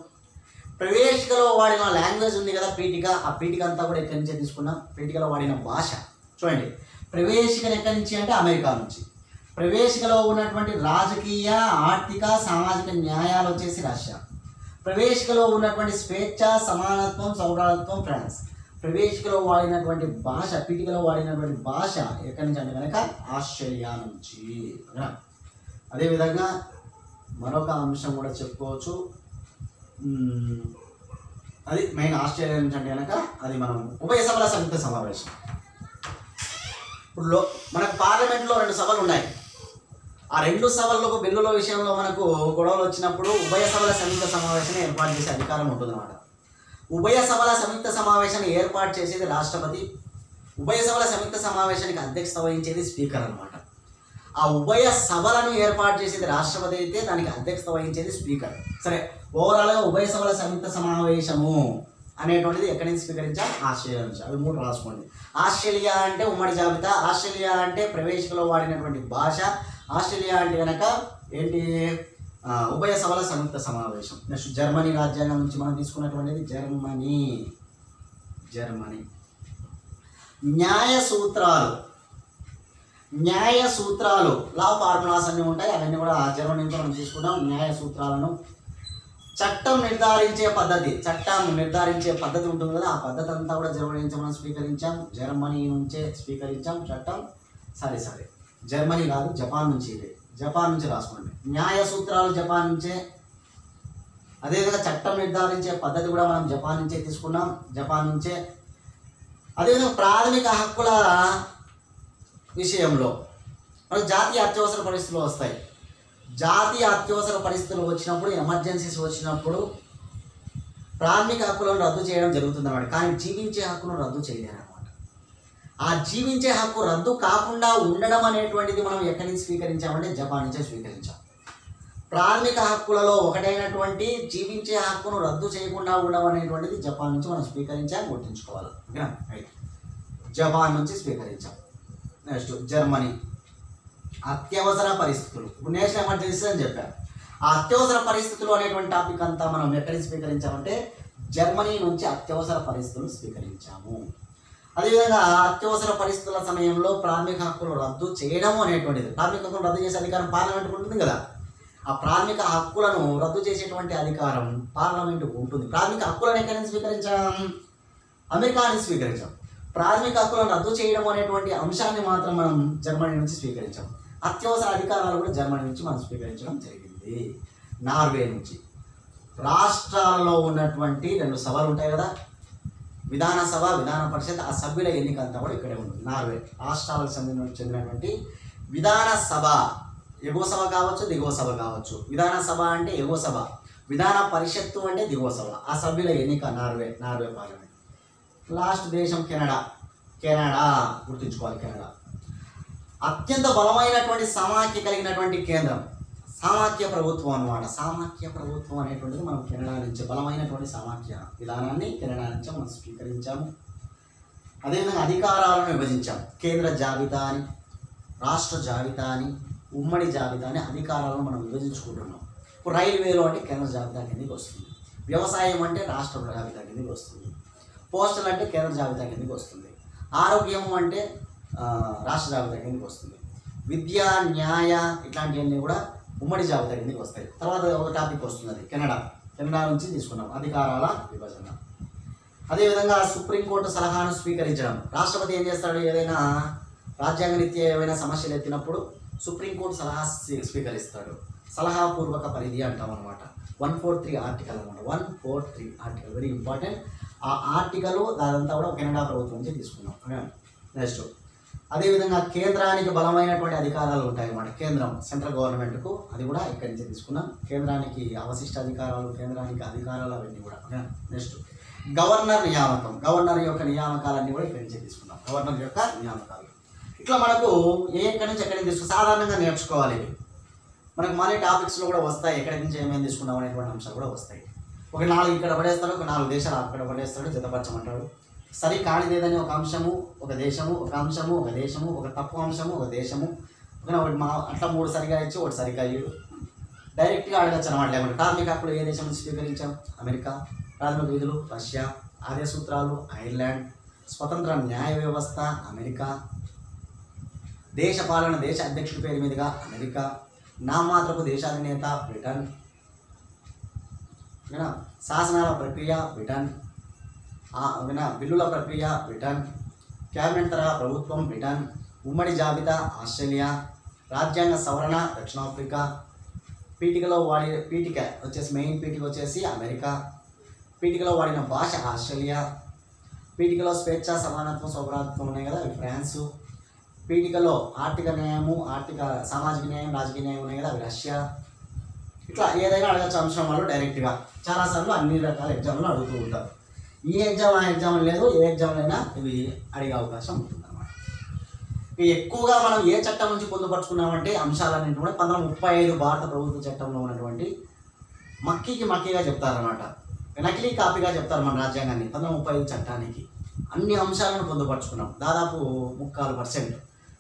ప్రవేశికలో వాడిన లాంగ్వేజ్ ఉంది కదా, పీఠిక, ఆ పీఠిక అంతా కూడా ఎక్కడి నుంచే తీసుకున్నాం. పీఠికలో వాడిన భాష చూడండి. ప్రవేశికను ఎక్కడి నుంచి అంటే అమెరికా నుంచి. ప్రవేశికలో ఉన్నటువంటి రాజకీయ, ఆర్థిక, సామాజిక న్యాయాలు వచ్చేసి రష్యా. ప్రవేశికలో ఉన్నటువంటి స్వేచ్ఛ, సమానత్వం, సౌభ్రాతృత్వం ఫ్రాన్స్. ప్రవేశికలో వాడినటువంటి భాష, పీఠికలో వాడినటువంటి భాష ఎక్కడి నుంచి అంటే కనుక ఆస్ట్రేలియా నుంచి. అదేవిధంగా మరొక అంశం కూడా చెప్పుకోవచ్చు. అది మెయిన్ ఆస్ట్రేలియా నుంచి అంటే కనుక అది మనం ఉభయ సభల సంయుక్త సమావేశం. ఇప్పుడు మనకు పార్లమెంట్లో 2 సభలు ఉన్నాయి. ఆ 2 సభలకు బిల్లుల విషయంలో మనకు గొడవలు వచ్చినప్పుడు ఉభయ సభల సంయుక్త సమావేశాన్ని ఏర్పాటు చేసే అధికారం ఉంటుందన్నమాట. ఉభయ సభల సంయుక్త సమావేశాన్ని ఏర్పాటు చేసేది రాష్ట్రపతి. ఉభయ సభల సంయుక్త సమావేశానికి అధ్యక్షత వహించేది స్పీకర్ అనమాట. ఆ ఉభయ సభలను ఏర్పాటు చేసేది రాష్ట్రపతి అయితే దానికి అధ్యక్షత వహించేది స్పీకర్. సరే, ఓవరాల్గా ఉభయ సభల సంయుక్త సమావేశము అనేటువంటిది ఎక్కడి నుంచి స్వీకరించాలి? ఆస్ట్రేలియా నుంచి. అవి 3 రాసుకోండి. ఆస్ట్రేలియా అంటే ఉమ్మడి జాబితా, ఆస్ట్రేలియా అంటే ప్రవేశికలో వాడినటువంటి భాష, ఆస్ట్రేలియా అంటే కనుక ఏంటి? ఉభయ సభల సంయుక్త సమావేశం. నెక్స్ట్ జర్మనీ రాజ్యాంగం నుంచి మనం తీసుకున్నటువంటిది జర్మనీ. న్యాయ సూత్రాలు లా ఫార్ములాస్ అన్నీ ఉంటాయి. అవన్నీ కూడా జర్మనీ నుంచి మనం తీసుకున్నాం. న్యాయ సూత్రాలను చట్టం నిర్ధారించే పద్ధతి ఉంటుంది కదా, ఆ పద్ధతి అంతా కూడా జర్మనీ నుంచి మనం జర్మనీ నుంచే స్వీకరించాం చట్టం. సరే జర్మనీ కాదు, జపాన్ నుంచి రాసుకోండి. న్యాయ సూత్రాలు జపాన్ నుంచే. అదేవిధంగా చట్టం నిర్ధారించే పద్ధతి కూడా మనం జపాన్ నుంచే తీసుకున్నాం. అదేవిధంగా ప్రాథమిక హక్కుల విషయంలో మనకు జాతీయ అత్యవసర పరిస్థితులు వస్తాయి. జాతీయ అత్యవసర పరిస్థితులు వచ్చినప్పుడు, ఎమర్జెన్సీస్ వచ్చినప్పుడు ప్రాథమిక హక్కులను రద్దు చేయడం జరుగుతుంది అన్నమాట. కానీ జీవించే హక్కును రద్దు చేయలేరు అనమాట. ఆ జీవించే హక్కు రద్దు కాకుండా ఉండడం అనేటువంటిది మనం ఎక్కడి నుంచి స్వీకరించామంటే జపాన్ నుంచే స్వీకరించాం. ప్రాథమిక హక్కులలో ఒకటైనటువంటి జీవించే హక్కును రద్దు చేయకుండా ఉండడం అనేటువంటిది జపాన్ నుంచి మనం స్వీకరించాం, గుర్తుంచుకోవాలి. ఓకేనా? రైట్. జపాన్ నుంచి స్వీకరించాం. Next Germany. అత్యవసర పరిస్థితులు. ఇప్పుడు నేషనల్ ఎమర్జెన్సీ అని చెప్పారు. ఆ అత్యవసర పరిస్థితులు అనేటువంటి టాపిక్ అంతా మనం ఎక్కడికి స్వీకరించామంటే జర్మనీ నుంచి అత్యవసర పరిస్థితులు స్వీకరించాము. అదేవిధంగా అత్యవసర పరిస్థితుల సమయంలో ప్రాథమిక హక్కులు రద్దు చేయడం అనేటువంటిది, ప్రాథమిక హక్కులు రద్దు చేసే అధికారం పార్లమెంట్కి ఉంటుంది కదా. ఆ ప్రాథమిక హక్కులను రద్దు చేసేటువంటి అధికారం పార్లమెంటుకు ఉంటుంది. ప్రాథమిక హక్కులను ఎక్కడి నుంచి స్వీకరించాం? అమెరికా నుంచి స్వీకరించాం. ప్రాథమిక హక్కులను రద్దు చేయడం అనేటువంటి అంశాన్ని మాత్రం మనం జర్మనీ నుంచి స్వీకరించాం. అత్యవసర అధికారాలు కూడా జర్మనీ నుంచి మనం స్వీకరించడం జరిగింది. నార్వే నుంచి. రాష్ట్రాలలో ఉన్నటువంటి 2 సభలు ఉంటాయి కదా, విధాన సభ, విధాన పరిషత్. ఆ సభ్యుల ఎన్నిక అంతా కూడా ఇక్కడే ఉంటుంది. నార్వే రాష్ట్రాలకు చెందినటువంటి విధాన సభ, ఎగువ సభ కావచ్చు, దిగువ సభ కావచ్చు. విధాన సభ అంటే ఎగువ సభ, విధాన పరిషత్తు అంటే దిగువ సభ. ఆ సభ్యుల ఎన్నిక నార్వే పార్లమెంట్. లాస్ట్ దేశం కెనడా. గుర్తుంచుకోవాలి. కెనడా అత్యంత బలమైనటువంటి సమాఖ్య కలిగినటువంటి కేంద్రం, సమాఖ్య ప్రభుత్వం అన్నమాట. సమాఖ్య ప్రభుత్వం అనేటువంటిది మనం కెనడా నుంచి, బలమైనటువంటి సమాఖ్య విధానాన్ని కెనడా నుంచి మనం స్వీకరించాము. అదేవిధంగా అధికారాలను విభజించాం. కేంద్ర జాబితా అని, రాష్ట్ర జాబితా అని, ఉమ్మడి జాబితా అని అధికారాలను మనం విభజించుకుంటున్నాం. ఇప్పుడు రైల్వేలో అంటే కేంద్ర జాబితా కిందకి వస్తుంది, వ్యవసాయం అంటే రాష్ట్ర జాబితా కిందకి వస్తుంది, పోస్టల్ అంటే కేంద్ర జాబితా కిందకి వస్తుంది, ఆరోగ్యం అంటే రాష్ట్ర జాబితా కిందకి వస్తుంది, విద్య, న్యాయ ఇట్లాంటివన్నీ కూడా ఉమ్మడి జాబితా కిందకి వస్తాయి. తర్వాత ఒక టాపిక్ వస్తుంది, అది కెనడా నుంచి తీసుకున్నాం, అధికారాల విభజన. అదేవిధంగా సుప్రీంకోర్టు సలహాను స్వీకరించడం. రాష్ట్రపతి ఏం చేస్తాడు? ఏదైనా రాజ్యాంగ రీత్యా ఏవైనా సమస్యలు ఎత్తినప్పుడు సుప్రీంకోర్టు సలహా స్వీకరిస్తాడు. సలహాపూర్వక పరిధి అంటాం అనమాట. 143 ఆర్టికల్ అనమాట. 143 ఆర్టికల్ వెరీ ఇంపార్టెంట్. ఆ ఆర్టికల్ అదంతా కూడా కెనడా ప్రభుత్వం నుంచి తీసుకున్నాం. నెక్స్ట్ అదేవిధంగా కేంద్రానికి బలమైనటువంటి అధికారాలు ఉంటాయి అన్నమాట. కేంద్రం, సెంట్రల్ గవర్నమెంట్కు, అది కూడా ఇక్కడి నుంచి తీసుకున్నాం. కేంద్రానికి అవశిష్ట అధికారాలు, కేంద్రానికి అధికారాలు అవన్నీ కూడా. నెక్స్ట్ గవర్నర్ నియామకం. గవర్నర్ యొక్క నియామకాలన్నీ కూడా ఇక్కడి నుంచి తీసుకున్నాం. గవర్నర్ యొక్క నియామకాలు ఇట్లా మనకు ఎక్కడి నుంచి ఎక్కడికి తీసుకు సాధారణంగా నేర్చుకోవాలి. మనకు మళ్ళీ టాపిక్స్లో కూడా వస్తాయి, ఎక్కడి నుంచి ఏమేమి తీసుకున్నాం అనేటువంటి అంశాలు కూడా వస్తాయి. ఒక 4 ఇక్కడ పడేస్తాడు, ఒక 4 దేశాలు అక్కడ పడేస్తాడు, జతపరచమంటాడు. సరి కానిదేదని ఒక అంశము, ఒక దేశము, ఒక అంశము, ఒక దేశము, ఒక తప్పు అంశము, ఒక దేశము, ఒకటి అట్లా 3 సరిగా ఇచ్చి ఒకటి సరిగా ఇయ్యడు. డైరెక్ట్గా అడగచ్చు అనమాట. లేకుంటే ప్రాథమిక హక్కులు ఏ దేశం నుంచి స్వీకరించాం? అమెరికా. ప్రాథమిక విధులు రష్యా. ఆదేశ సూత్రాలు ఐర్లాండ్. స్వతంత్ర న్యాయ వ్యవస్థ అమెరికా. దేశ పాలన దేశ అధ్యక్షుడి పేరు మీదుగా అమెరికా. నామాత్రపు దేశాధినేత బ్రిటన్. శాసనాల ప్రక్రియ బ్రిటన్. బిల్లుల ప్రక్రియ బ్రిటన్. క్యాబినెట్ తరహా ప్రభుత్వం బ్రిటన్. ఉమ్మడి జాబితా ఆస్ట్రేలియా. రాజ్యాంగ సవరణ దక్షిణాఫ్రికా. పీఠికలో పీఠిక వచ్చేసి మెయిన్ పీఠిక వచ్చేసి అమెరికా. పీఠికలో వాడిన భాష ఆస్ట్రేలియా. పీఠికలో స్వేచ్ఛ, సమానత్వం, సౌభ్రాతత్వం ఉన్నాయి కదా, అవి ఫ్రాన్సు. పీఠికలో ఆర్థిక న్యాయము, సామాజిక న్యాయం, రాజకీయ న్యాయం ఉన్నాయి కదా, అవి రష్యా. ఇట్లా ఏదైనా అడగచ్చు అంశం వాళ్ళు డైరెక్ట్గా. చాలాసార్లు అన్ని రకాల ఎగ్జామ్లు అడుగుతూ ఉంటారు. ఈ ఎగ్జామ్ ఆ ఎగ్జామ్ లేదు, ఏ ఎగ్జామ్లో అయినా ఇవి అడిగే అవకాశం ఉంటుంది అన్నమాట. ఎక్కువగా మనం ఏ చట్టం నుంచి పొందుపరుచుకున్నామంటే అంశాలన్నింటి కూడా 1935 భారత ప్రభుత్వ చట్టంలో ఉన్నటువంటి మక్కీగా చెప్తారన్నమాట. నకిలీ కాపీగా చెప్తారు మన రాజ్యాంగాన్ని. 1935 చట్టానికి అన్ని అంశాలను పొందుపరుచుకున్నాం. దాదాపు 3/4%,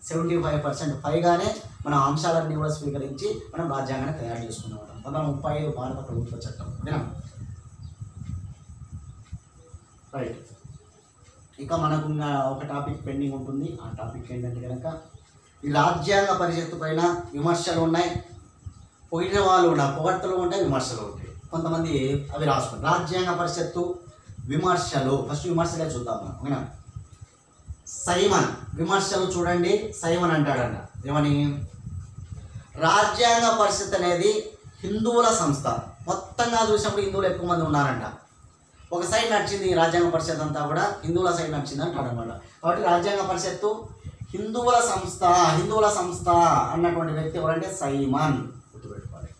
75% పైగానే మనం అంశాలన్నీ కూడా స్వీకరించి మనం రాజ్యాంగాన్ని తయారు చేసుకున్నాం. 1935 భారత ప్రభుత్వ చట్టం. రైట్. ఇక మనకు ఒక టాపిక్ పెండింగ్ ఉంటుంది. ఆ టాపిక్ ఏంటంటే కనుక ఈ రాజ్యాంగ పరిషత్తు పైన విమర్శలు ఉన్నాయి, పొగిడిన వాళ్ళు ఉన్నాయి, పొగడ్తలు ఉంటాయి, విమర్శలు ఉంటాయి. కొంతమంది అవి రాసుకుంటారు. రాజ్యాంగ పరిషత్తు విమర్శలు. ఫస్ట్ విమర్శలే చూద్దాం మనం. ఓకేనా? సైమన్ విమర్శలు చూడండి. సైమన్ అంటాడంట ఏమని? రాజ్యాంగ పరిషత్ అనేది హిందువుల సంస్థ. మొత్తంగా చూసినప్పుడు హిందువులు ఎక్కువ మంది ఉన్నారంట. ఒక సైడ్ నడిచింది రాజ్యాంగ పరిషత్ అంతా కూడా హిందువుల సైడ్ నడిచింది అంటాడు అనమాట. కాబట్టి రాజ్యాంగ పరిషత్తు హిందువుల సంస్థ అన్నటువంటి వ్యక్తి ఎవరంటే సైమన్. గుర్తుపెట్టుకోవాలి.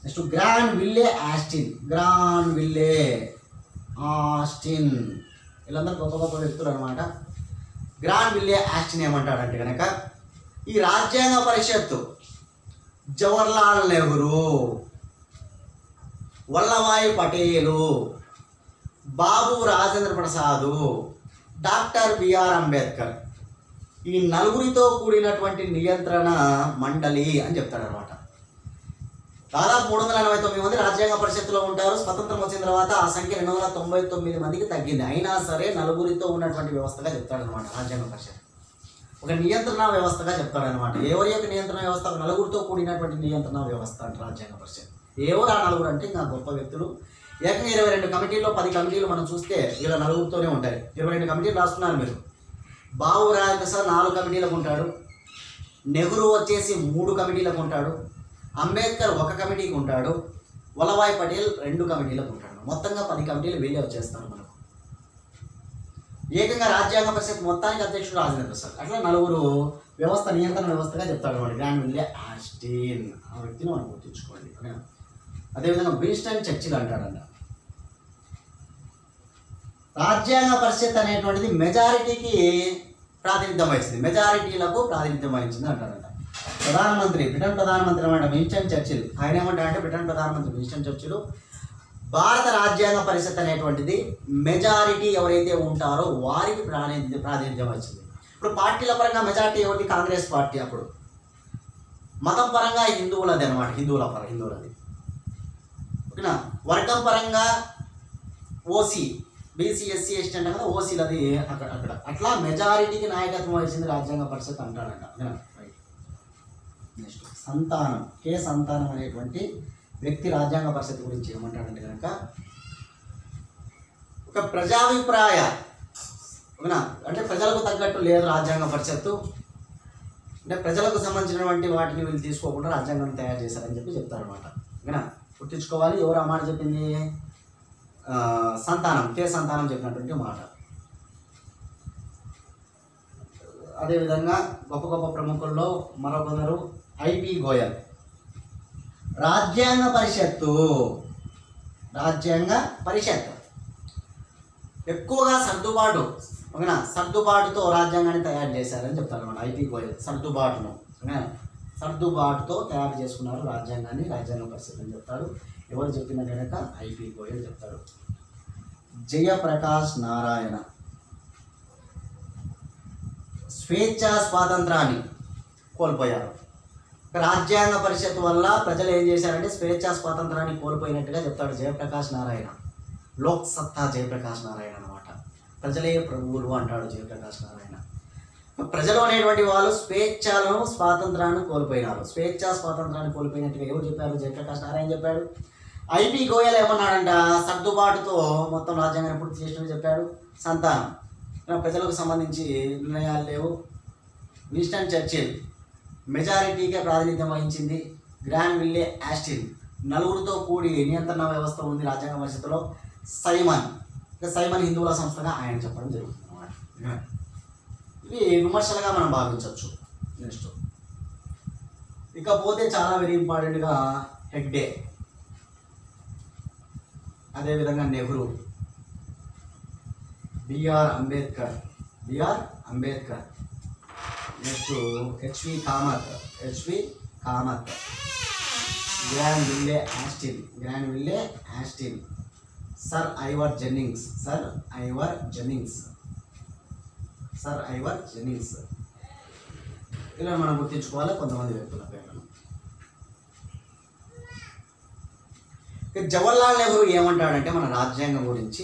Next గ్రాన్ విల్లే Austin. ఆస్టిన్. వీళ్ళందరూ గొప్ప గొప్ప వ్యక్తులు అనమాట. గ్రాన్విల్లే ఆస్టిన్ ఏమంటాడంటే కనుక ఈ రాజ్యాంగ పరిషత్తు జవహర్లాల్ నెహ్రూ, వల్లభాయ్ పటేలు, బాబు రాజేంద్ర ప్రసాద్, డాక్టర్ బిఆర్ అంబేద్కర్ ఈ నలుగురితో కూడినటువంటి నియంత్రణ మండలి అని చెప్తాడనమాట. దాదాపు 389 మంది రాజ్యాంగ పరిషత్తులో ఉంటారు. స్వతంత్రం వచ్చిన తర్వాత ఆ సంఖ్య 299 మందికి తగ్గింది. అయినా సరే నలుగురితో ఉన్నటువంటి వ్యవస్థగా చెప్తాడనమాట రాజ్యాంగ పరిషత్. ఒక నియంత్రణ వ్యవస్థగా చెప్తాడనమాట. ఎవరి యొక్క నియంత్రణ వ్యవస్థ? నలుగురితో కూడినటువంటి నియంత్రణ వ్యవస్థ అంటే రాజ్యాంగ పరిషత్. ఎవరు ఆ నలుగురు అంటే ఇంకా గొప్ప వ్యక్తులు. ఏకంగా 22 కమిటీల్లో 10 కమిటీలు మనం చూస్తే ఇలా నలుగురితోనే ఉంటాయి. 22 కమిటీలు రాసుకున్నారు మీరు. బాబు రాజేంద్ర ప్రసాద్ 4 కమిటీలకు ఉంటాడు. నెహ్రూ వచ్చేసి 3 కమిటీలకు ఉంటాడు. అంబేద్కర్ 1 కమిటీకి ఉంటాడు. వల్లభాయ్ పటేల్ 2 కమిటీలకు ఉంటాడు. మొత్తంగా 10 కమిటీలు వీళ్ళే వచ్చేస్తారు మనకు. ఏకంగా రాజ్యాంగ పరిషత్ మొత్తానికి అధ్యక్షుడు రాజేంద్ర ప్రసాద్. అట్లా నలుగురు వ్యవస్థ నియంత్రణ వ్యవస్థగా చెప్తాడు అనమాట. గ్రాన్విల్లే ఆస్టిన్ ఆ వ్యక్తిని మనం గుర్తుంచుకోండి. అదేవిధంగా విన్స్టన్ చర్చిల్ అంటాడంట. రాజ్యాంగ పరిషత్ అనేటువంటిది మెజారిటీకి ప్రాతినిధ్యం వహించింది, మెజారిటీలకు ప్రాతినిధ్యం వహించింది అంటారంట. ప్రధానమంత్రి, బ్రిటన్ ప్రధానమంత్రి అన్నమాట విన్స్టన్ చర్చిల్. ఆయన ఏమంటారంటే బ్రిటన్ ప్రధానమంత్రి విన్స్టన్ చర్చిల్ భారత రాజ్యాంగ పరిషత్ అనేటువంటిది మెజారిటీ ఎవరైతే ఉంటారో వారికి ప్రాతినిధ్యం వహించింది. ఇప్పుడు పార్టీల పరంగా మెజారిటీ ఎవరికి? కాంగ్రెస్ పార్టీ. అప్పుడు మతం పరంగా హిందువులది అనమాట, హిందువులది. ఓకేనా? వర్గం పరంగా ఓసీ, బీసీ, ఎస్సీ, ఎస్టీ అంటే కదా ఓసీలది అక్కడ. అట్లా మెజారిటీకి నాయకత్వం వహించింది రాజ్యాంగ పరిషత్ అంటాడంట. నెక్స్ట్ సంతానం, కే సంతానం అనేటువంటి వ్యక్తి రాజ్యాంగ పరిషత్ గురించి ఏమంటాడంటే కనుక ఒక ప్రజాభిప్రాయ, ఓకేనా, అంటే ప్రజలకు తగ్గట్టు లేదు రాజ్యాంగ పరిషత్తు, అంటే ప్రజలకు సంబంధించినటువంటి వాటిని వీళ్ళు తీసుకోకుండా రాజ్యాంగాన్ని తయారు చేశారని చెప్పి చెప్తారనమాట. ఓకేనా? గుర్తించుకోవాలి. ఎవరు ఆ మాట చెప్పింది? సంతానం, కే సంతానం చెప్పినటువంటి మాట. అదేవిధంగా గొప్ప గొప్ప ప్రముఖుల్లో మరొకరు ఐపి గోయల్. రాజ్యాంగ పరిషత్తు ఎక్కువగా సర్దుబాటు, ఓకేనా, సర్దుబాటుతో రాజ్యాంగాన్ని తయారు చేశారని చెప్తారు అన్నమాట. ఐపి గోయల్ సర్దుబాటుతో తయారు చేసుకున్నారు రాజ్యాంగాన్ని, రాజ్యాంగ పరిషత్ అని చెప్తాడు. ఎవరు చెప్పిన కనుక ఐపి గోయల్ చెప్తాడు. జయప్రకాష్ నారాయణ స్వేచ్ఛా స్వాతంత్రాన్ని కోల్పోయారు. రాజ్యాంగ పరిషత్ వల్ల ప్రజలు ఏం చేశారంటే స్వేచ్ఛా స్వాతంత్రాన్ని కోల్పోయినట్టుగా చెప్తాడు జయప్రకాష్ నారాయణ. లోక్ సత్తా జయప్రకాష్ నారాయణ అనమాట. ప్రజలే ప్రభువులు అంటాడు జయప్రకాష్ నారాయణ. ప్రజలు అనేటువంటి వాళ్ళు స్వాతంత్రాన్ని కోల్పోయినారు. స్వేచ్ఛా స్వాతంత్రాన్ని కోల్పోయినట్టుగా ఎవరు చెప్పారు? జయప్రకాష్ నారాయణ చెప్పాడు. ఐపి గోయల్ ఏమన్నాడంట? సర్దుబాటుతో మొత్తం రాజ్యాంగాన్ని పూర్తి చేసినట్టు చెప్పాడు. సంతానం, ప్రజలకు సంబంధించి నిర్ణయాలు లేవు. విన్స్టన్ చర్చిల్ మెజారిటీకే ప్రాతినిధ్యం వహించింది. గ్రాన్విల్లే ఆస్టిన్ నలుగురితో కూడి నియంత్రణ వ్యవస్థ ఉంది రాజ్యాంగ పరిషత్తులో. సైమన్ హిందువుల సంస్థగా ఆయన చెప్పడం జరుగుతుంది అన్నమాట. ఇవి విమర్శలుగా మనం భావించవచ్చు. నెక్స్ట్ ఇకపోతే చాలా వెరీ ఇంపార్టెంట్గా హెగ్డే, అదేవిధంగా Nehru, BR Ambedkar, next HV Kamath, Granville Austin, sir Ivor Jennings. ఇలా మనం గుర్తించుకోవాలి కొంతమంది వ్యక్తుల పేర్లను. జవహర్లాల్ నెహ్రూ ఏమంటాడంటే మన రాజ్యాంగం గురించి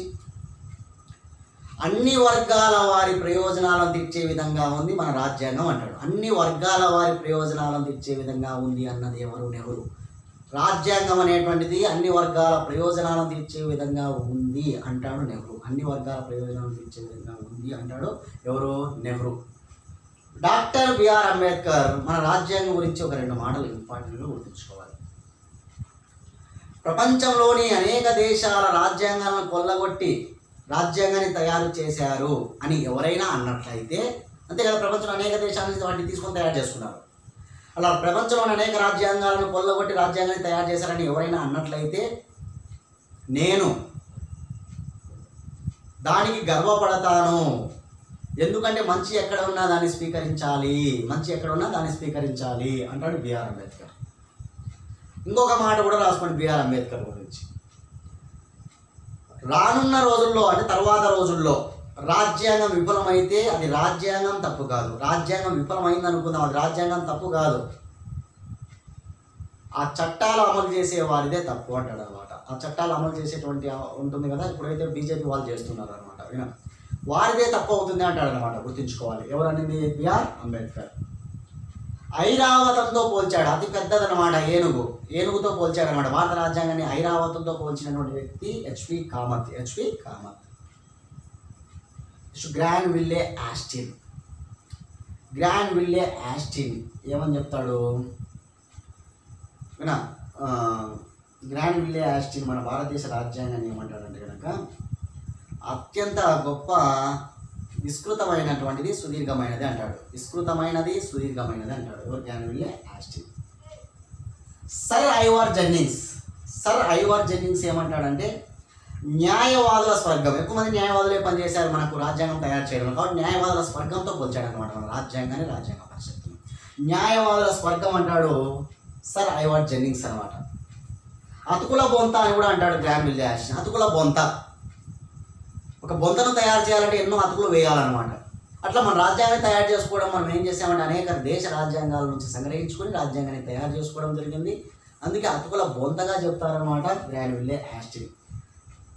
అన్ని వర్గాల వారి ప్రయోజనాలను తీర్చే విధంగా ఉంది మన రాజ్యాంగం అంటాడు. అన్ని వర్గాల వారి ప్రయోజనాలను తీర్చే విధంగా ఉంది అన్నది ఎవరు? నెహ్రూ. రాజ్యాంగం అనేటువంటిది అన్ని వర్గాల ప్రయోజనాలను తీర్చే విధంగా ఉంది అంటాడు నెహ్రూ. అన్ని వర్గాల ప్రయోజనాలను తీర్చే విధంగా ఉంది అంటాడు ఎవరు? నెహ్రూ. డాక్టర్ బిఆర్ అంబేద్కర్ మన రాజ్యాంగం గురించి ఒక 2 మాటలు ఇంపార్టెంట్గా గుర్తుంచుకోవాలి. ప్రపంచంలోని అనేక దేశాల రాజ్యాంగాలను కొల్లగొట్టి రాజ్యాంగాన్ని తయారు చేశారు అని ఎవరైనా అన్నట్లయితే, అంతే కదా, ప్రపంచంలో అనేక దేశాల నుంచి వాటిని తీసుకొని తయారు చేసుకున్నారు. అలా ప్రపంచంలోని అనేక రాజ్యాంగాలను కొల్లగొట్టి రాజ్యాంగాన్ని తయారు చేశారని ఎవరైనా అన్నట్లయితే నేను దానికి గర్వపడతాను. ఎందుకంటే మంచి ఎక్కడ ఉన్నా దాన్ని స్వీకరించాలి, మంచి ఎక్కడ ఉన్నా దాన్ని స్వీకరించాలి అంటాడు బిఆర్ అంబేద్కర్. ఇంకొక మాట కూడా రాసుకోండి బిఆర్ అంబేద్కర్ గురించి. రానున్న రోజుల్లో అంటే తర్వాత రోజుల్లో రాజ్యాంగం విఫలమైతే అది రాజ్యాంగం తప్పు కాదు. రాజ్యాంగం విఫలమైంది అనుకుందాం, అది రాజ్యాంగం తప్పు కాదు, ఆ చట్టాలు అమలు చేసే వారిదే తప్పు అంటాడు అనమాట. ఆ చట్టాలు అమలు చేసేటువంటి ఉంటుంది కదా, ఇప్పుడైతే బీజేపీ వాళ్ళు చేస్తున్నారు అనమాట, వారిదే తప్పు అవుతుంది అంటాడు అనమాట. గుర్తుంచుకోవాలి. ఎవరనేది బిఆర్ అంబేద్కర్. ఐరావతంతో పోల్చాడు, అతి పెద్దదనమాట ఏనుగు, ఏనుగుతో పోల్చాడు అనమాట. భారత రాజ్యాంగాన్ని ఐరావతంతో పోల్చినటువంటి వ్యక్తి HP Kamath. H P Kamath. Granville Austin. Granville Austin ఏమని చెప్తాడు వినా? గ్రాన్విల్లే ఆస్టిన్ మన భారతదేశ రాజ్యాంగాన్ని ఏమంటాడంటే కనుక అత్యంత గొప్ప విస్తృతమైనటువంటిది సుదీర్ఘమైనది అంటాడు. విస్తృతమైనది సుదీర్ఘమైనది అంటాడు. ఎవరు? Granville Austin. Sir Ivor Jennings. Sir Ivor Jennings ఏమంటాడంటే న్యాయవాదుల స్వర్గం. ఎక్కువ మంది న్యాయవాదులే పనిచేశారు మనకు రాజ్యాంగం తయారు చేయడం, కాబట్టి న్యాయవాదుల స్వర్గంతో పోల్చాడు అనమాట మన రాజ్యాంగాన్ని, రాజ్యాంగ పరిషత్తుని. న్యాయవాదుల స్వర్గం అంటాడు సర్ ఐవర్ జెన్నింగ్స్ అనమాట. అతుకుల బొంత అని కూడా అంటాడు గ్రాన్విల్లే ఆస్టిన్. అతుకుల బొంత, ఒక బొంతను తయారు చేయాలంటే ఎన్నో అతుకులు వేయాలన్నమాట. అట్లా మన రాజ్యాంగాన్ని తయారు చేసుకోవడం మనం ఏం చేసామంటే అనేక దేశ రాజ్యాంగాల నుంచి సంగ్రహించుకొని రాజ్యాంగాన్ని తయారు చేసుకోవడం జరిగింది. అందుకే అతుకుల బొంతగా చెప్తారనమాట గ్రాన్విల్లే ఆస్టిన్.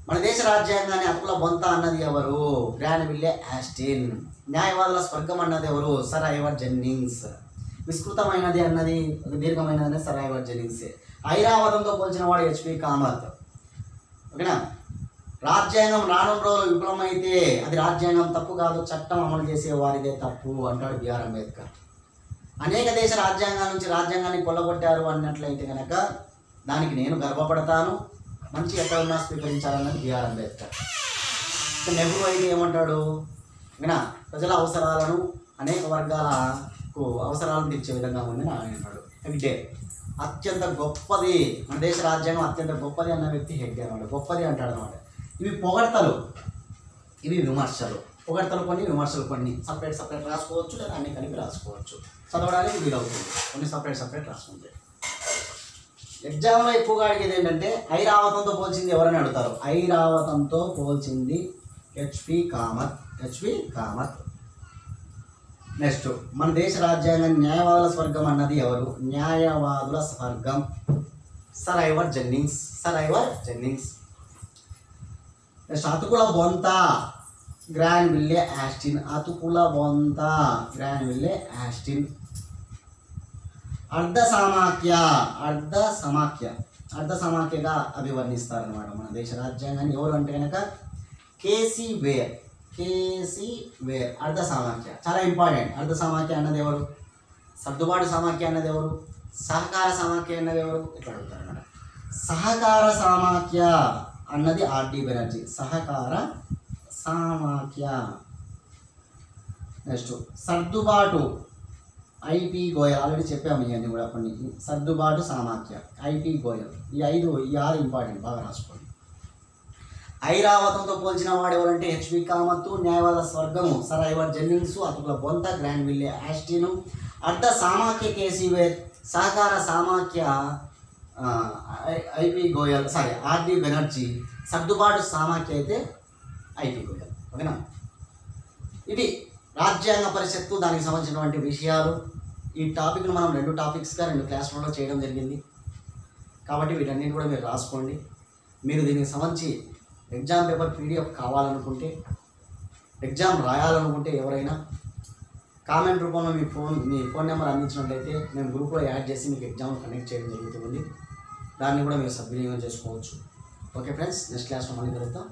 మన దేశ రాజ్యాంగాన్ని అతుకుల బొంత అన్నది ఎవరు? Granville Austin. న్యాయవాదుల స్వర్గం అన్నది ఎవరు? Sir Ivor Jennings. విస్తృతమైనది అన్నది దీర్ఘమైనది సర్ ఐవర్ జెన్నింగ్సే. ఐరావతంతో పోల్చిన వాడు హెచ్పి కామత్. ఓకేనా? రాజ్యాంగం రానున్న రోజులు విఫలమైతే అది రాజ్యాంగం తప్పు కాదు, చట్టం అమలు చేసే వారిదే తప్పు అంటాడు బిఆర్ అంబేద్కర్. అనేక దేశ రాజ్యాంగాల నుంచి రాజ్యాంగాన్ని కొల్లగొట్టారు అన్నట్లయితే కనుక దానికి నేను గర్వపడతాను, మంచి ఎక్కడ ఉన్నా స్వీకరించాలన్నది బిఆర్ అంబేద్కర్. నెహ్రూ అయితే ఏమంటాడు? వినా ప్రజల అవసరాలను అనేక వర్గాలకు అవసరాలను తీర్చే విధంగా ఉందని ఆయన అంటాడు. హెగ్డే అత్యంత గొప్పది, మన దేశ రాజ్యాంగం అత్యంత గొప్పది అన్న వ్యక్తి హెగ్డే అన్నమాట. గొప్పది అంటాడు అనమాట. ఇవి పొగడ్తలు, ఇవి విమర్శలు. పొగడ్తలు కొన్ని, విమర్శలు కొన్ని. సపరేట్ సపరేట్ రాసుకోవచ్చు, లేదా అన్ని కలిపి రాసుకోవచ్చు. చదవడానికి వీలవుతుంది కొన్ని సపరేట్ సపరేట్ రాసుకుంటే. ఎగ్జామ్లో ఎక్కువగా అడిగేది ఏంటంటే ఐరావతంతో పోల్చింది ఎవరని అడుగుతారు. ఐరావతంతో పోల్చింది H P Kamath. H P Kamath. Next మన దేశ రాజ్యాంగం న్యాయవాదుల స్వర్గం అన్నది ఎవరు? న్యాయవాదుల స్వర్గం sir Ivor Jennings. Sir Ivor Jennings. Next అతుకుల బొంత గ్రాన్విల్లే ఆస్టిన్. అతుకుల బొంత గ్రాన్విల్లే ఆస్టిన్. అర్ధ సమాఖ్య. అర్ధ సమాఖ్య. అర్ధ సమాఖ్యగా అభివర్ణిస్తారనమాట మన దేశ రాజ్యాంగాన్ని. ఎవరు అంటే కనుక కేసీ వేర్. KC wear. అర్ధ సమాఖ్య చాలా ఇంపార్టెంట్. అర్ధ సమాఖ్య అన్నది ఎవరు? సర్దుబాటు సమాఖ్య అన్నది ఎవరు? సహకార సమాఖ్య అన్నది ఎవరు? ఇట్లా అడుగుతారు అన్నమాట. సహకార సమాఖ్య అన్నది ఆర్డి బెనర్జీ. సహకార సమాఖ్య. నెక్స్ట్ సర్దుబాటు ఐపి గోయల్. ఆల్రెడీ చెప్పాము ఇవన్నీ కూడా కొన్ని. సర్దుబాటు సమాఖ్య ఐపి గోయల్. ఈ 6 ఇంపార్టెంట్, బాగా రాసుకోండి. ఐరావతంతో పోల్చిన వాడు ఎవరంటే హెచ్పి కామత్. న్యాయవాద స్వర్గము సర్ ఐవర్ జెన్నింగ్స్. అతుకుల బొంత గ్రాన్విల్లే ఆస్టిన్. అర్ధ సామాఖ్య కేసీ వేర్. సహకార సామాఖ్య ఐపి గోయల్, ఆర్డి బెనర్జీ. సర్దుబాటు సామాఖ్య అయితే ఐపి గోయల్. ఓకేనా? ఇది రాజ్యాంగ పరిషత్తు దానికి సంబంధించినటువంటి విషయాలు. ఈ టాపిక్ను మనం 2 టాపిక్స్గా 2 క్లాసులలో చేయడం జరిగింది. కాబట్టి వీటన్నిటిని కూడా మీరు రాసుకోండి. మీరు దీనికి సంబంధించి ఎగ్జామ్ పేపర్ పీడిఎఫ్ కావాలనుకుంటే, ఎగ్జామ్ రాయాలనుకుంటే ఎవరైనా కామెంట్ రూపంలో మీ ఫోన్ నెంబర్ అందించినట్లయితే మేము గ్రూప్లో యాడ్ చేసి మీకు ఎగ్జామ్ కండక్ట్ చేయడం జరుగుతుంది. దాన్ని కూడా మీరు సద్వినియోగం చేసుకోవచ్చు. ఓకే ఫ్రెండ్స్, నెక్స్ట్ క్లాస్లో మళ్ళీ కలుద్దాం.